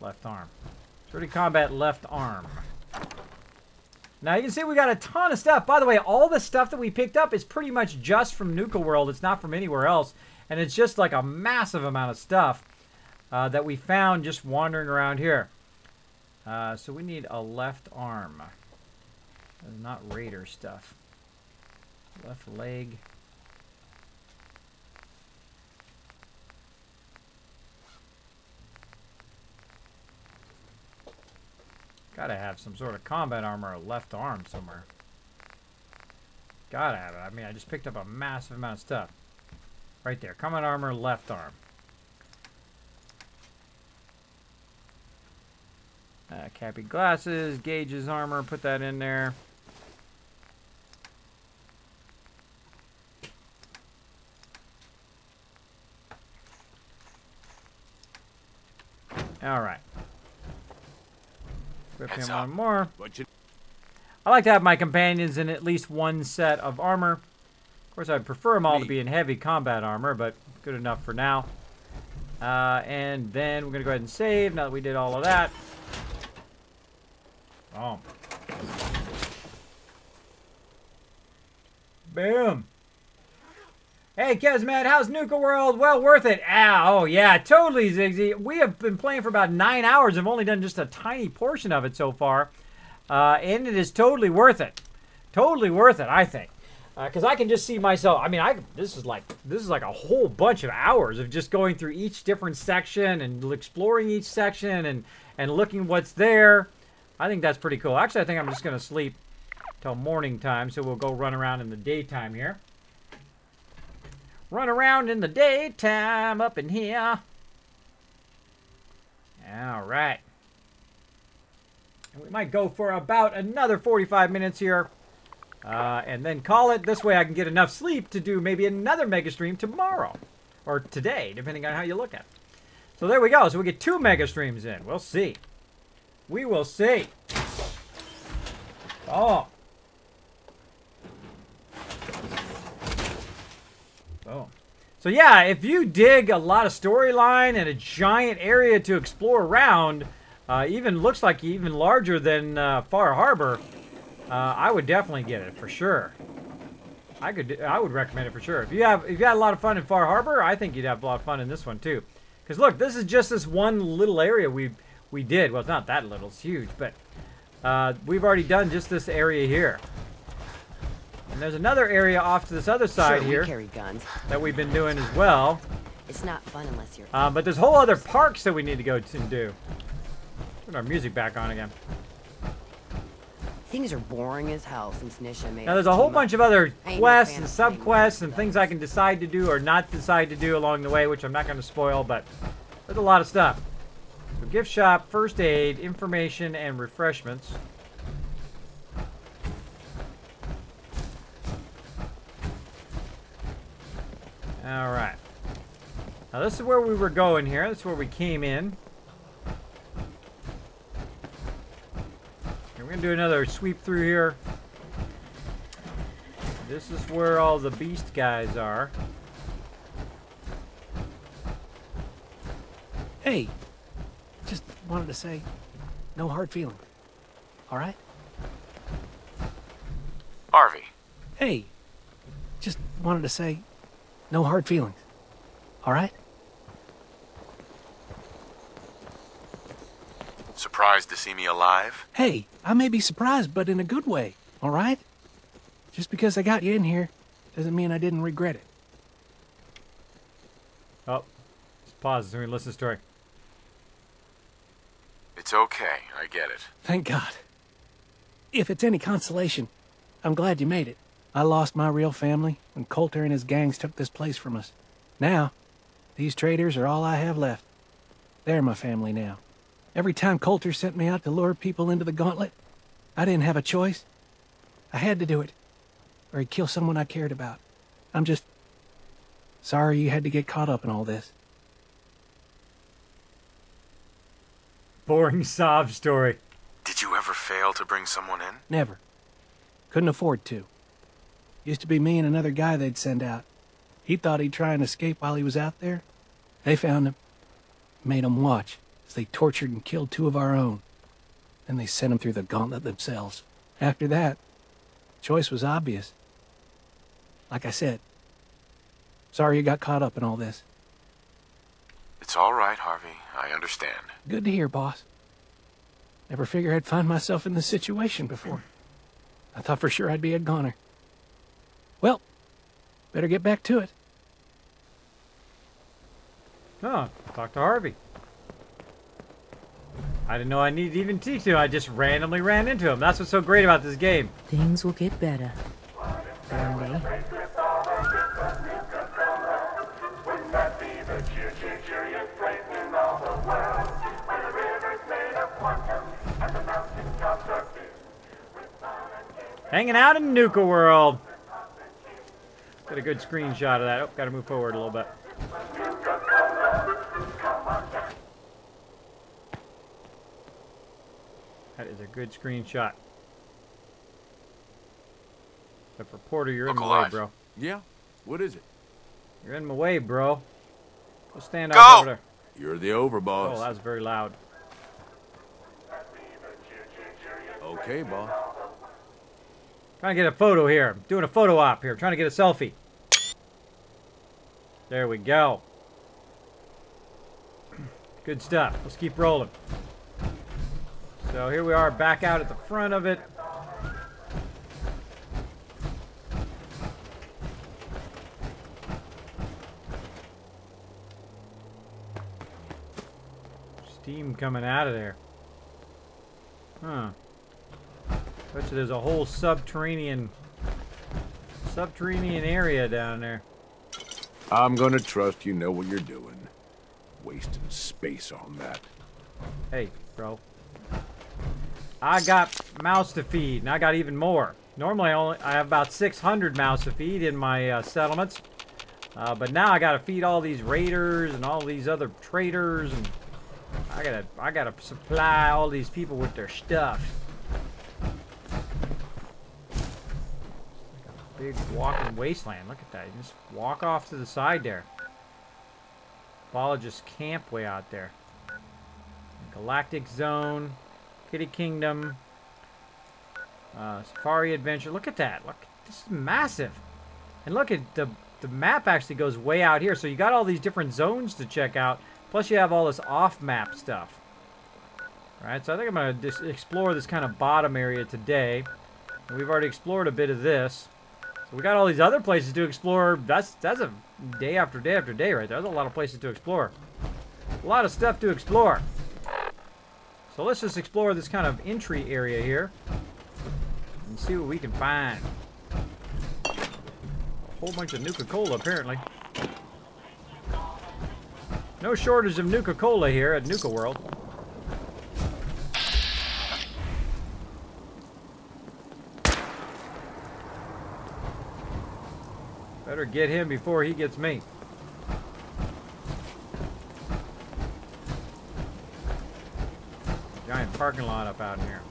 Left arm. Sturdy combat left arm. Now you can see we got a ton of stuff. By the way, all the stuff that we picked up is pretty much just from Nuka World. It's not from anywhere else. And it's just like a massive amount of stuff that we found just wandering around here. So we need a left arm. Not raider stuff. Left leg. Gotta have some sort of combat armor or left arm somewhere. Gotta have it. I mean, I just picked up a massive amount of stuff. Right there. Combat armor, left arm. Cappy glasses, Gage's armor, put that in there. Alright. Equip him one more. I like to have my companions in at least one set of armor. Of course, I'd prefer them all to be in heavy combat armor, but good enough for now. And then we're going to go ahead and save now that we did all of that. Boom. Boom. Hey, Kismet, how's Nuka World? Well worth it. Oh, yeah, totally, Ziggy. We have been playing for about 9 hours. I've only done just a tiny portion of it so far. And it is totally worth it. Totally worth it, I think. Because I can just see myself. I mean, this is like a whole bunch of hours of just going through each different section and exploring each section and looking what's there. I think that's pretty cool. Actually, I think I'm just going to sleep till morning time, so we'll go run around in the daytime here. Run around in the daytime up in here. All right. And we might go for about another 45 minutes here. And then call it. This way I can get enough sleep to do maybe another mega stream tomorrow. Or today, depending on how you look at it. So there we go. So we get 2 mega streams in. We'll see. We will see. Oh. Oh. So yeah, if you dig a lot of storyline and a giant area to explore around, even looks like even larger than Far Harbor, I would definitely get it for sure. I would recommend it for sure. If you had a lot of fun in Far Harbor, I think you'd have a lot of fun in this one too. Because look, this is just this one little area we did. Well, it's not that little; it's huge, but we've already done just this area here. And there's another area off to this other side here we carry guns. that we've been doing as well. It's not fun unless you're. But there's whole other parks that we need to go to and do. Put our music back on again. Things are boring as hell since Nisha made. Now there's a whole bunch of other quests and sub-quests and things I can decide to do or not decide to do along the way, which I'm not going to spoil, but there's a lot of stuff. So gift shop, first aid, information, and refreshments. Alright. Now this is where we were going here. This is where we came in. We're going to do another sweep through here. This is where all the beast guys are. Hey, just wanted to say, no hard feelings. All right? Harvey. Hey, just wanted to say, no hard feelings. All right? Surprised to see me alive? Hey, I may be surprised, but in a good way. All right? Just because I got you in here doesn't mean I didn't regret it. Oh, let's pause so we can listen to the story. It's okay, I get it. Thank God. If it's any consolation, I'm glad you made it. I lost my real family when Coulter and his gangs took this place from us. Now, these traitors are all I have left. They're my family now. Every time Coulter sent me out to lure people into the gauntlet, I didn't have a choice. I had to do it, or he'd kill someone I cared about. I'm just sorry you had to get caught up in all this. Boring sob story. Did you ever fail to bring someone in? Never. Couldn't afford to. Used to be me and another guy they'd send out. He thought he'd try and escape while he was out there. They found him, made him watch. They tortured and killed 2 of our own. Then they sent him through the gauntlet themselves. After that, choice was obvious. Like I said, sorry you got caught up in all this. It's all right, Harvey. I understand. Good to hear, boss. Never figured I'd find myself in this situation before. I thought for sure I'd be a goner. Well, better get back to it. Oh, talk to Harvey. I didn't know I needed to even teach him. I just randomly ran into him. That's what's so great about this game. Things will get better. One day. Hanging out in Nuka World. Got a good screenshot of that. Oh, gotta move forward a little bit. That is a good screenshot. Except for Porter, you're in my way, bro. Yeah? What is it? You're in my way, bro. Go stand up over there. You're the overboss. Oh, that was very loud. Okay, boss. Trying to get a photo here. I'm doing a photo op here. Trying to get a selfie. There we go. Good stuff. Let's keep rolling. So here we are back out at the front of it. Steam coming out of there. Huh. Bet you there's a whole subterranean area down there. I'm gonna trust you know what you're doing. Wasting space on that. Hey, bro. I got mouse to feed, and I got even more. Normally, I have about 600 mouse to feed in my settlements. But now I gotta feed all these raiders and all these other traders, and I gotta supply all these people with their stuff. Big walking wasteland. Look at that. You just walk off to the side there. Biologist camp way out there. Galactic Zone, Kitty Kingdom, Safari Adventure. Look at that. Look, this is massive. And look at the map actually goes way out here. So you got all these different zones to check out. Plus you have all this off-map stuff. All right, so I think I'm going to just explore this kind of bottom area today. And we've already explored a bit of this. So we got all these other places to explore. That's a day after day after day right there. There's a lot of places to explore. A lot of stuff to explore. So let's just explore this kind of entry area here. And see what we can find. A whole bunch of Nuka-Cola apparently. No shortage of Nuka-Cola here at Nuka World. Better get him before he gets me. Giant parking lot up out in here.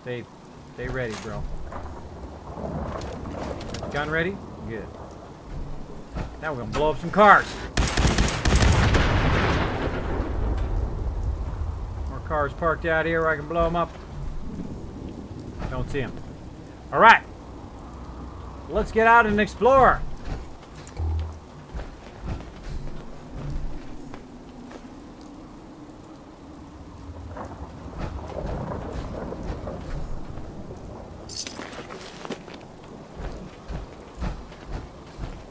Stay ready, bro. Gun ready? Good. Now we're gonna blow up some cars. More cars parked out here where I can blow them up. Don't see them. All right. Let's get out and explore.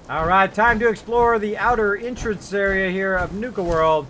All right, time to explore the outer entrance area here of Nuka World.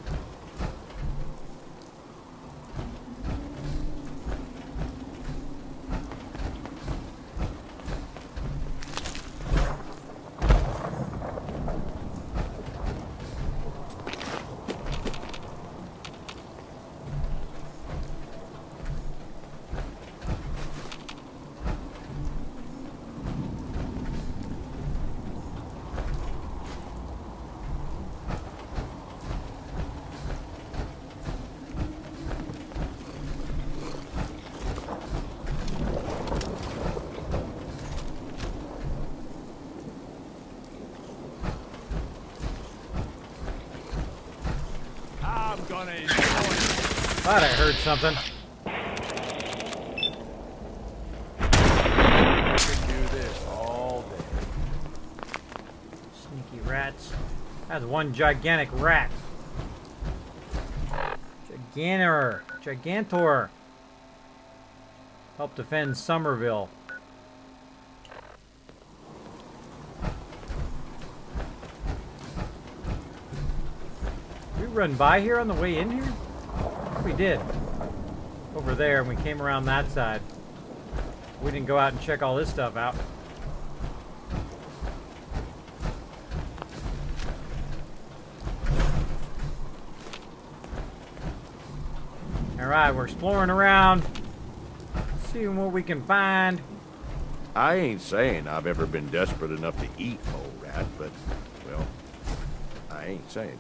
Thought I heard something. I could do this all day. Sneaky rats. That's one gigantic rat. Gigantor. Help defend Somerville. Did we run by here on the way in here? We did. Over there, and we came around that side. We didn't go out and check all this stuff out. Alright, we're exploring around, seeing what we can find. I ain't saying I've ever been desperate enough to eat old rat, but, well, I ain't saying it.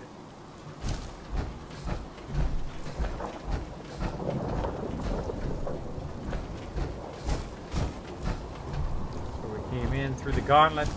Through the gauntlet.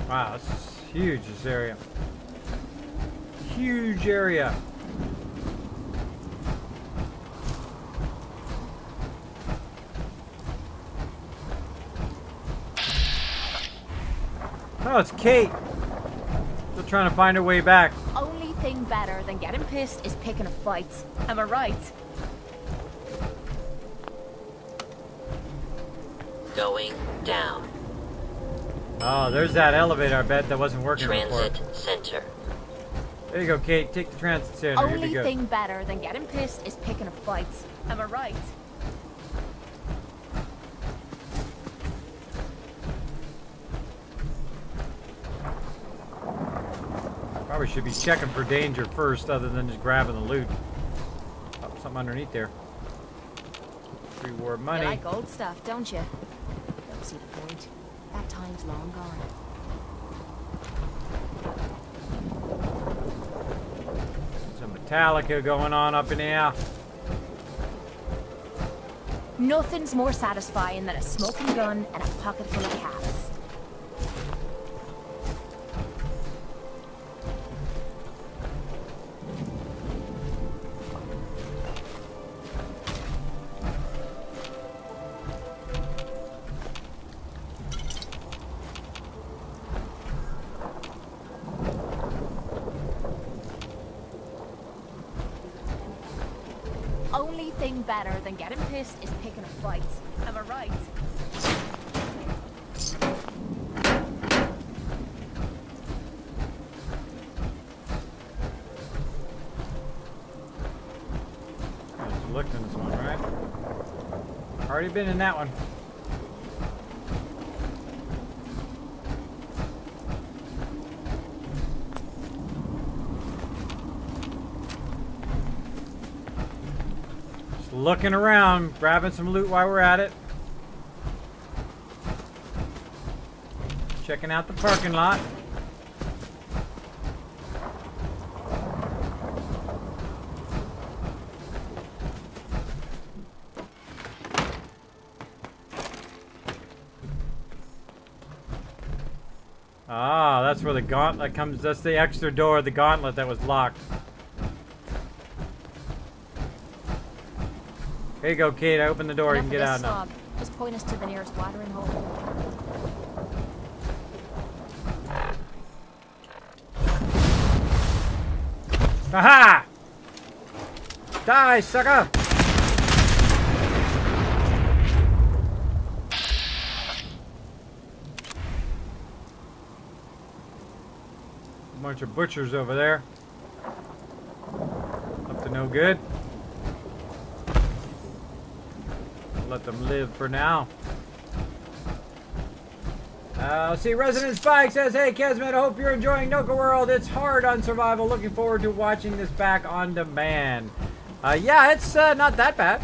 Wow, this is huge, this area. Huge area. Oh, it's Kate. Still trying to find her way back. Only thing better than getting pissed is picking a fight. Am I right? Going down. Oh, there's that elevator, I bet, that wasn't working Transit before. center. There you go, Kate. Take the transit center. Here Only we go. thing better than getting pissed is picking a fight. Am I right? Probably should be checking for danger first, other than just grabbing the loot. Oh, something underneath there. Reward money. You like old stuff, don't you? Don't see the point. That time's long gone. Some Metallica going on up in here. Nothing's more satisfying than a smoking gun and a pocket full of cats. Only thing better than getting pissed is picking a fight. Am I right? Let's look in this one, right? Already been in that one. Looking around, grabbing some loot while we're at it. Checking out the parking lot. Ah, that's where the gauntlet comes. That's the extra door, the gauntlet that was locked. Here you go, Kate. I opened the door. You can get out now. Just point us to the nearest watering hole. Aha! Die, sucker! A bunch of butchers over there. Up to no good. Let them live for now. Let's see, Resident Spike says, hey, Kismet, I hope you're enjoying Nuka World. It's hard on survival. Looking forward to watching this back on demand. Yeah, it's not that bad.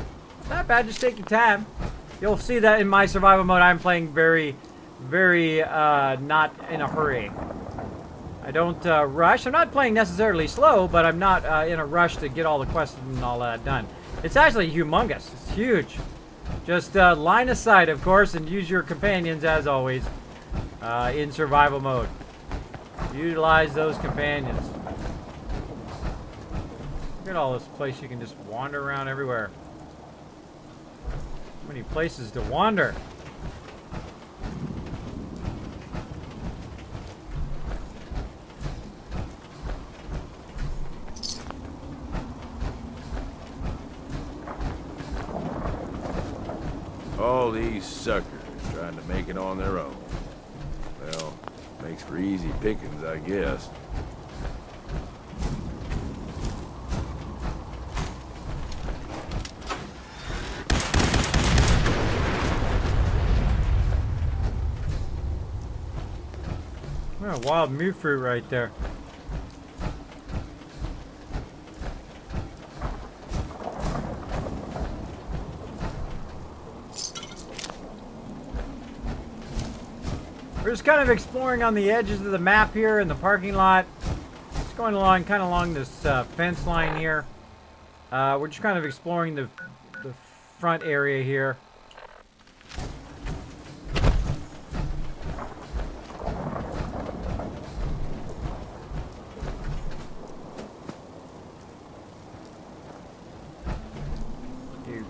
Not bad, just take your time. You'll see that in my survival mode, I'm playing very, very not in a hurry. I don't rush. I'm not playing necessarily slow, but I'm not in a rush to get all the quests and all that done. It's actually humongous. It's huge. Just line of sight, of course, and use your companions, as always, in survival mode. Utilize those companions. Look at all this place you can just wander around everywhere. So many places to wander. All these suckers trying to make it on their own. Well, makes for easy pickings, I guess. Oh, wild mute fruit right there. We're just kind of exploring on the edges of the map here in the parking lot. Just going along, kind of along this fence line here. We're just kind of exploring the front area here.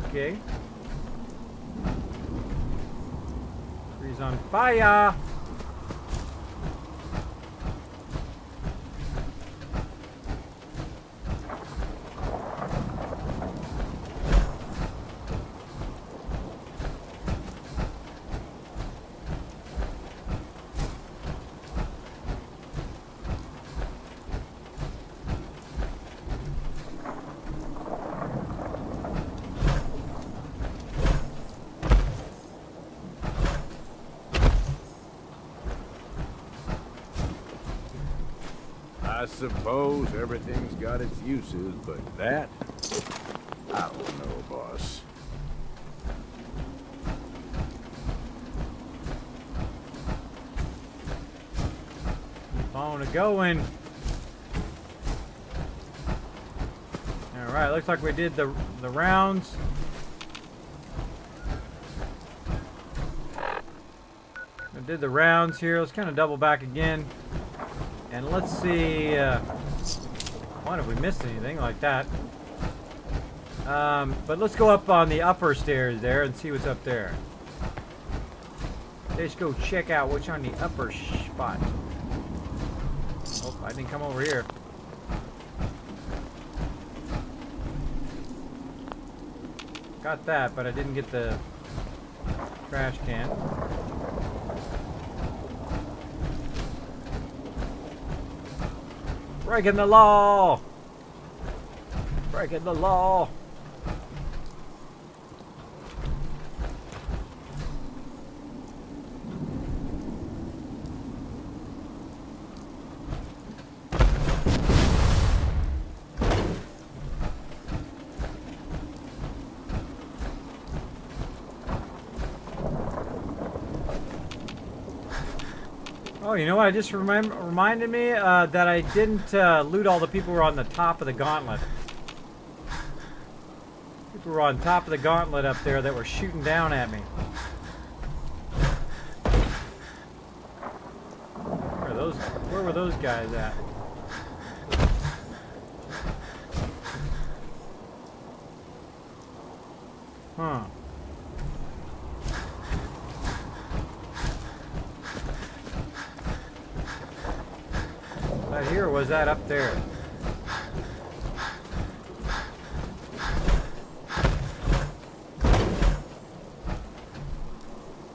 Okay. Tree's on fire. I suppose everything's got its uses, but that? I don't know, boss. Keep on going. Alright, looks like we did the rounds. We did the rounds here. Let's kind of double back again. And let's see, what, have we missed anything like that? But let's go up on the upper stairs there and see what's up there. Let's go check out what's on the upper spot. Oh, I didn't come over here. Got that, but I didn't get the trash can. Breaking the law! Breaking the law! Oh, you know what? I just reminded me that I didn't loot all the people who were on the top of the gauntlet. People were on top of the gauntlet up there that were shooting down at me. Where were those guys at? Huh. Right here, or was that up there?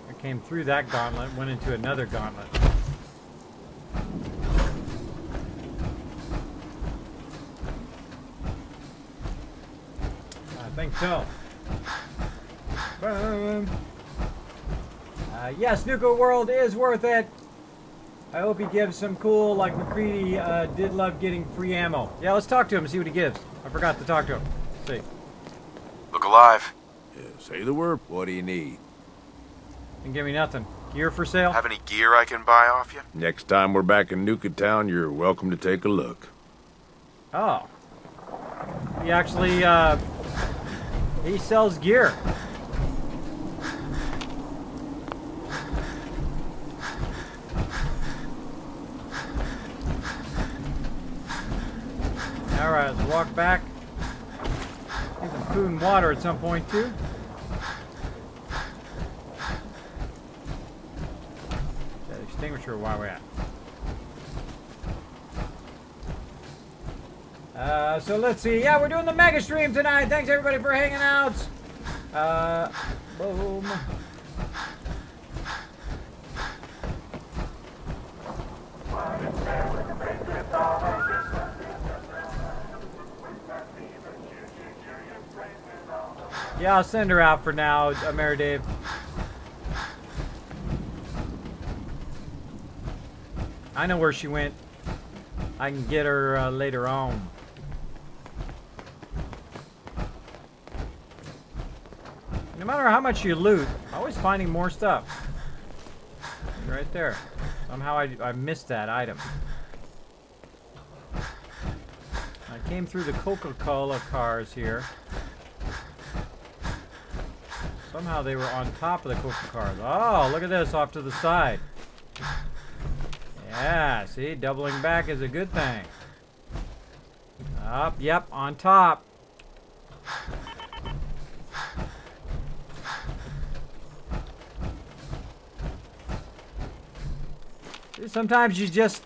I came through that gauntlet, went into another gauntlet. I think so. Boom. Yes, Nuka World is worth it. I hope he gives some cool, like McCready did love getting free ammo. Yeah, let's talk to him and see what he gives. I forgot to talk to him. Let's see. Look alive. Yeah, say the word. What do you need? Didn't give me nothing. Gear for sale? Have any gear I can buy off you? Next time we're back in Nuka Town, you're welcome to take a look. Oh. He actually, he sells gear. Alright, let's walk back. Get some food and water at some point, too. That extinguisher while we're at. So let's see. Yeah, we're doing the mega stream tonight. Thanks everybody for hanging out. Boom. Yeah, I'll send her out for now, Mary Dave. I know where she went. I can get her later on. No matter how much you loot, always finding more stuff. Right there. Somehow I missed that item. I came through the Coca-Cola cars here. Somehow they were on top of the Coca-Cola cars. Oh, look at this off to the side. Yeah, see, doubling back is a good thing. Up, yep, on top. Sometimes you just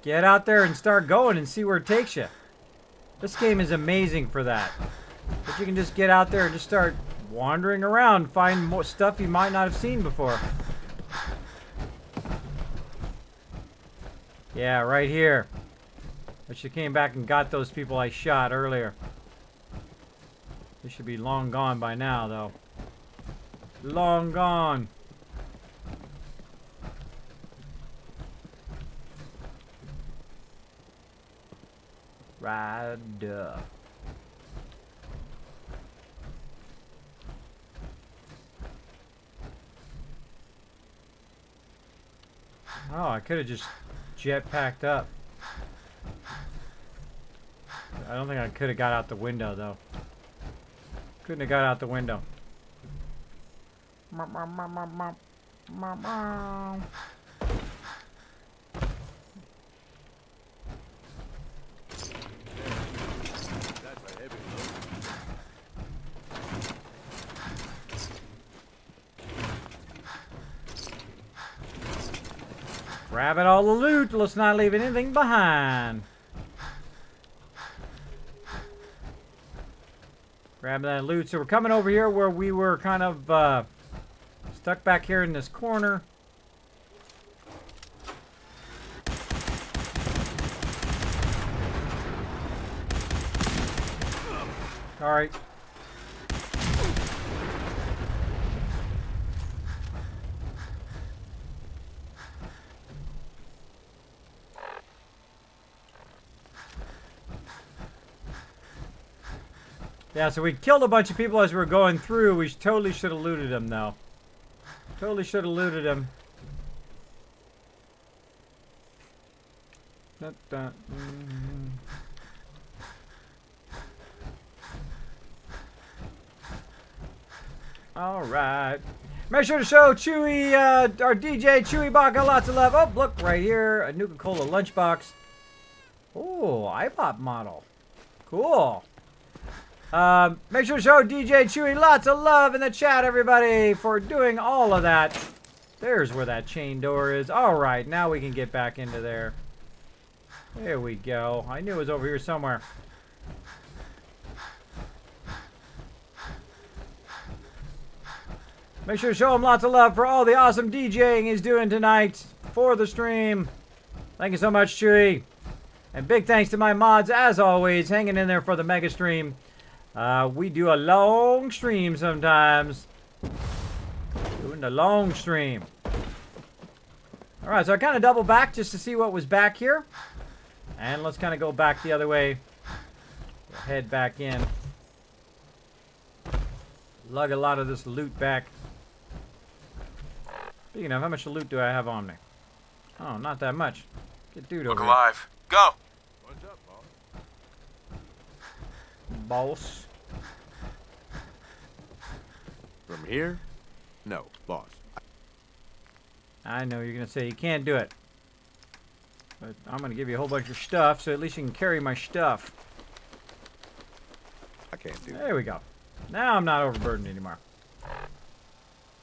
get out there and start going and see where it takes you. This game is amazing for that. But you can just get out there and just start wandering around, find more stuff you might not have seen before. Yeah, right here. I should came back and got those people I shot earlier. They should be long gone by now, though. Long gone. Right. Oh, I could have just jetpacked up. I don't think I could have got out the window, though. Couldn't have got out the window. Grabbing all the loot. Let's not leave anything behind. Grabbing that loot. So we're coming over here where we were kind of stuck back here in this corner. All right. Yeah, so we killed a bunch of people as we were going through. We totally should have looted them, though. Totally should have looted them. All right. Make sure to show Chewy, our DJ Chewy Baka lots of love. Oh, look, right here, a Nuka-Cola lunchbox. Oh, iPop model. Cool. Make sure to show DJ Chewy lots of love in the chat, everybody, for doing all of that. There's where that chain door is. All right, now we can get back into there. There we go. I knew it was over here somewhere. Make sure to show him lots of love for all the awesome DJing he's doing tonight for the stream. Thank you so much, Chewy. And big thanks to my mods, as always, hanging in there for the mega stream. We do a long stream sometimes. Doing the long stream. Alright, so I kind of double back just to see what was back here. And let's kind of go back the other way. We'll head back in. Lug a lot of this loot back. Speaking of, how much loot do I have on me? Oh, not that much. Get dude over Look alive. Go! What's up, boss? Boss. From here? No, boss. I know you're going to say you can't do it. But I'm going to give you a whole bunch of stuff, so at least you can carry my stuff. I can't do that. There we go. Now I'm not overburdened anymore.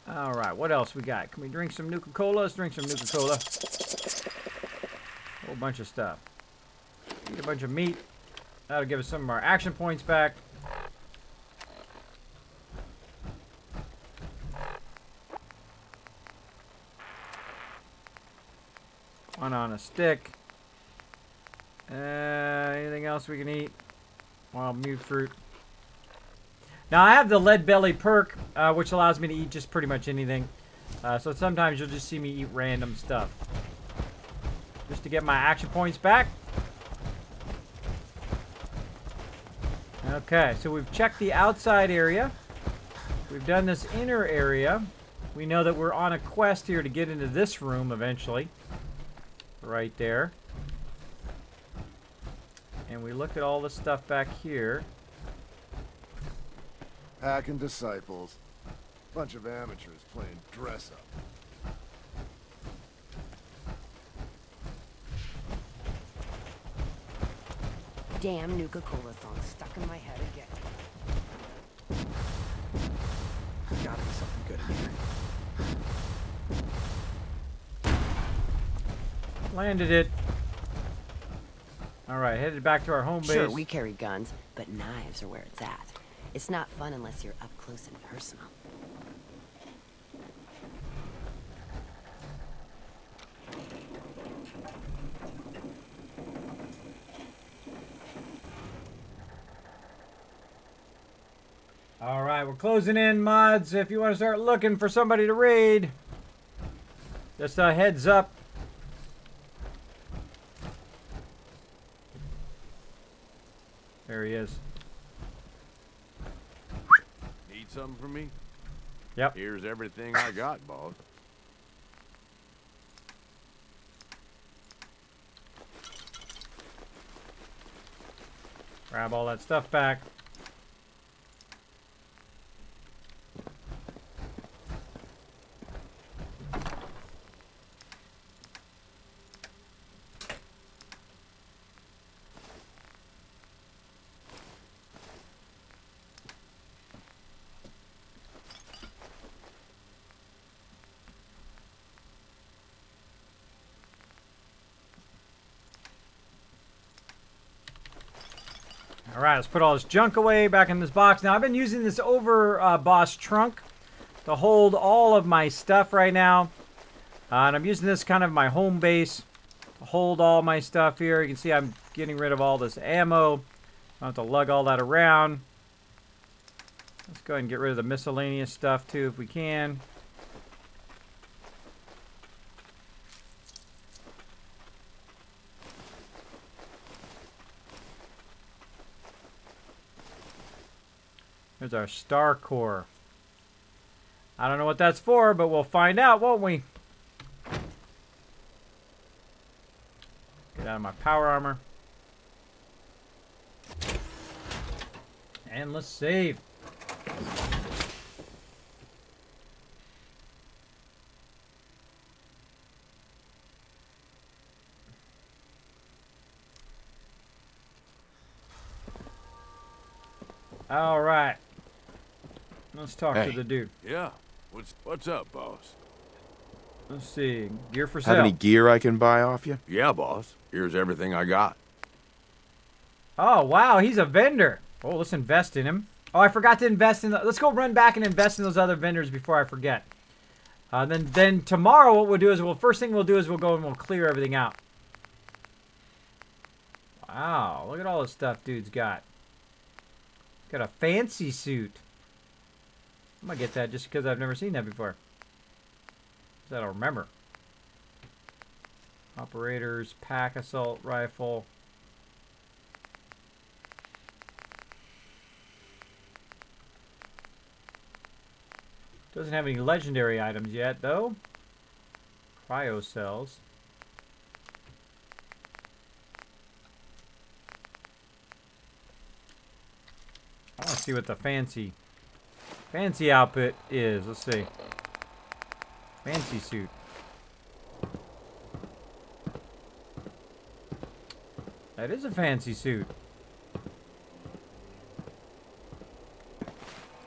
Alright, what else we got? Can we drink some Nuka-Cola? Let's drink some Nuka-Cola. A whole bunch of stuff. Eat a bunch of meat. That'll give us some of our action points back. One on a stick. Anything else we can eat? Wild mute fruit. Now I have the lead belly perk, which allows me to eat just pretty much anything. So sometimes you'll just see me eat random stuff. Just to get my action points back. Okay, so we've checked the outside area. We've done this inner area. We know that we're on a quest here to get into this room eventually. Right there. And we looked at all the stuff back here. Hacking disciples. Bunch of amateurs playing dress up. Damn Nuka-Cola song stuck in my head again. Gotta be something good in here. Landed it. Alright, headed back to our home base. Sure, we carry guns, but knives are where it's at. It's not fun unless you're up close and personal. Alright, we're closing in, mods. If you want to start looking for somebody to raid, just a heads up. There he is. Need something from me? Yep. Here's everything I got, boss. Grab all that stuff back. All right, let's put all this junk away back in this box. Now, I've been using this boss trunk to hold all of my stuff right now. And I'm using this kind of my home base to hold all my stuff here. You can see I'm getting rid of all this ammo. I don't have to lug all that around. Let's go ahead and get rid of the miscellaneous stuff too if we can. There's our star core. I don't know what that's for, but we'll find out, won't we? Get out of my power armor. And let's save. All right. Let's talk to the dude. Yeah. What's up, boss? Let's see. Gear for sale. Have any gear I can buy off you? Yeah, boss. Here's everything I got. Oh, wow. He's a vendor. Oh, let's invest in him. Oh, I forgot to invest in... Let's go run back and invest in those other vendors before I forget. Then tomorrow what we'll do is... First thing we'll do is we'll go and we'll clear everything out. Wow. Look at all the stuff dude's got. Got a fancy suit. I'm gonna get that just because I've never seen that before. I don't remember. Operators, pack assault rifle. Doesn't have any legendary items yet, though. Cryo cells. I want to see what the fancy outfit is. Let's see. Fancy suit. That is a fancy suit.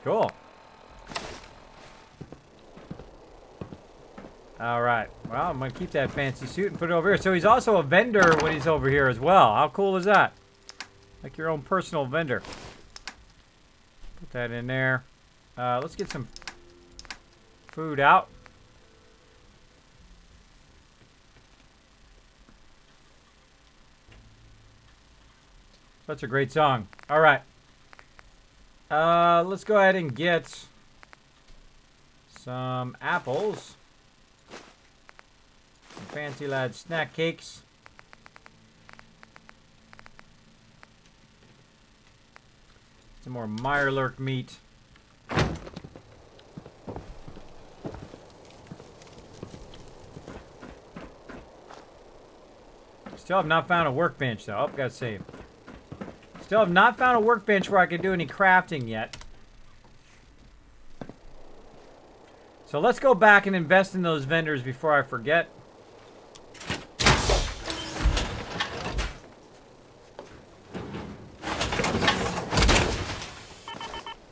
Cool. All right. Well, I'm going to keep that fancy suit and put it over here. So he's also a vendor when he's over here as well. How cool is that? Like your own personal vendor. Put that in there. Let's get some food out. That's a great song. All right. Let's go ahead and get some apples. Some Fancy Lad snack cakes. Some more Mirelurk meat. Still have not found a workbench though. Oh, gotta save. Still have not found a workbench where I can do any crafting yet. So let's go back and invest in those vendors before I forget.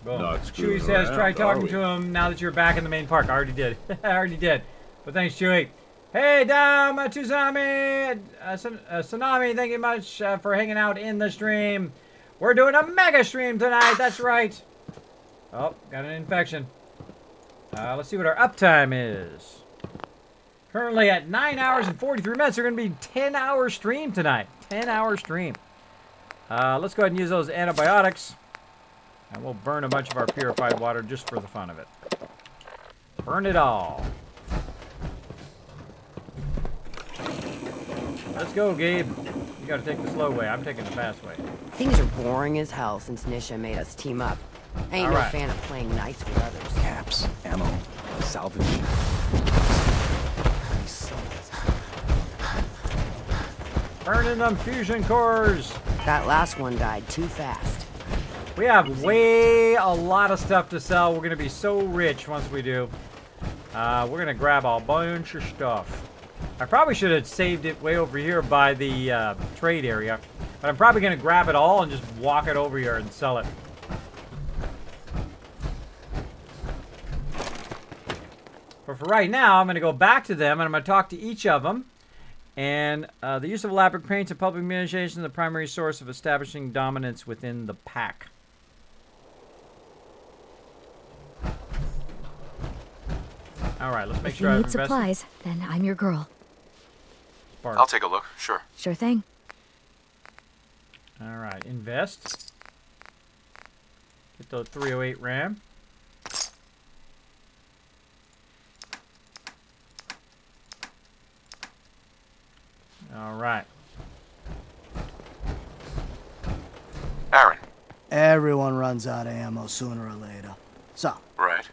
Boom. Chewie says, try talking to him now that you're back in the main park. I already did. I already did. But thanks, Chewie. Hey, Dom, Tsunami, Tsunami, thank you much for hanging out in the stream. We're doing a mega stream tonight. That's right. Oh, got an infection. Let's see what our uptime is. Currently at 9 hours and 43 minutes. They're going to be 10-hour stream tonight. 10-hour stream. Let's go ahead and use those antibiotics. And we'll burn a bunch of our purified water just for the fun of it. Burn it all. Let's go, Gabe. You gotta take the slow way. I'm taking the fast way. Things are boring as hell since Nisha made us team up. I ain't no fan of playing nice with others. Caps, ammo, salvage. Burning them fusion cores. That last one died too fast. We have a lot of stuff to sell. We're gonna be so rich once we do. We're gonna grab a bunch of stuff. I probably should have saved it way over here by the trade area, but I'm probably gonna grab it all and just walk it over here and sell it. But for right now, I'm gonna go back to them and I'm gonna talk to each of them. And the use of elaborate paints and public communication is the primary source of establishing dominance within the pack. All right, let's make if sure you I've need invested. supplies, then I'm your girl. I'll take a look, sure. Sure thing. All right, invest. Get the 308 RAM. All right. Aaron. Everyone runs out of ammo sooner or later. So. Right.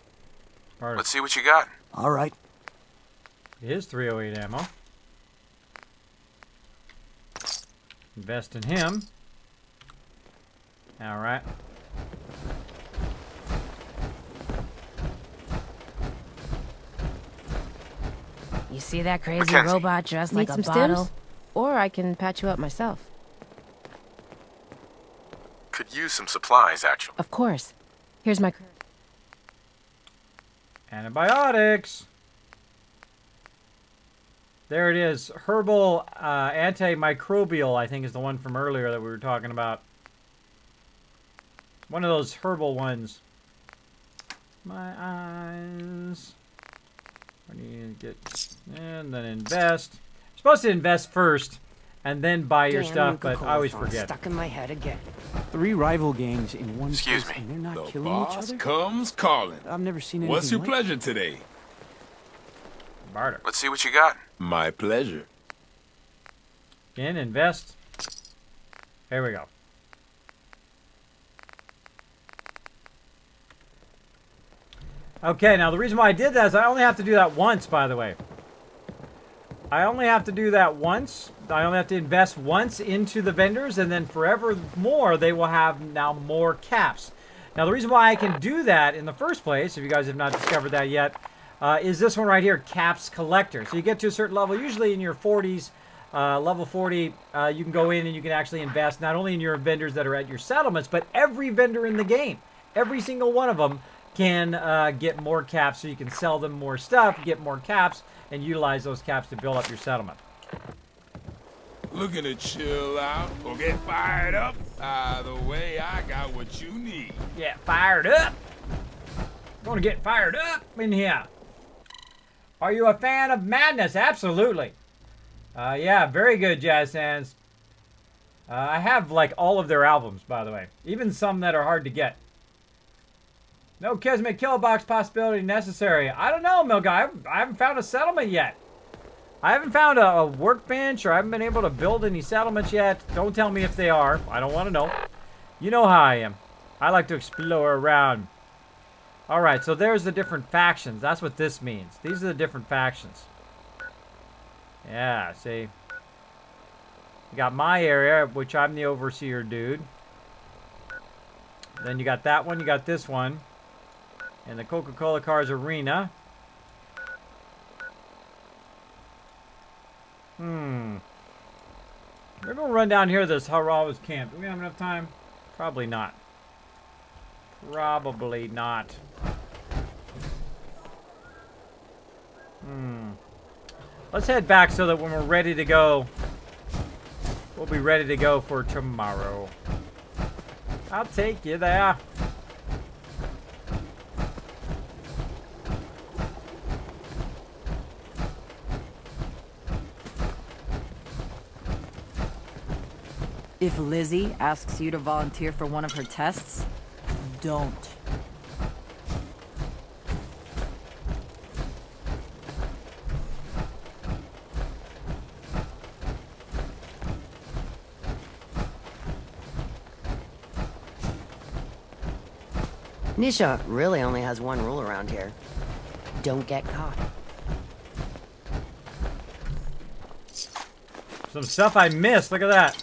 Let's see what you got. All right. It is 308 ammo. Invest in him. All right. You see that crazy Mackenzie. robot dressed Need like a some bottle? stims? Or I can patch you up myself. Could use some supplies, actually. Of course. Here's my... Antibiotics. There it is. Herbal antimicrobial, I think, is the one from earlier that we were talking about. One of those herbal ones. My eyes. I need to get... And then invest. You're supposed to invest first and then buy your Damn, stuff, Nuka but I always Cola song forget. Stuck in my head again. 3 rival gangs in one Excuse place, me. and they're not The killing each boss other? comes calling. I've never seen anything What's your like pleasure today? Barter. Let's see what you got. My pleasure. Again, invest. There we go. Okay, now the reason why I did that is I only have to do that once, by the way. I only have to do that once. I only have to invest once into the vendors, and then forevermore they will have now more caps. Now the reason why I can do that in the first place, if you guys have not discovered that yet, is this one right here, Caps Collector. So you get to a certain level, usually in your 40s, level 40, you can go in and you can actually invest not only in your vendors that are at your settlements, but every vendor in the game. Every single one of them can get more caps, so you can sell them more stuff, get more caps, and utilize those caps to build up your settlement. Looking to chill out or get fired up? Either way, I got what you need. Get fired up. Gonna get fired up in here. Are you a fan of Madness? Absolutely. Yeah, very good, Jazz Sands. I have like all of their albums, by the way, even some that are hard to get. No Kismet kill box possibility necessary. I don't know, Milk. I haven't found a settlement yet. I haven't found a workbench, or I haven't been able to build any settlements yet. Don't tell me if they are. I don't want to know. You know how I am. I like to explore around. All right, so there's the different factions. That's what this means. These are the different factions. Yeah, see. You got my area, which I'm the overseer dude. Then you got that one. You got this one. And the Coca-Cola Cars Arena. Maybe we'll run down here to this Harawa's camp. Do we have enough time? Probably not. Probably not. Let's head back so that when we're ready to go, we'll be ready to go for tomorrow. I'll take you there. If Lizzie asks you to volunteer for one of her tests, don't. Nisha really only has one rule around here. Don't get caught. Some stuff I missed. Look at that.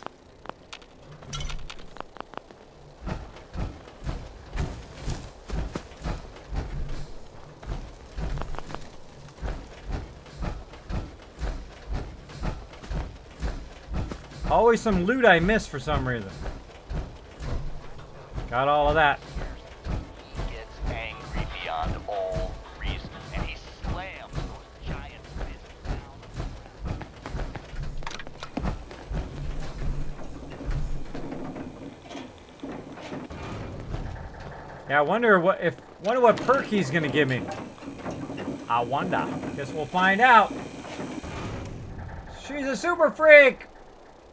Always some loot I miss for some reason. Got all of that. He gets angry beyond all reason, and he slams those giant fists down. Yeah, I wonder what perk he's gonna give me. I wonder. Guess we'll find out. She's a super freak.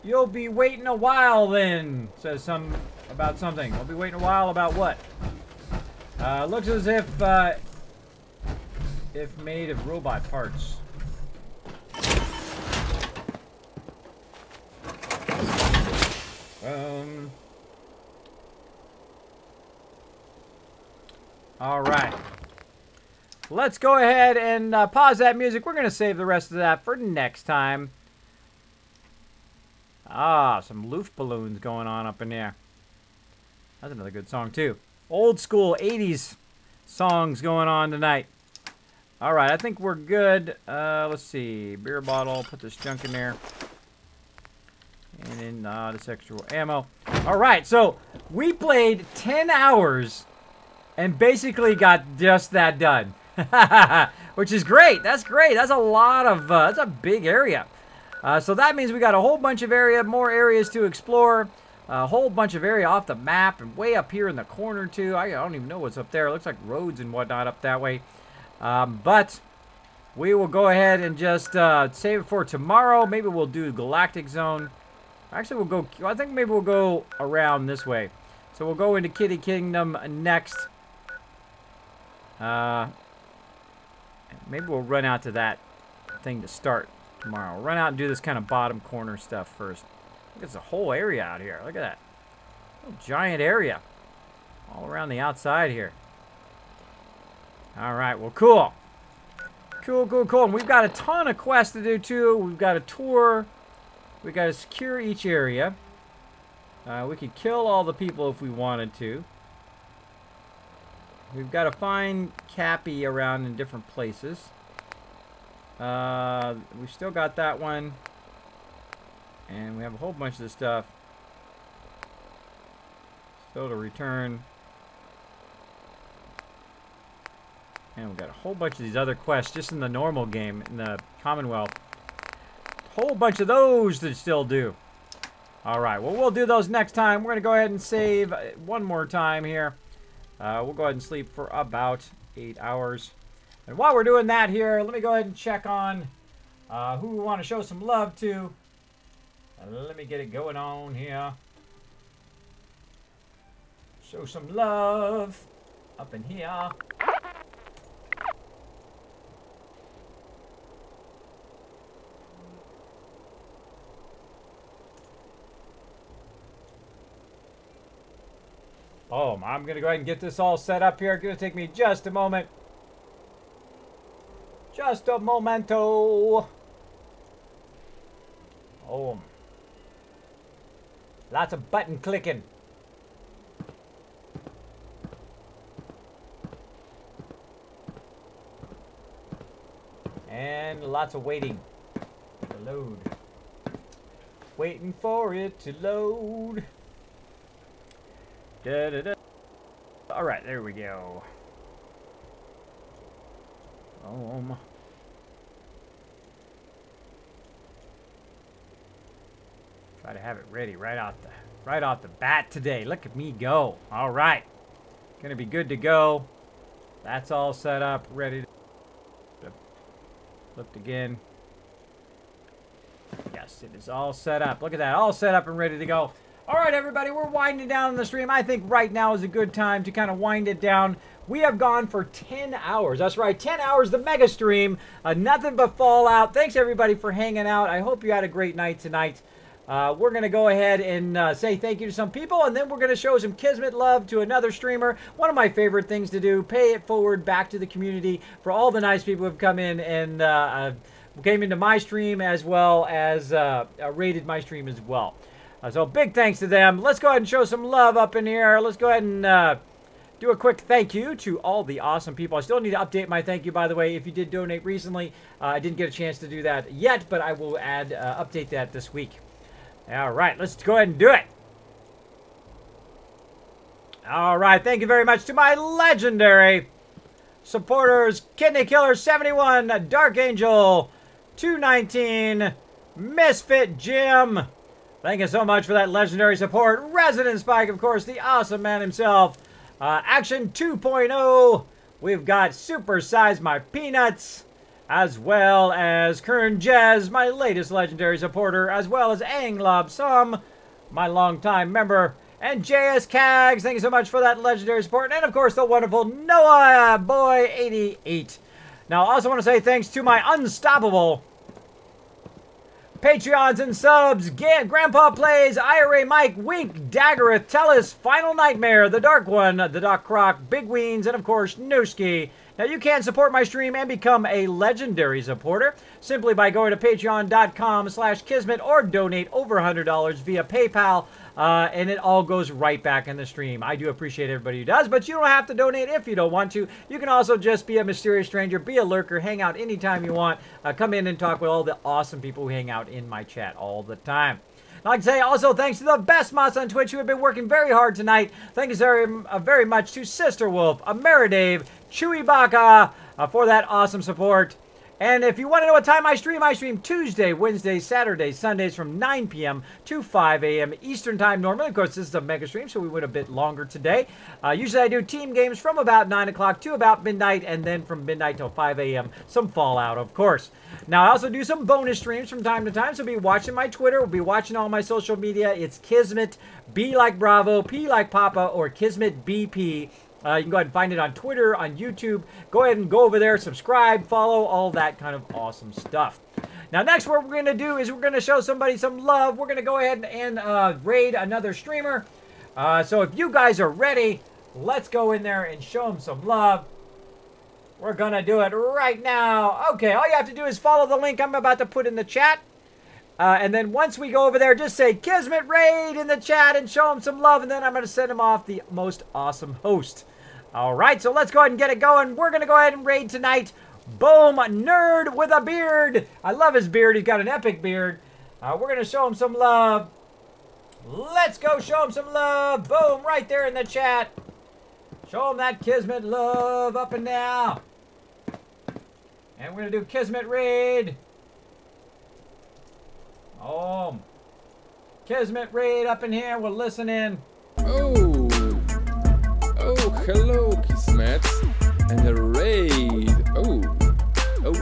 You'll be waiting a while then. Says some about something. I'll be waiting a while about what? Looks as if made of robot parts. All right. Let's go ahead and pause that music. We're going to save the rest of that for next time. Ah, some Loof balloons going on up in there. That's another good song, too. Old school 80s songs going on tonight. All right, I think we're good. Let's see. Beer bottle. Put this junk in there. And then this extra ammo. All right, so we played 10 hours and basically got just that done. Which is great. That's great. That's a lot of, that's a big area. So that means we got a whole bunch of more areas to explore. A whole bunch of area off the map and way up here in the corner too. I don't even know what's up there. It looks like roads and whatnot up that way. But we will go ahead and just save it for tomorrow. Maybe we'll do Galactic Zone. Actually, we'll go, I think maybe we'll go around this way. So we'll go into Kitty Kingdom next. Maybe we'll run out to that thing to start tomorrow. We'll run out and do this kind of bottom corner stuff first. Look, it's a whole area out here. Look at that. A giant area. All around the outside here. All right, well, cool. Cool, cool, cool. And we've got a ton of quests to do, too. We've got a tour. We've got to secure each area. We could kill all the people if we wanted to. We've got to find Cappy around in different places. We still got that one. And we have a whole bunch of this stuff still to return. And we've got a whole bunch of these other quests just in the normal game, in the Commonwealth. Whole bunch of those to still do. Alright, well, we'll do those next time. We're going to go ahead and save one more time here. We'll go ahead and sleep for about 8 hours. And while we're doing that here, let me go ahead and check on who we want to show some love to. Let me get it going on here. Show some love up in here. Oh, I'm going to go ahead and get this all set up here. It's going to take me just a moment. Just a momento. Oh. Lots of button clicking. And lots of waiting to load. Waiting for it to load. Da, da, da. All right, there we go. Try to have it ready right off the bat today. Look at me go. All right, gonna be good to go. That's all set up, ready to flipped again. Yes, it is all set up. Look at that, all set up and ready to go. All right, everybody, we're winding down the stream. I think right now is a good time to kind of wind it down. We have gone for 10 hours. That's right, 10 hours, the mega stream. Nothing but Fallout. Thanks, everybody, for hanging out. I hope you had a great night tonight. we're going to go ahead and say thank you to some people, and then we're going to show some Kismet love to another streamer. One of my favorite things to do, pay it forward back to the community for all the nice people who have come in and came into my stream as well as rated my stream as well. So big thanks to them. Let's go ahead and show some love up in here. Let's go ahead and do a quick thank you to all the awesome people. I still need to update my thank you, by the way. If you did donate recently, I didn't get a chance to do that yet, but I will update that this week. All right, let's go ahead and do it. All right, thank you very much to my legendary supporters, Kidney Killer 71, Dark Angel 219, Misfit Jim. Thank you so much for that legendary support. Resident Spike, of course, the awesome man himself. Action 2.0. We've got Super Size My Peanuts, as well as Kern Jez, my latest legendary supporter, as well as Anglob Sum, my longtime member, and JS Cags. Thank you so much for that legendary support, and of course the wonderful Noah Boy 88. Now, I also want to say thanks to my unstoppable Patreons and subs, Grandpa Plays, IRA Mike, Wink, Daggereth, Tellus, Final Nightmare, The Dark One, The Doc Croc, Big Weens, and of course, Nooski. Now, you can support my stream and become a legendary supporter simply by going to patreon.com/Kismet or donate over $100 via PayPal, and it all goes right back in the stream. I do appreciate everybody who does, but you don't have to donate if you don't want to. You can also just be a mysterious stranger, be a lurker, hang out anytime you want, come in and talk with all the awesome people who hang out in my chat all the time. I'd like to say also thanks to the best mods on Twitch who have been working very hard tonight. Thank you very much to Sister Wolf, Ameridave, Chewy Baka for that awesome support. And if you want to know what time I stream Tuesday, Wednesday, Saturday, Sundays from 9 p.m. to 5 a.m. Eastern Time normally. Of course, this is a mega stream, so we went a bit longer today. Usually I do team games from about 9 o'clock to about midnight, and then from midnight till 5 a.m. some Fallout, of course. Now, I also do some bonus streams from time to time, so be watching my Twitter, we'll be watching all my social media. It's Kismet, B like Bravo, P like Papa, or Kismet BP. You can go ahead and find it on Twitter, on YouTube. Go ahead and go over there, subscribe, follow, all that kind of awesome stuff. Now, next what we're going to do is we're going to show somebody some love. We're going to go ahead and raid another streamer. So if you guys are ready, let's go in there and show them some love. We're going to do it right now. Okay, all you have to do is follow the link I'm about to put in the chat. And then once we go over there, just say Kismet Raid in the chat and show them some love. And then I'm going to send them off the most awesome host. All right, so let's go ahead and get it going. We're going to go ahead and raid tonight. Boom, Nerd with a beard. I love his beard. He's got an epic beard. We're going to show him some love. Let's go show him some love. Boom, right there in the chat. Show him that Kismet love up and down. And we're going to do Kismet Raid. Oh, Kismet Raid up in here. We're listening. Oh, hello, Kismet. And a raid. Oh. Go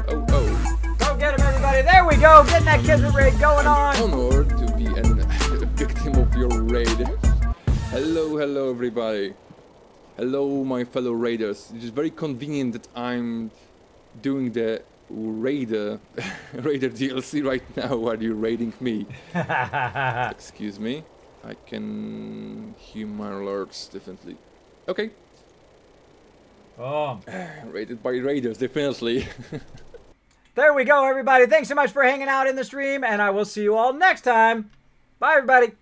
get him, everybody. There we go. Getting that Kismet Raid going on. Honored to be a victim of your raid. Hello, everybody. Hello, my fellow raiders. It is very convenient that I'm doing the Raider DLC right now while you're raiding me. Excuse me. I can hear my alerts definitely. Okay. Oh. Raided by raiders, definitely. There we go, everybody. Thanks so much for hanging out in the stream, and I will see you all next time. Bye, everybody.